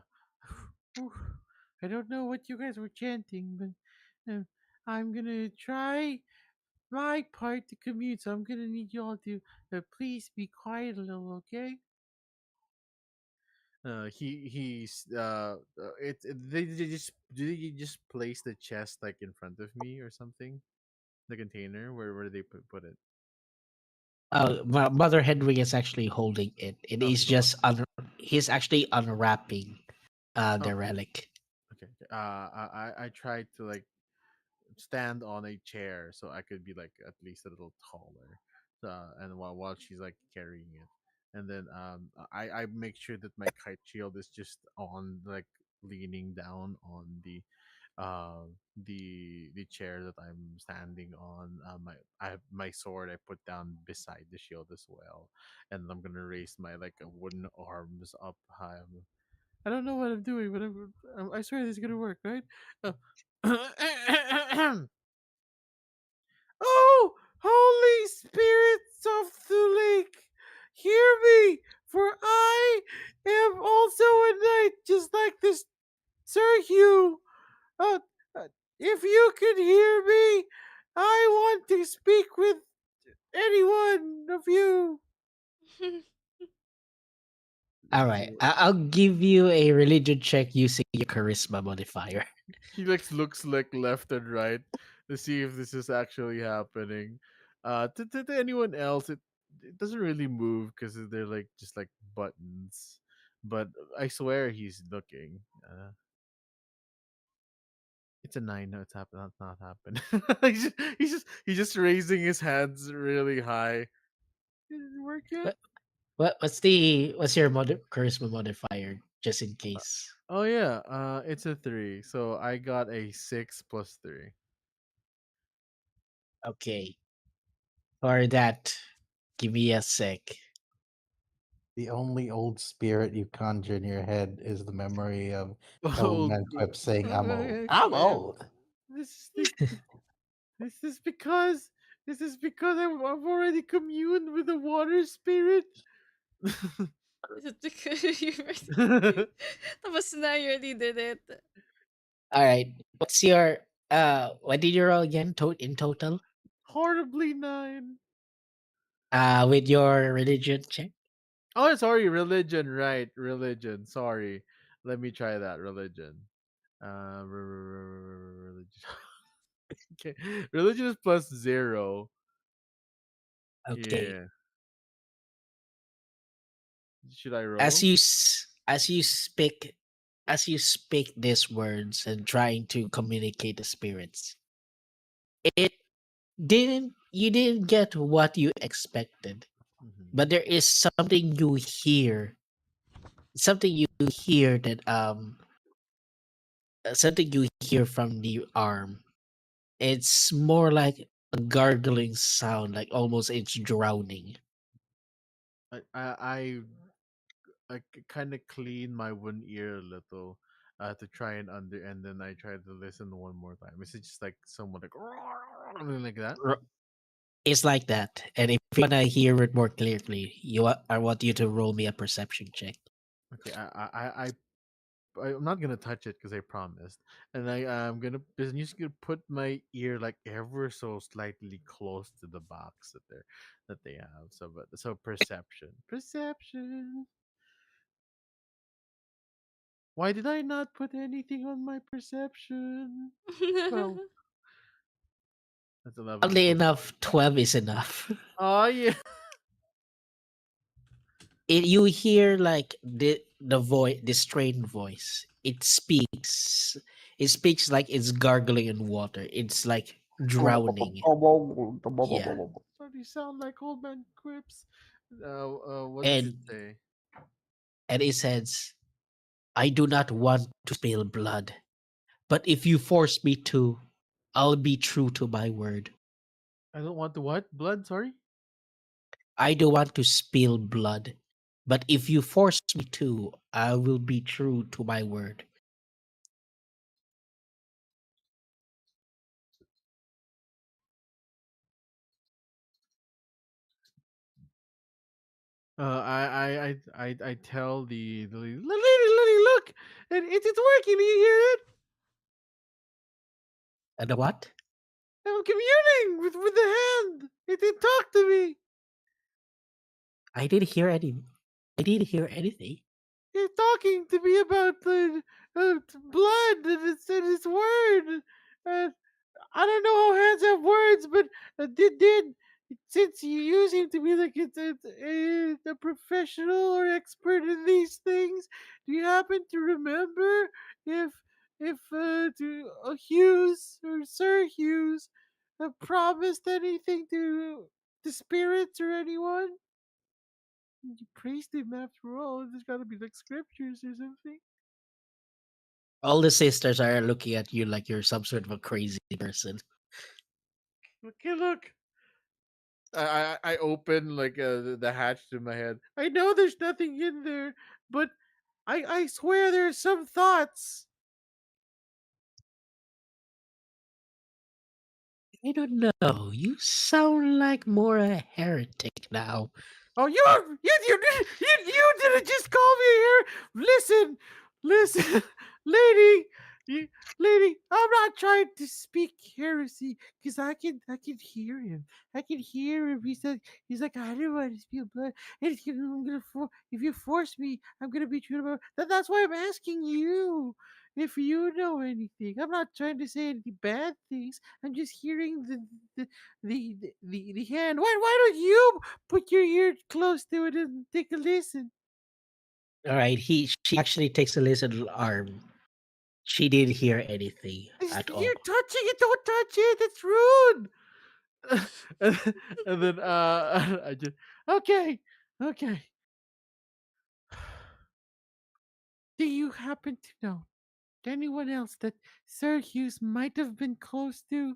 Whew. I don't know what you guys were chanting, but I'm gonna try my part to commute. So I'm gonna need you all to please be quiet a little, okay? They just, did they just place the chest like in front of me or something? The container, where do they put it? Mother Henry is actually holding it. It Oh, is just he's actually unwrapping oh, the relic. okay. I tried to like stand on a chair so I could be like at least a little taller. And while she's like carrying it, and then I make sure that my kite shield is just on, like leaning down on uh the chair that I'm standing on. I have my sword I put down beside the shield as well, and I'm gonna raise my like wooden arms up high. I don't know what I'm doing, but I swear this is gonna work, right? Uh, Oh, Holy Spirits of the lake, hear me, for I am also a knight, just like this Sir Hugh. Uh, uh, if you could hear me, I want to speak with any one of you. All right, I'll give you a religion check using your charisma modifier. He like looks like left and right to see if this is actually happening. To anyone else, it doesn't really move because they're like just like buttons. But I swear he's looking. It's a nine. No, it's happen. That's not happen. He's just raising his hands really high. Did it work yet? What what's your charisma modifier, just in case? Oh yeah. It's a three. So I got a 6 plus 3. Okay, for that, give me a sec. The only old spirit you conjure in your head is the memory of old Oh, man Quip saying, "I'm old. I'm Quip. old." This is the, this is because I've already communed with the water spirit. Is it because you tapos na, you already did it. All right, what's your what did you roll again? In total, Horribly 9. with your religion check. Oh, sorry, religion. Right, religion. Sorry. Let me try that. Religion. Religion. Okay, religion is +0. Okay, Yeah. Should I as roll? you as you speak these words and trying to communicate the spirits, it didn't you didn't get what you expected, Hmm. but there is something you hear that something you hear from the arm. It's more like a gargling sound, like almost it's drowning. I I I kind of clean my one ear a little, to try and and then I try to listen one more time. Is it just like someone like something like that? R- It's like that. And if you wanna hear it more clearly, I want you to roll me a perception check. Okay, I'm not gonna touch it because I promised, and I'm just gonna put my ear like ever so slightly close to the box that they have. So perception. Why did I not put anything on my perception? 12. That's 11 Oddly plus. enough, 12 is enough. Oh yeah. You hear like the strained voice. It speaks like it's gargling in water. It's like drowning. Yeah. You sound like old man Crips. What does it and say? and it says, "I do not want to spill blood, but if you force me to, I'll be true to my word. I don't want the what? Blood, sorry? I don't want to spill blood, but if you force me to, I will be true to my word." I tell the lady, look! It's working, do you hear it? And the what? I'm communing with the hand. It talked to me. I didn't hear any. I didn't hear anything. It's talking to me about the blood and its word. Uh, I don't know how hands have words, but did since you seem to be like a professional or expert in these things, do you happen to remember if Hughes or Sir Hughes promised anything to the spirits or anyone? You praised him after all. There's got to be like scriptures or something. All the sisters are looking at you like you're some sort of a crazy person. Okay, look. I open like the hatch to my head. I know there's nothing in there, but I swear there's some thoughts. I don't know. You sound like more a heretic now. Oh, you didn't just call me here. Listen, lady, you, lady. I'm not trying to speak heresy because I can hear him. I can hear him. He's like I don't want to spill blood. And if you force me, I'm gonna be true to my. That's why I'm asking you if you know anything. I'm not trying to say any bad things. I'm just hearing the hand. Why don't you put your ear close to it and take a listen? All right, she actually takes a little arm. She didn't hear anything at You're all. touching it. Don't touch it. It's rude. And then I just okay, okay. Do you happen to know anyone else that Sir Hughes might have been close to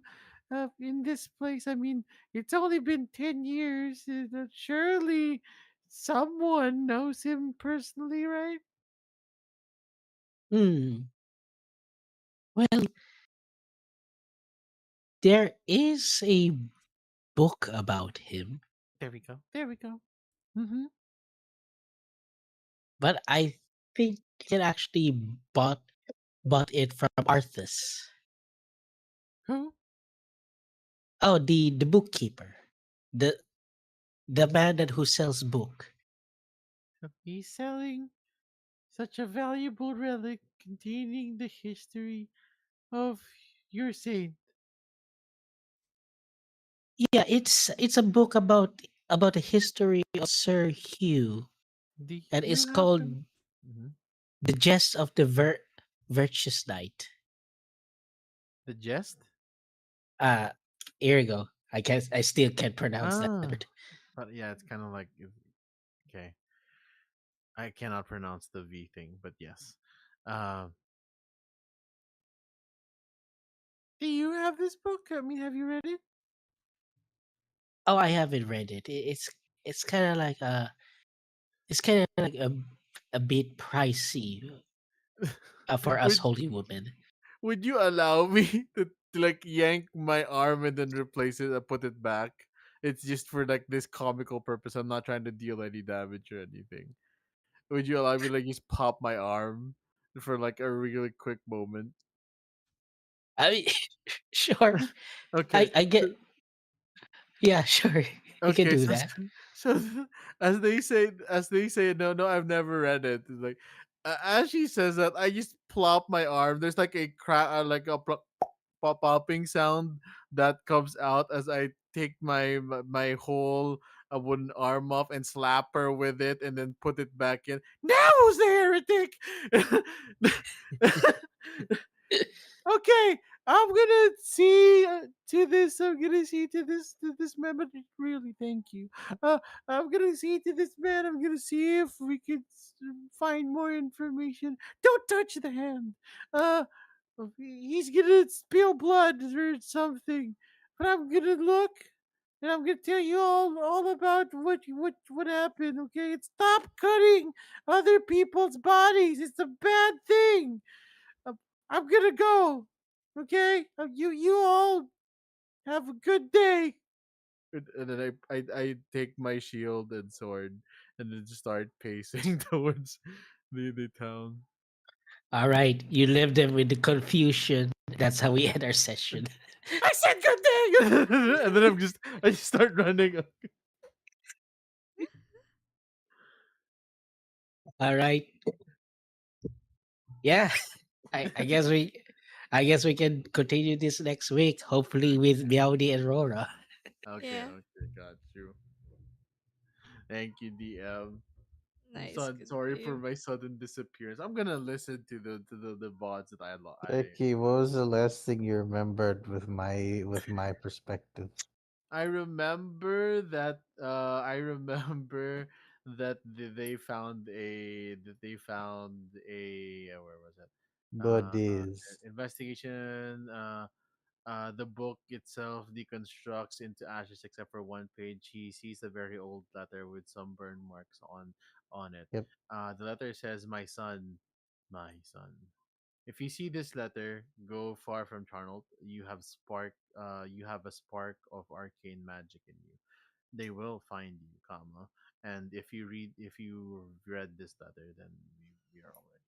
in this place? I mean, it's only been 10 years. Surely someone knows him personally, right? Hmm. Well, there is a book about him, There we go. There we go. Mm-hmm. but I think you can actually bought it from Arthas. Who? Oh, the bookkeeper, the the man that who sells book. He's selling such a valuable relic containing the history of your saint. Yeah, it's a book about the history of Sir Hugh, Do and you it's happen? called Mhm. The Jest of the Virtuous Knight. The jest? Uh here you go. I still can't pronounce that Ah, word. but yeah, it's kind of like okay. I cannot pronounce the V thing, but yes. Um, do you have this book? I mean, have you read it? Oh, I haven't read it. It's kind of like it's kind of like a bit pricey for us would holy women. Would you allow me to like yank my arm and then replace it and put it back? It's just for like this comical purpose. I'm not trying to deal any damage or anything. Would you allow me to like just pop my arm for like a really quick moment? I mean, sure. Okay. I get. Yeah, sure. You can Okay, do so that. so as they say, no, no, I've never read it. It's like as she says that, I just plop my arm. There's like a crack, like a popping sound that comes out as I take my whole wooden arm off and slap her with it, and then put it back in. Now who's the heretic? Okay, I'm gonna see to this. I'm gonna see to this man. But really, thank you. I'm gonna see to this man. I'm gonna see if we could find more information. Don't touch the hand. Uh, he's gonna spill blood or something. But I'm gonna look, and I'm gonna tell you all about what happened. Okay, and stop cutting other people's bodies. It's a bad thing. I'm, I'm gonna go. Okay, you all have a good day. And then I take my shield and sword and then just start pacing towards the town. All right, you left them with the confusion. That's how we end our session. I said good day. And then I just start running. All right, yeah. I guess we can continue this next week. Hopefully with Meowdy and Rora. Okay, Yeah. okay, got you. Thank you, DM. I'm Nice. so Good sorry for game. my sudden disappearance. I'm gonna listen to the VODs that Okay, what was the last thing you remembered with my perspective? I remember that I remember that they found a where was it? Uh Buddies. investigation the book itself deconstructs into ashes except for one page. He sees a very old letter with some burn marks on it. Yep. The letter says, my son. If you see this letter, go far from Charnold. You have a spark of arcane magic in you. They will find you, comma. And if you read this letter, then we are already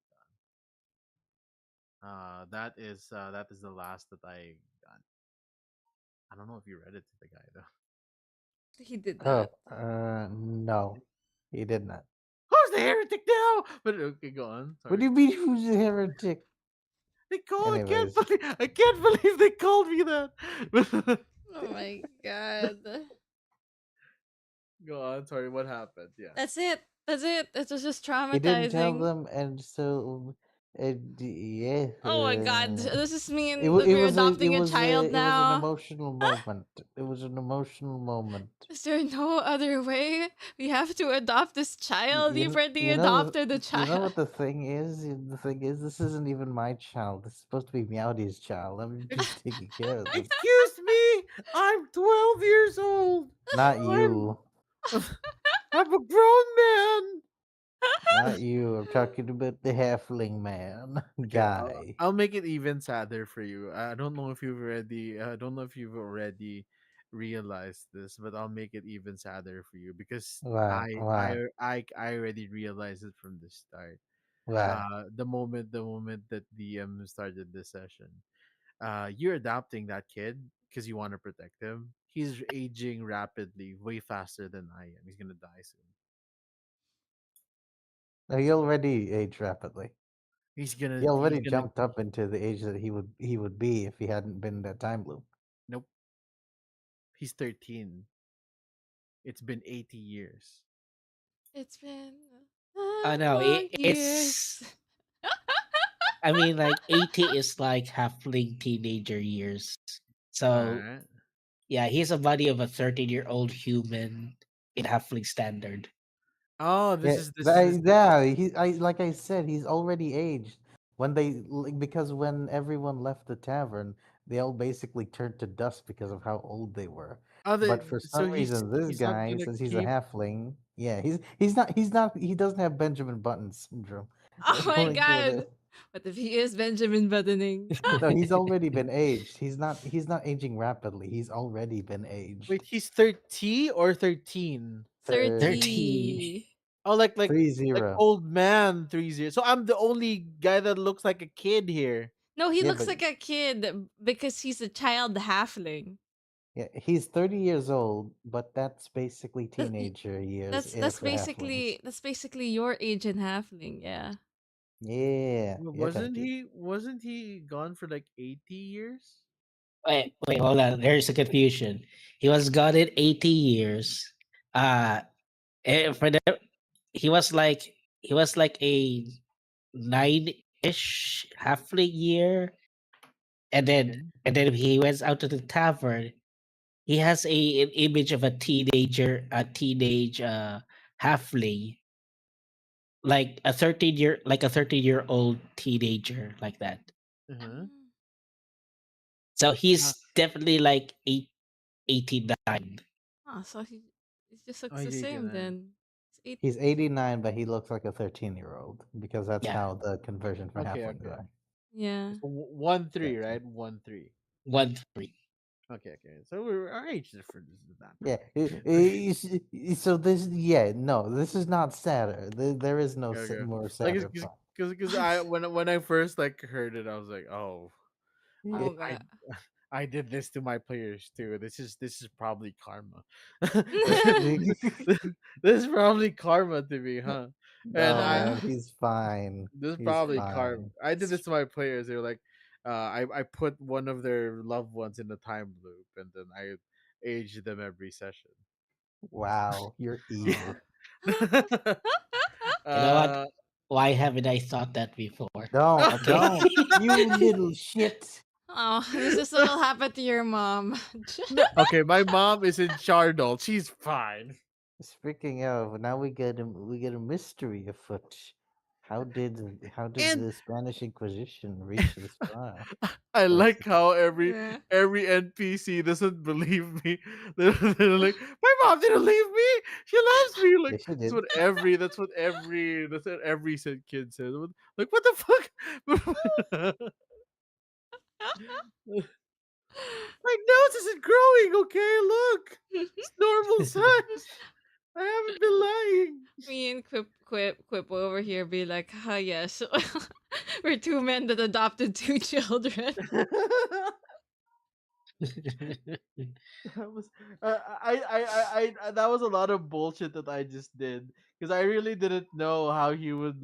done. That is the last that I got. I don't know if you read it to the guy though. He did not. Oh, no, he did not. Who's the heretic now? But okay, go on. What do Sorry. you mean who's a heretic? They call. Anyways, I can't believe they called me that. Oh my god. Go on. Sorry. What happened? Yeah. That's it. That's it. It was just he didn't tell traumatizing. them, and so yeah, Oh my god. Does this mean that it we're was a adopting a child it was an now? emotional moment. It was an emotional moment. Is there no other way? We have to adopt this child. You've already You know adopted the you know child. what the thing is? The thing is, this isn't even my child. This is supposed to be Meowdy's child. I'm just taking care of them. Excuse me. I'm 12 years old. Not I'm you. I'm a grown man. Not you. I'm talking about the halfling man Okay, guy. I'll make it even sadder for you. I don't know if you've already I don't know if you've already realized this, but I'll make it even sadder for you because What? What? I already realized it from the start. What? The moment that DM started this session. You're adopting that kid because you want to protect him. He's aging rapidly, way faster than I am. He's gonna die soon. No, he already aged rapidly. He He's already gonna jumped up into the age that he would be if he hadn't been in that time loop. nope. He's 13. It's been 80 years. It's been Oh no, long it's. years. I mean, like 80 is like halfling teenager years. So Alright. yeah, he's a body of a 13-year-old human in halfling standard. Oh, Yeah, this is yeah. I like I said, he's already aged. Because when everyone left the tavern, they all basically turned to dust because of how old they were. other But for some so reason, this he's not guy, gonna since he's a keep halfling, yeah, he doesn't have Benjamin Button syndrome, Oh my according to what. god. What if he is Benjamin Buttoning? No, he's already been aged. He's not aging rapidly. He's already been wait, aged. he's 30 or 13? 13. 30. Oh, Three like zero. old man 30. So I'm the only guy that looks like a kid here. No, he Yeah, looks but like a kid because he's a child halfling. yeah, he's 30 years old, but that's basically That- y- teenager years That's for halflings. basically your age in halfling, yeah. Yeah, yeah, Wasn't thank you. he gone for like 80 years? Wait, hold on. There's a confusion. He was gone in 80 years. Uh, for the he was like a 9-ish halfling year. and Okay. then he went out to the tavern. He has an image of a teenage halfling, like a 13-year-old teenager, like that. Uh-huh. Mm. So Uh, he's definitely like 89. Ah, so he just oh, looks the he's same 89. then. It's eight. He's 89, but he looks like a 13-year-old because that's Yeah, how the conversion for Okay, halflings okay. are. Yeah. So 1-3, Gotcha. right? 1-3. 1-3. Okay, okay. So we're our age difference is not that Yeah. big. So this, yeah, no, this is not sadder. There is no Okay, okay. more Like, sadder part. because I when I first like heard it, I was like, oh, Oh I god. I did this to my players too. This is probably karma. This is probably karma to me, huh? And No, I man, Aw. he's fine. this is He's probably karma. fine. I did this to my players. They were like, I put one of their loved ones in the time loop, and then I aged them every session. Wow, you're evil. You know what? uh, Why haven't I thought that before? Okay. Don't, you little shit. Oh, this is what'll happen to your mom. no, okay, my mom is in Chardol. She's fine. Speaking of, now we get a mystery afoot. How did And the Spanish Inquisition reach this far? I That's like how every Yeah. every NPC doesn't believe me. They're like, my mom didn't leave me. She loves me. Like yes, she that's did. what every said kid says. Like what the fuck? My nose isn't growing. Okay, look, it's normal size. I haven't been lying. Me and Quip over here be like, ah, yes. We're two men that adopted two children. That was that was a lot of bullshit that I just did because I really didn't know how he would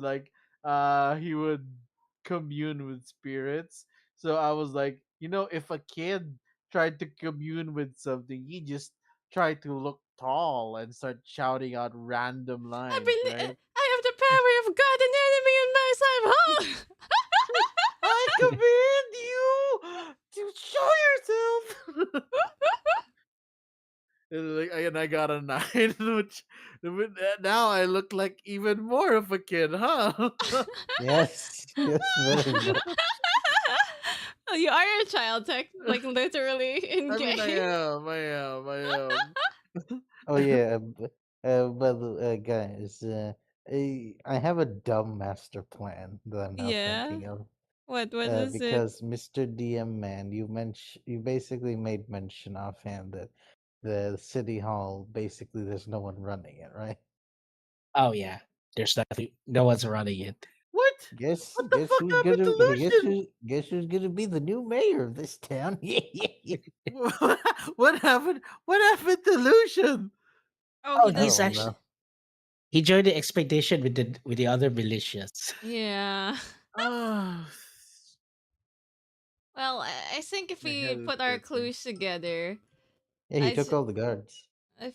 commune with spirits. So I was like, if a kid tried to commune with something, he just tried to look tall and start shouting out random lines, right? I have the power of God and enemy in my life. Huh? I command you to show yourself. And I got a 9, now I look like even more of a kid, huh? Yes, yes, very much. Oh, you are a child tech, like literally in I mean, I game. am, I am, I am. Oh yeah, by the guys, I have a dumb master plan that I'm now Yeah. thinking of. What is it? Because Mr. DM man, you basically made mention offhand that the city hall basically there's no one running it, right? Oh yeah. There's nothing. No one's running it. What? Guess What the guess fuck who's happened gonna to Lucian? guess who's gonna be the new mayor of this town? Yeah, yeah, yeah. What happened? What happened to Lucian? Oh, Oh, he I does. he's don't actually know. he joined the expedition with the other militias. Yeah. Ah, Well, I think if my we head is put our hurting. clues together, Yeah, he I, took s- all the guards. I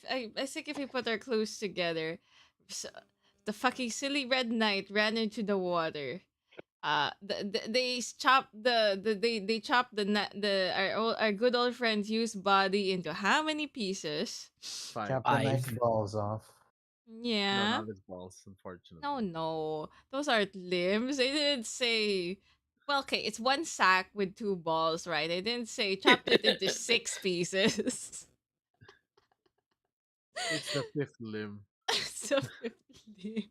think if we put our clues together, so, the fucking silly red knight ran into the water. They chopped they chopped our good old friend's used body into how many pieces? Five. Chop the knight's 5. balls off. No, Yeah. not his balls, No, unfortunately. no. Those aren't limbs. They didn't say. Well, okay, it's one sack with two balls, right? They didn't say chopped it into six pieces. It's the fifth limb. So 50.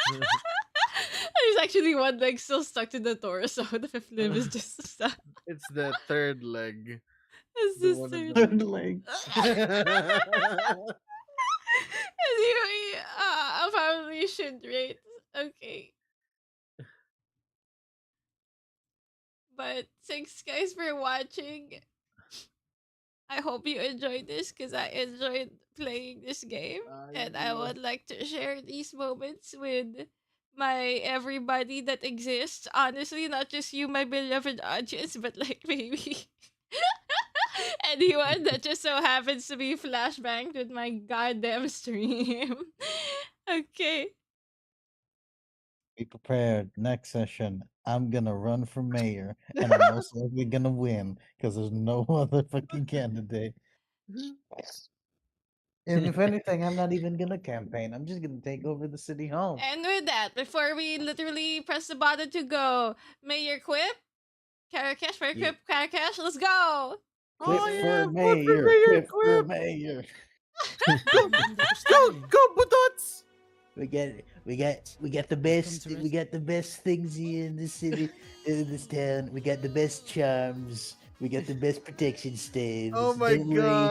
There's actually one leg still stuck to the torso. The fifth limb is just stuck. It's the third leg. It's The just one in third. the Third leg. Anyway, apparently should rate. Okay. But thanks guys for watching. I hope you enjoyed this because I enjoyed playing this game. And I Yeah. would like to share these moments with my everybody that exists. Honestly, not just you, my beloved audience, but like maybe anyone that just so happens to be flashbanged with my goddamn stream. Okay. Be prepared. Next session. I'm gonna run for mayor, and I'm most likely gonna win because there's no other fucking candidate. And if anything, I'm not even gonna campaign. I'm just gonna take over the city hall. And with that, before we literally press the button to go, Mayor Quip, Caracash, for Yeah. Quip, Caracash, let's go! Quip Oh for yeah, vote for mayor. Mayor Quip for Quip. mayor. Go, go, Budots. We got the best things here in the city, in this town. We got the best charms. We got the best protection Oh staves. my Don't worry, god.